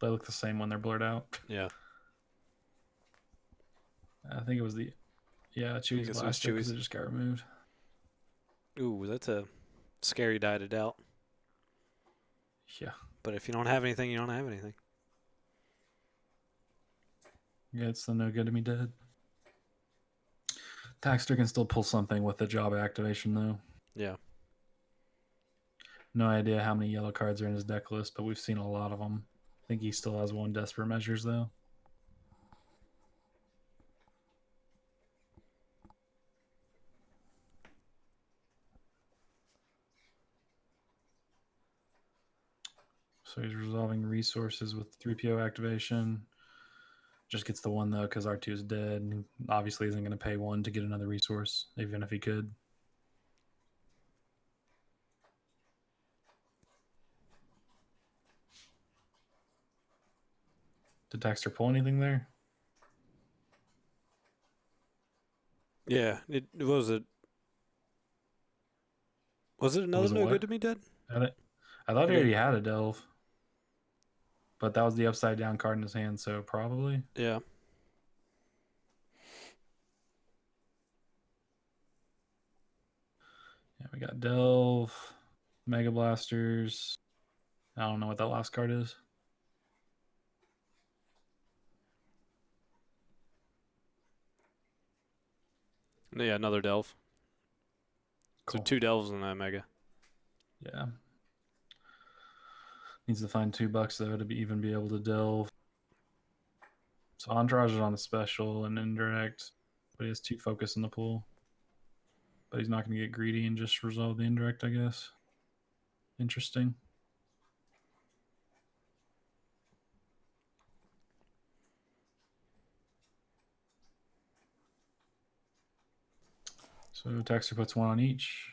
They look the same when they're blurred out. Yeah. I think it was the... Yeah, Chewie's Blaster because it just got removed. Ooh, that's a scary die to doubt. Yeah. But if you don't have anything, you don't have anything. Yeah, it's the no good to me dead. Taxter can still pull something with the job activation, though. Yeah. No idea how many yellow cards are in his deck list, but we've seen a lot of them. I think he still has one Desperate Measures, though. So he's resolving resources with 3PO activation. Just gets the one, though, because R2 is dead. And obviously isn't going to pay one to get another resource, even if he could. Did Dexter pull anything there? Yeah, it was it. Was it another Was it no what? good to me dead? I thought he already had a delve. But that was the upside down card in his hand, so probably. Yeah. Yeah, we got Delve, Mega Blasters. I don't know what that last card is. Yeah, another delve. Cool. So 2 delves in that mega. Yeah. Needs to find $2 though to even be able to delve. So Entourage is on a special and indirect, but he has 2 focus in the pool. But he's not going to get greedy and just resolve the indirect, I guess. Interesting. So Texter puts 1 on each.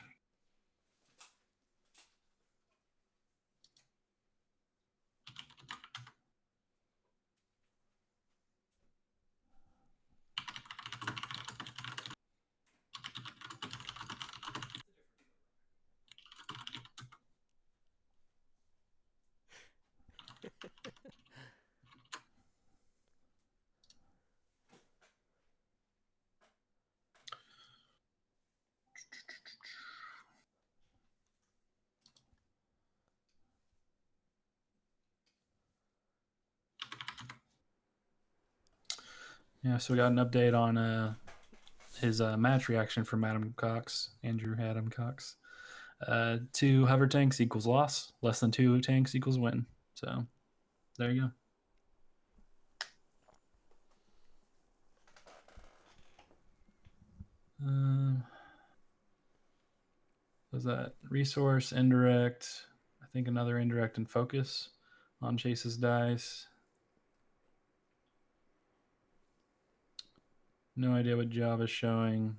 Yeah, so we got an update on his match reaction from Adam Cox, Andrew Adam Cox. 2 hover tanks equals loss. Less than 2 tanks equals win. So there you go. Was that resource, indirect? I think another indirect and focus on Chase's dice. No idea what job is showing.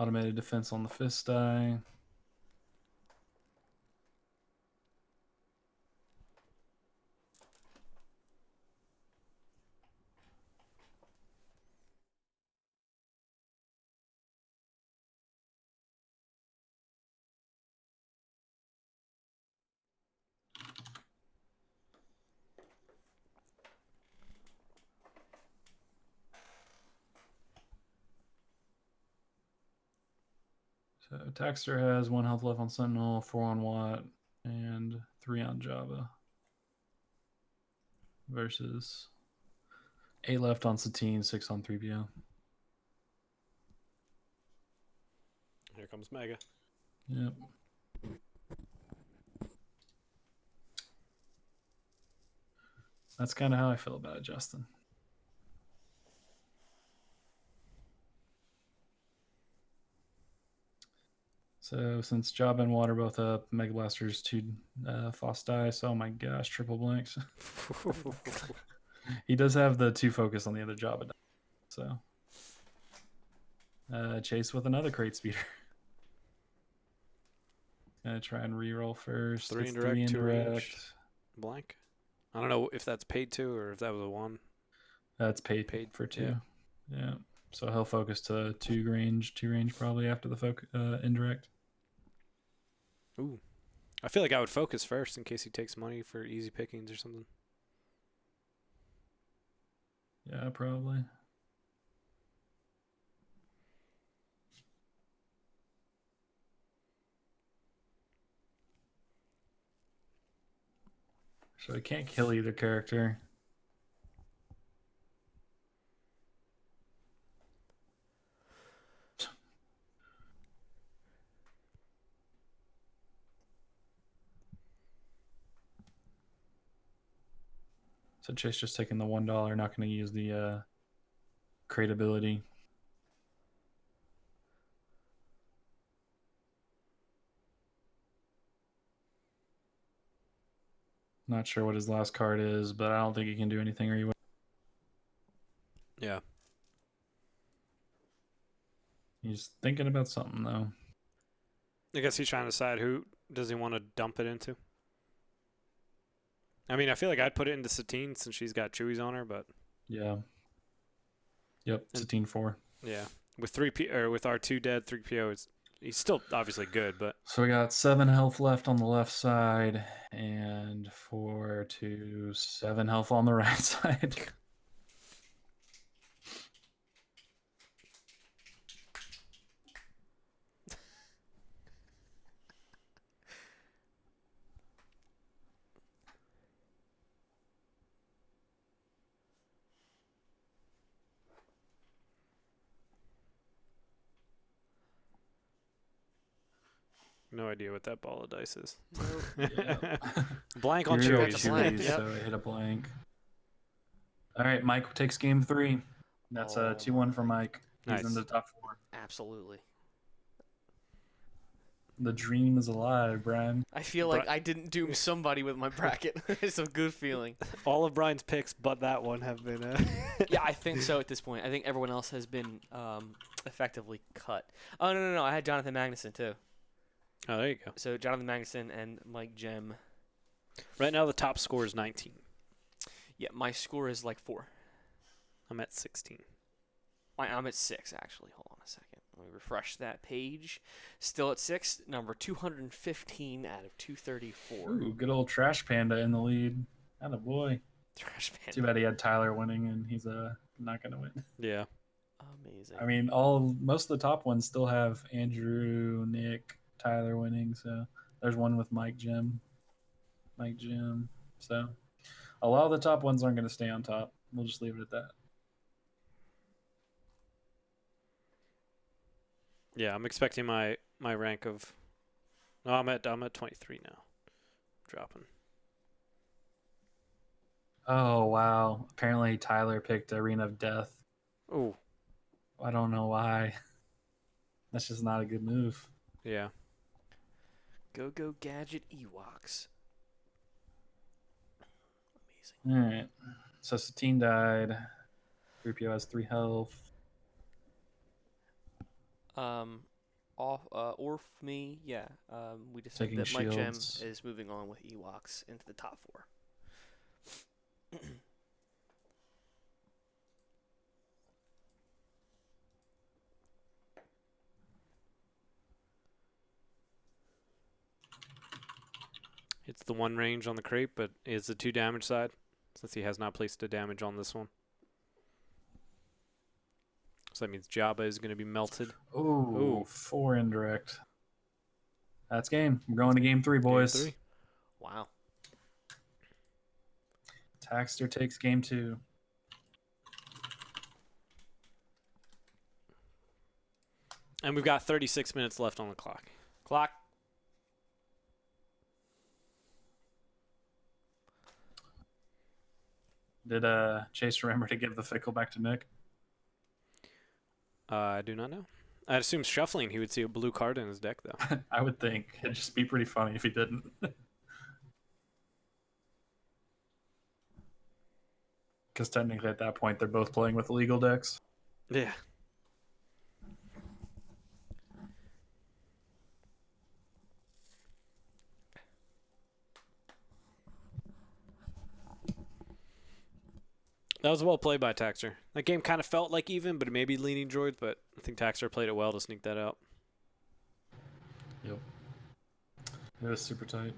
Automated defense on the fist die. So Taxter has 1 health left on Sentinel, 4 on Watt, and 3 on Java. Versus 8 left on Satine, 6 on 3PO. Here comes Mega. Yep. That's kind of how I feel about it, Justin. So since Job and Water both up, Mega Blaster's 2 Foss dice. Oh my gosh, triple blanks. He does have the 2 focus on the other Jabba die. So Chase with another crate speeder. Gonna try and reroll first. 3 it's indirect, 3 2 indirect. range. Blank. I don't know if that's paid 2 or if that was a 1. That's paid for 2. Yeah. So he'll focus to 2 range probably after the indirect. Ooh. I feel like I would focus first in case he takes money for easy pickings or something. Yeah, probably. So he can't kill either character. So Chase just taking the $1, not going to use the crate ability. Not sure what his last card is, but I don't think he can do anything. Or he Yeah. He's thinking about something though. I guess he's trying to decide who does he want to dump it into. I mean, I feel like I'd put it into Satine since she's got Chewies on her, but Yeah. Yep, Satine 4. yeah, with with our 2 dead 3PO, he's still obviously good, but So we got 7 health left on the left side and 4 to 7 health on the right side. no idea what that ball of dice is. Yeah. Blank on Hero Chewies. blank, Chewies, yep. so I hit a blank. All right, Mike takes game 3. That's a 2-1 for Mike. He's Nice. in the top 4. Absolutely. The dream is alive, Brian. I feel like I didn't doom somebody with my bracket. It's a good feeling. All of Brian's picks, but that one, have been. Yeah, I think so at this point. I think everyone else has been effectively cut. Oh, no. I had Jonathan Magnuson, too. Oh, there you go. So Jonathan Magnuson and Mike Jem. Right now, the top score is 19. Yeah, my score is like 4. I'm at 16. I'm at 6, actually. Hold on a second. Let me refresh that page. Still at 6, number 215 out of 234. Ooh, good old Trash Panda in the lead. Atta boy. Trash Panda. Too bad he had Tyler winning, and he's not going to win. Yeah. Amazing. I mean, most of the top ones still have Andrew, Nick, Tyler winning. So there's one with Mike Jim. So a lot of the top ones aren't going to stay on top. We'll just leave it at that. Yeah, I'm expecting my rank of. No, I'm at 23 now. Dropping. Oh wow! Apparently Tyler picked Arena of Death. Oh. I don't know why. That's just not a good move. Yeah. Go Gadget Ewoks. All right. So Satine died. 3PO has 3 health. Orf me, yeah. We just Taking said that Mike Jem shields. is moving on with Ewoks into the top 4. It's the 1 range on the crate, but is the 2 damage side, since he has not placed a damage on this one. So that means Jabba is going to be melted. Ooh, 4 indirect. That's game. We're going to game 3, boys. Game 3. Wow. Taxter takes game 2. And we've got 36 minutes left on the clock. Clock. Did Chase remember to give the fickle back to Nick? I do not know. I'd assume shuffling, he would see a blue card in his deck, though. I would think. It'd just be pretty funny if he didn't. Because technically at that point, they're both playing with illegal decks. Yeah. That was well played by Taxter. That game kind of felt like even, but it may be leaning droids, but I think Taxter played it well to sneak that out. Yep. It was super tight.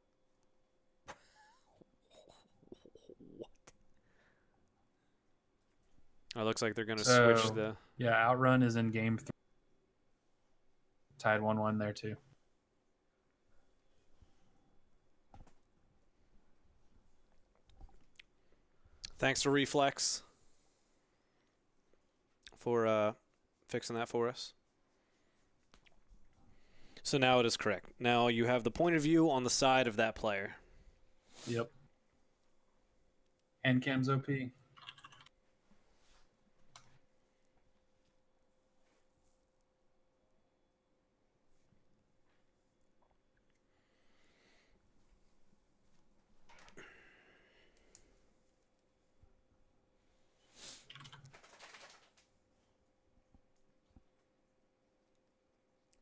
It looks like they're going to So, switch the... Yeah, Outrun is in game 3. Tied 1-1 there, too. Thanks to Reflex for fixing that for us. So now it is correct. Now you have the point of view on the side of that player. Yep. And Cam's OP.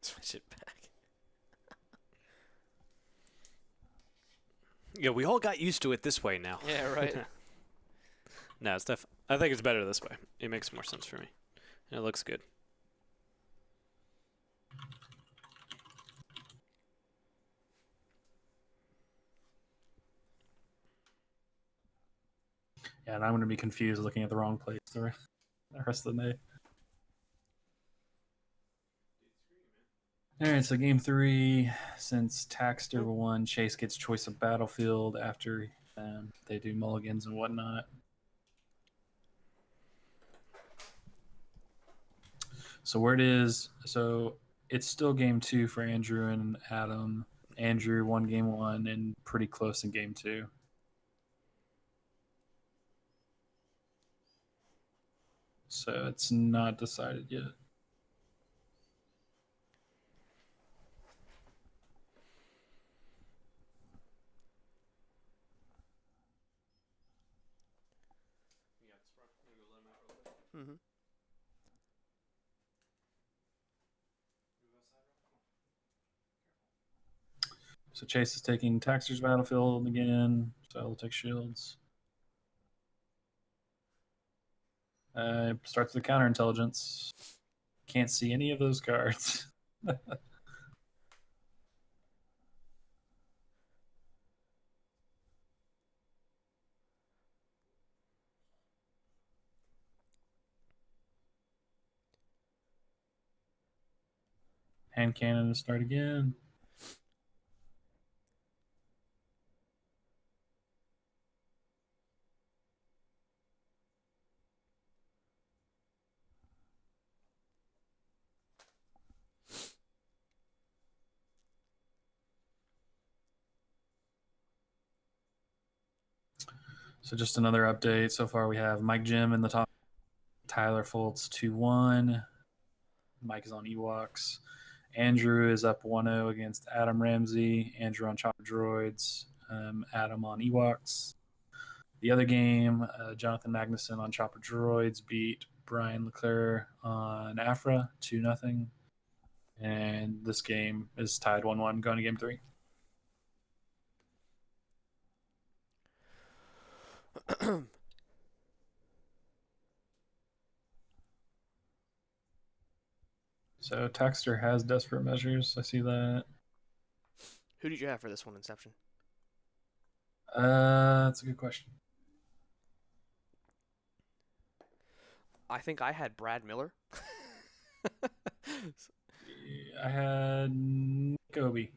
Switch it back. Yeah, we all got used to it this way now. Yeah, right. No, it's I think it's better this way. It makes more sense for me. And it looks good. Yeah, and I'm going to be confused looking at the wrong place the rest of the day. All right, so game 3, since Taxter won, Chase gets choice of battlefield after they do mulligans and whatnot. So where it is, so it's still game 2 for Andrew and Adam. Andrew won game 1 and pretty close in game 2. So it's not decided yet. Mm-hmm. So Chase is taking Taxter's battlefield again. So he'll take shields. Starts with counterintelligence. Can't see any of those cards. Hand cannon to start again. So just another update. So far we have Mike Jim in the top. Tyler Fultz 2-1. Mike is on Ewoks. Andrew is up 1-0 against Adam Ramsey. Andrew on Chopper Droids. Adam on Ewoks. The other game, Jonathan Magnuson on Chopper Droids beat Brian Leclerc on Afra 2-0. And this game is tied 1-1 going to game 3. So Taxter has desperate measures. I see that. Who did you have for this one, Inception? That's a good question. I think I had Brad Miller. I had Nick Obi.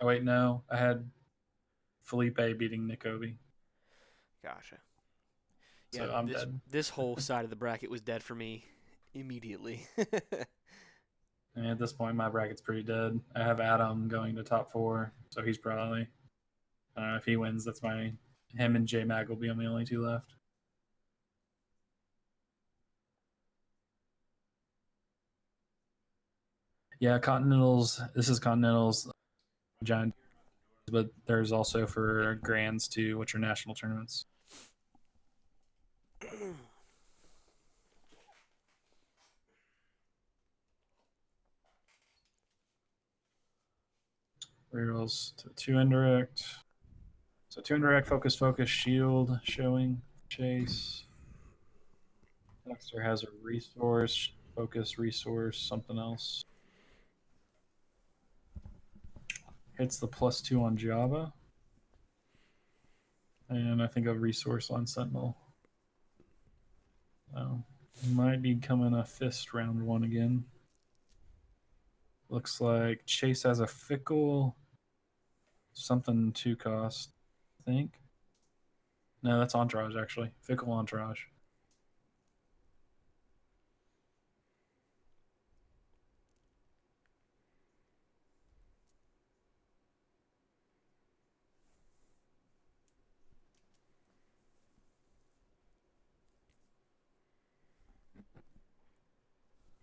Oh, wait, no. I had Felipe beating Nick Obi. Gotcha. So Yeah, I'm dead. This whole side of the bracket was dead for me immediately. And at this point, my bracket's pretty dead. I have Adam going to top 4, so he's probably, if he wins, that's him and J Mag will be on the only 2 left. Yeah, Continentals. This is Continentals, giant, but there's also for Grands too, which are national tournaments. Rerolls to 2 indirect. So 2 indirect, focus, shield showing, Chase. Dexter has a resource, focus, resource, something else. Hits the +2 on Java. And I think a resource on Sentinel. Might be coming a fist round 1 again. Looks like Chase has a fickle, something 2 cost, I think. No, that's Entourage, actually. Fickle Entourage.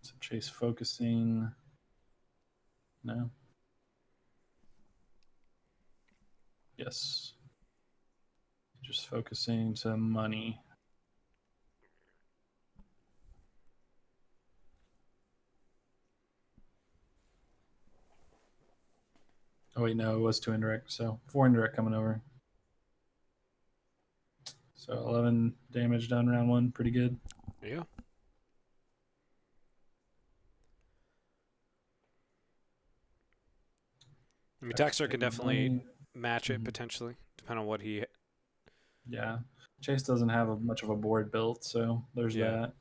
So Chase focusing. No. Yes. Just focusing to money. Oh wait, no, it was 2 indirect, so 4 indirect coming over. So 11 damage done round 1, pretty good. Yeah. I mean, Taxer could definitely match it potentially, depending on what he. Yeah, Chase doesn't have much of a board built, so there's that.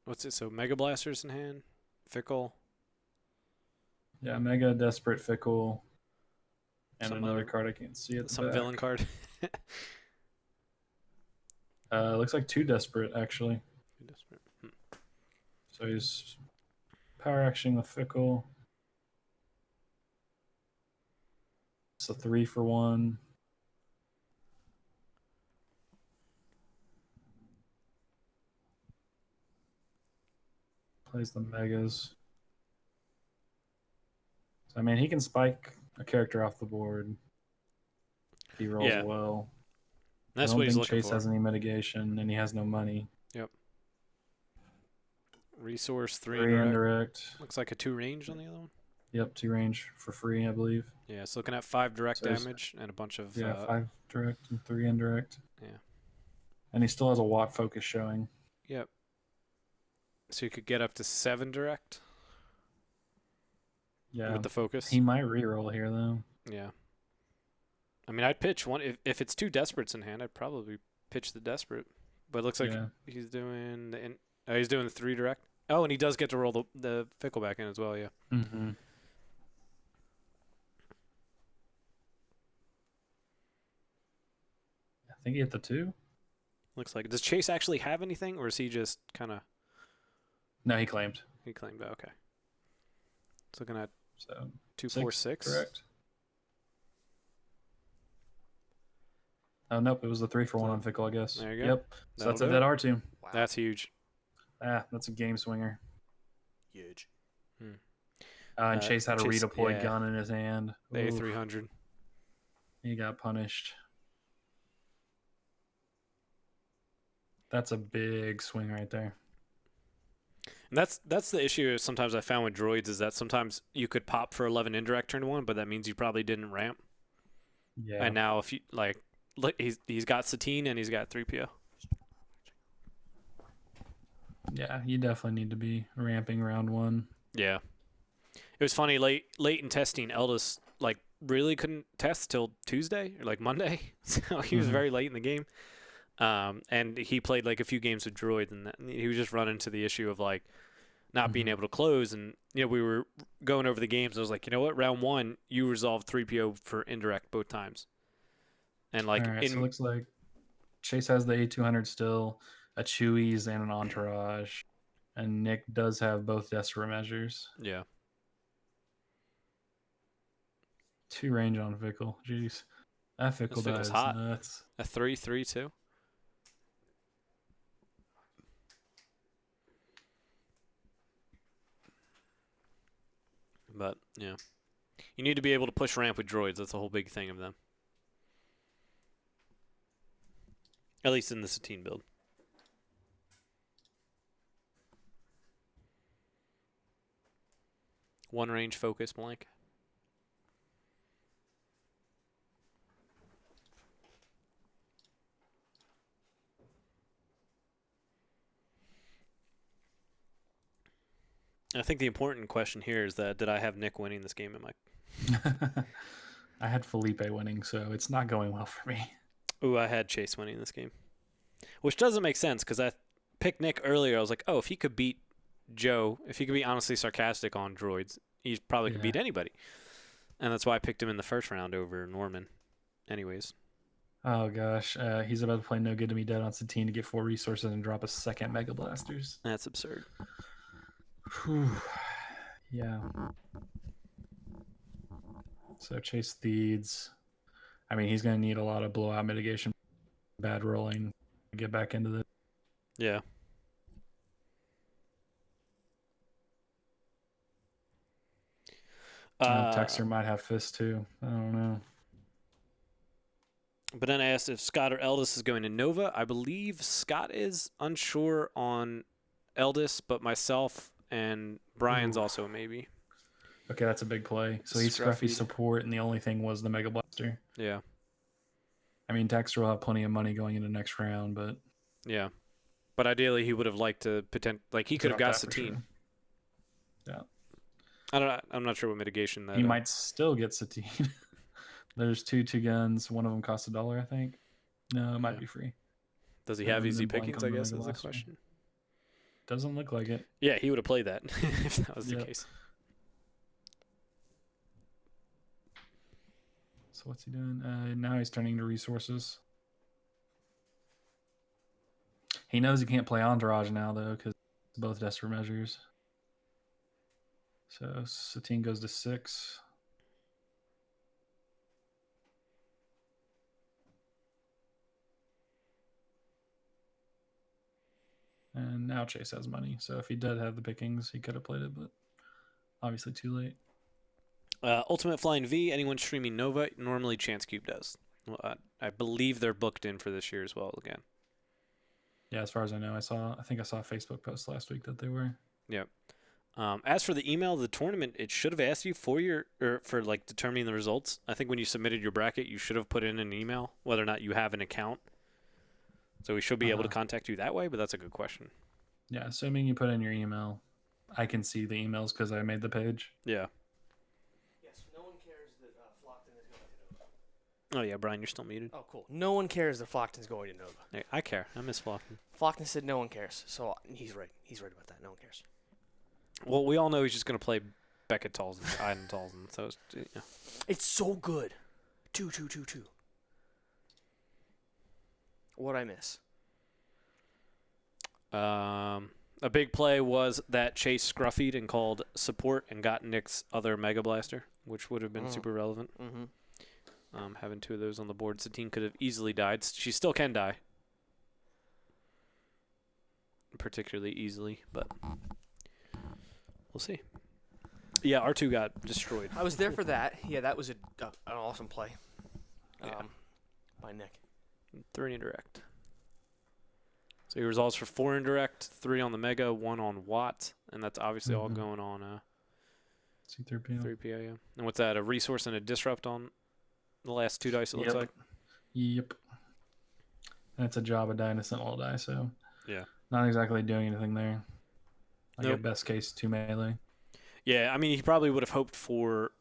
What's it? So Mega Blasters in hand, Fickle. Yeah, Mega, Desperate, Fickle, and Some another other, card I can't see at the some back. villain card. Looks like 2 Desperate actually. Desperate. So he's power actioning the Fickle. It's a 3 for 1. Plays the Megas. So, I mean, he can spike a character off the board if he rolls well. That's I don't what he's think looking Chase for. has any mitigation, and he has no money. Yep. Resource 3 3 indirect. indirect. Looks like a 2 range on the other one. Yep, 2 range for free, I believe. Yeah, it's looking at 5 direct damage and a bunch of. 5 direct and 3 indirect. Yeah. And he still has a Watt focus showing. Yep. So you could get up to 7 direct. Yeah. With the focus. He might reroll here though. Yeah. I mean, I'd pitch one if it's 2 desperates in hand. I'd probably pitch the desperate. But it looks like he's doing he's doing the 3 direct. Oh, and he does get to roll the Fickle back in as well. Yeah. Mm-hmm. I think he hit the 2. Looks like. Does Chase actually have anything, or is he just kind of? No, he claimed. He claimed. Okay. It's looking at 2, 6, 4, 6. Correct. Oh nope, it was the 3 for 1 on Fickle, I guess. There you go. Yep. So that's a dead R2. Wow. That's huge. That's a game swinger. Huge. And Chase had a redeployed gun in his hand. The A300. He got punished. That's a big swing right there. And that's the issue sometimes I found with droids is that sometimes you could pop for 11 indirect turn 1, but that means you probably didn't ramp. Yeah. And now if you look, he's got Satine and he's got 3PO. Yeah, you definitely need to be ramping round 1. Yeah. It was funny late in testing. Eldest really couldn't test till Tuesday or Monday, so he was very late in the game. And he played a few games with droids, and he was just running into the issue of not being able to close. And we were going over the games. I was like, you know what, round 1 you resolved 3PO for indirect both times. And so it looks like Chase has the A200 still, a Chewy's, and an Entourage, and Nick does have both desperate measures. Yeah. 2 range on Fickle. Jeez, that Fickle dies hot. Nuts. A 3/3 too. But yeah, you need to be able to push ramp with droids. That's a whole big thing of them. At least in the Satine build. One range focus blank. I think the important question here is that did I have Nick winning this game? I had Felipe winning, so it's not going well for me. Ooh, I had Chase winning this game. Which doesn't make sense because I picked Nick earlier. I was like, oh, if he could beat Joe, if he could be honestly sarcastic on droids, he probably could beat anybody. And that's why I picked him in the first round over Norman. Anyways. Oh, gosh. He's about to play No Good to Me Dead on Satine to get 4 resources and drop a second Mega Blasters. That's absurd. Whew. Yeah. So Chase Theeds. I mean, he's going to need a lot of blowout mitigation, bad rolling to get back into the. Yeah. Texter might have Fist too. I don't know. But then I asked if Scott or Eldest is going to Nova. I believe Scott is unsure on Eldest, but myself and Brian's also a maybe. Okay, that's a big play. So he's Scruffy support, and the only thing was the Mega Blaster. Yeah. I mean, Texter will have plenty of money going into next round, but yeah. But ideally, he would have liked to he could have got Satine. Sure. Yeah. I'm not sure what mitigation that. He might still get Satine. There's two guns. One of them costs $1, I think. No, it might be free. Does he have easy pickings? I guess is the question. Doesn't look like it. Yeah, he would have played that if that was the case. So what's he doing? Now he's turning to resources. He knows he can't play Entourage now, though, because both desperate measures. So Satine goes to 6. And now Chase has money. So if he did have the pickings, he could have played it, but obviously too late. Ultimate Flying V, anyone streaming Nova, normally Chance Cube does. Well, I believe they're booked in for this year as well again. Yeah, as far as I know, I think I saw a Facebook post last week that they were. Yep. As for the email of the tournament, it should have asked you for determining the results. I think when you submitted your bracket, you should have put in an email whether or not you have an account. So we should be able to contact you that way, but that's a good question. Yeah, assuming you put in your email, I can see the emails because I made the page. Yeah. Yes, no one cares that Flockton is going to Nova. Oh, yeah, Brian, you're still muted. Oh, cool. No one cares that Flockton's going to Nova. Hey, I care. I miss Flockton. Flockton said no one cares, so he's right. He's right about that. No one cares. Well, we all know he's just going to play Beckett Tolson, Iden Tolson. So it's so good. 2. What'd I miss? A big play was that Chase scruffied and called support and got Nick's other Mega Blaster, which would have been super relevant. Mm-hmm. Having 2 of those on the board, Satine could have easily died. She still can die. Particularly easily, but we'll see. Yeah, R2 got destroyed. I was there for that. Yeah, that was an awesome play by Nick. 3 indirect. So your results for 4 indirect, 3 on the Mega, 1 on Watt, and that's obviously all going on C3PO. 3PO, yeah. And what's that, a resource and a disrupt on the last 2 dice, it looks like? Yep. And it's a Jabba die and a Sentinel die, so yeah, not exactly doing anything there. Like at best case, 2 melee. Yeah, I mean, he probably would have hoped for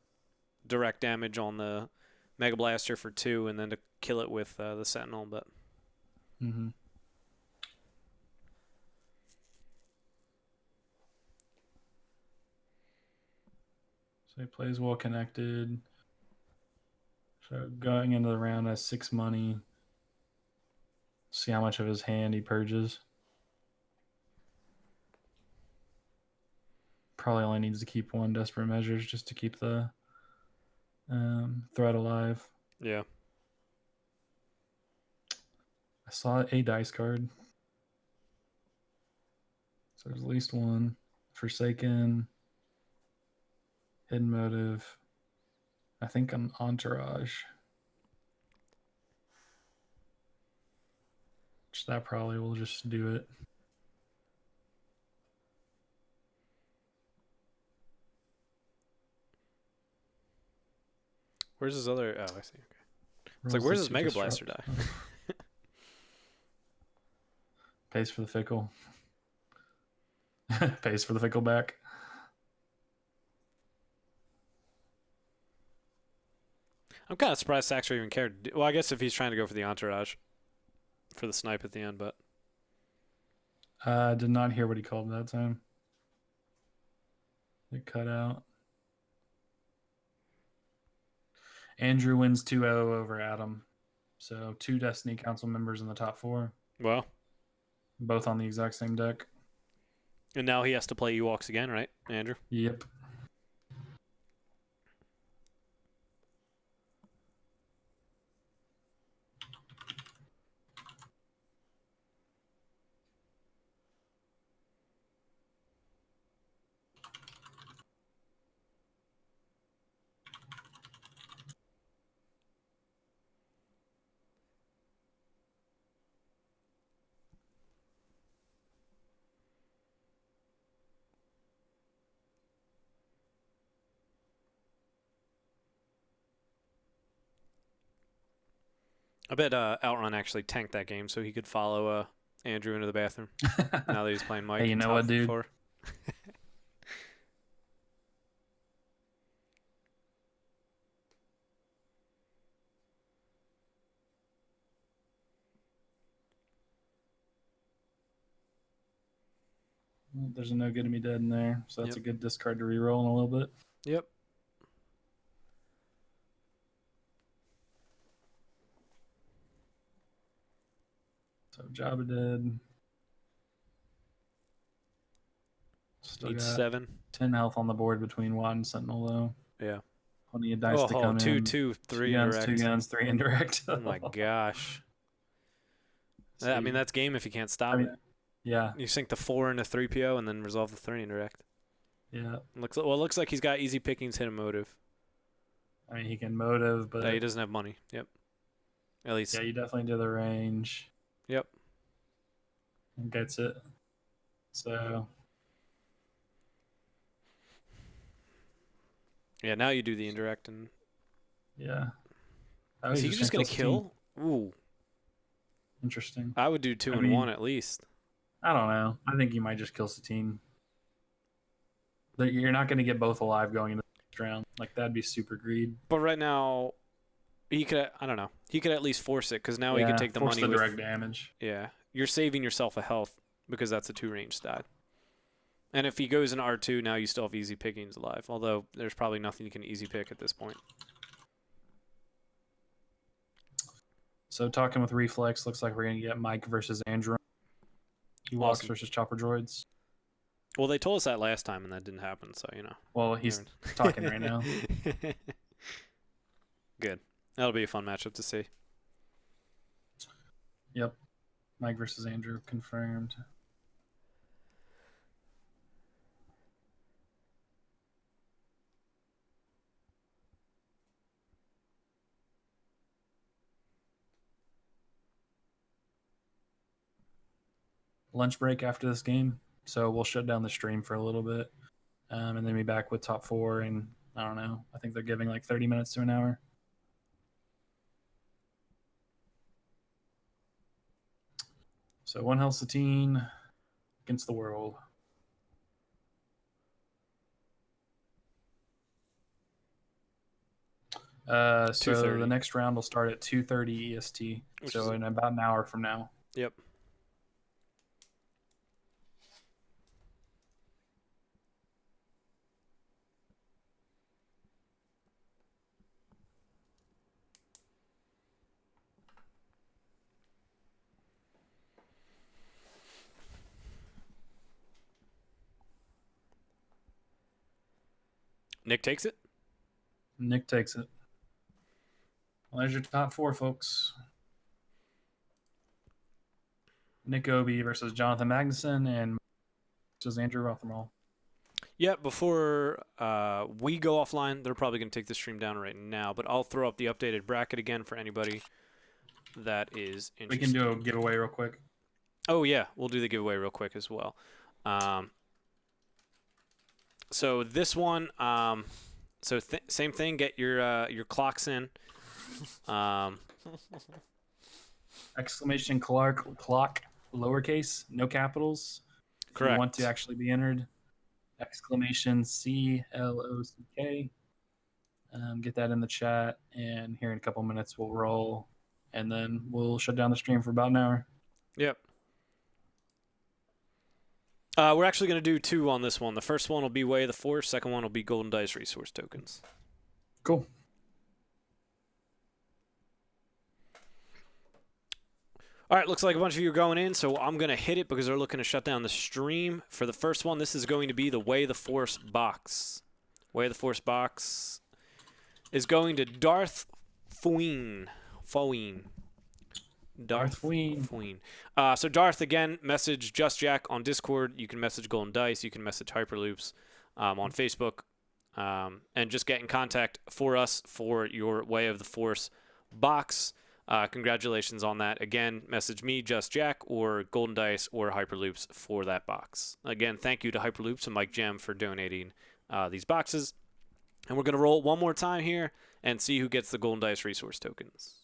direct damage on the Mega Blaster for 2 and then to kill it with the Sentinel, but... Mm-hmm. So he plays well connected. So going into the round has 6 money. See how much of his hand he purges. Probably only needs to keep 1 desperate measures just to keep the threat alive. Yeah. I saw a dice card. So there's at least 1. Forsaken. Hidden motive. I think an entourage. Which that probably will just do it. Where's his other... Oh, I see. Okay. It's like, where's his Mega Blaster die? Pays for the fickle. Pays for the fickle back. I'm kind of surprised Saxer even cared. Well, I guess if he's trying to go for the entourage for the snipe at the end, but... I did not hear what he called that time. It cut out. Andrew wins 2-0 over Adam. So 2 Destiny Council members in the top 4. Well. Both on the exact same deck. And now he has to play Ewoks again, right, Andrew? Yep. I bet Outrun actually tanked that game so he could follow Andrew into the bathroom now that he's playing Mike. Hey, you in know top what, dude? 4. There's a no good to me dead in there, so that's Yep. a good discard to reroll in a little bit. Yep. So Jabba dead. Still Needs got 7. 10 health on the board between Watt and Sentinel, though. Yeah. Plenty of dice to come in. 2, 3 guns, indirect. 2 guns, 3 indirect. Oh my gosh. I mean, that's game if you can't stop it. Yeah. You sink the 4 into 3PO and then resolve the 3 indirect. Yeah. It looks like he's got easy pickings, hit a motive. I mean, he can motive, but... Yeah, he doesn't have money. Yep. At least. Yeah, you definitely do the range. Yep. And gets it. So... Yeah, now you do the indirect and... Yeah. Is he just going to kill? Ooh. Interesting. I would do 2 and 1 at least. I don't know. I think you might just kill Satine. You're not going to get both alive going into the next round. Like, that'd be super greed. But right now, he could, I don't know. He could at least force it because now he could take the money the with direct damage. Yeah. You're saving yourself a health because that's a 2 range stat. And if he goes in R2, now you still have easy pickings alive. Although there's probably nothing you can easy pick at this point. So talking with Reflex, looks like we're going to get Mike versus Andrew. Ewoks Awesome. versus Chopper Droids. Well, they told us that last time, and that didn't happen, so, you know. Well, he's talking right now. Good. That'll be a fun matchup to see. Yep. Mike versus Andrew confirmed. Lunch break after this game, so we'll shut down the stream for a little bit, and then be back with top 4. And I don't know. I think they're giving like 30 minutes to an hour. So 1 health Satine against the world. So the next round will start at 2:30 EST. So in about an hour from now. Yep. Nick takes it? Nick takes it. Well, there's your top 4, folks. Nick Obi versus Jonathan Magnuson and versus Andrew Rothermall. Yeah, before we go offline, they're probably going to take the stream down right now, but I'll throw up the updated bracket again for anybody that is interested. We can do a giveaway real quick. Oh, yeah, we'll do the giveaway real quick as well. So this one, same thing, get your clocks in. Exclamation clock, lowercase, no capitals. Correct. If you want to actually be entered. Exclamation CLOCK. Get that in the chat, and here in a couple minutes we'll roll, and then we'll shut down the stream for about an hour. Yep. We're actually going to do 2 on this one. The first one will be Way of the Force. Second one will be Golden Dice Resource Tokens. Cool. All right, looks like a bunch of you are going in, so I'm going to hit it because they're looking to shut down the stream. For the first one, this is going to be the Way of the Force box. Way of the Force box is going to Darth Fween. Darth Fween. So Darth, again, message Just Jack on Discord. You can message Golden Dice. You can message Hyperloops on Facebook. And just get in contact for us for your Way of the Force box. Congratulations on that. Again, message me, Just Jack, or Golden Dice, or Hyperloops for that box. Again, thank you to Hyperloops and Mike Gem for donating these boxes. And we're going to roll it one more time here and see who gets the Golden Dice Resource Tokens.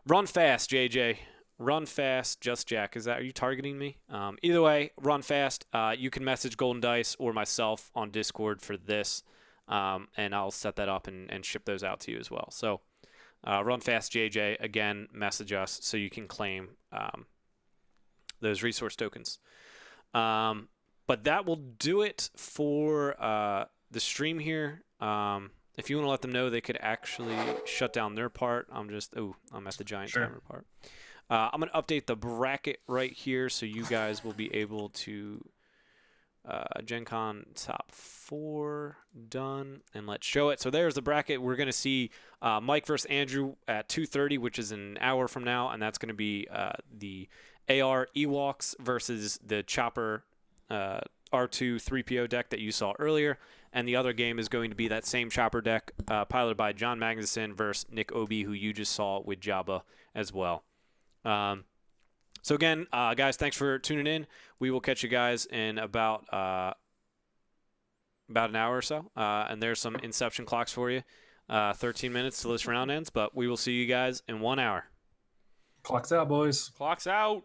Run fast, JJ. Run fast, just Jack. Are you targeting me? Either way, run fast. You can message Golden Dice or myself on Discord for this, and I'll set that up and ship those out to you as well. So, run fast, JJ. Again, message us so you can claim those resource tokens. But that will do it for the stream here. If you want to let them know, they could actually shut down their part. I'm at the giant timer part. I'm going to update the bracket right here so you guys will be able to Gencon top 4 done, and let's show it. So there's the bracket. We're going to see Mike versus Andrew at 2:30, which is an hour from now, and that's going to be the AR Ewoks versus the Chopper R2 3PO deck that you saw earlier. And the other game is going to be that same Chopper deck piloted by John Magnuson versus Nick Obi, who you just saw with Jabba as well. So again, guys, thanks for tuning in. We will catch you guys in about an hour or so. And there's some Inception clocks for you. 13 minutes till this round ends, but we will see you guys in 1 hour. Clocks out, boys. Clocks out.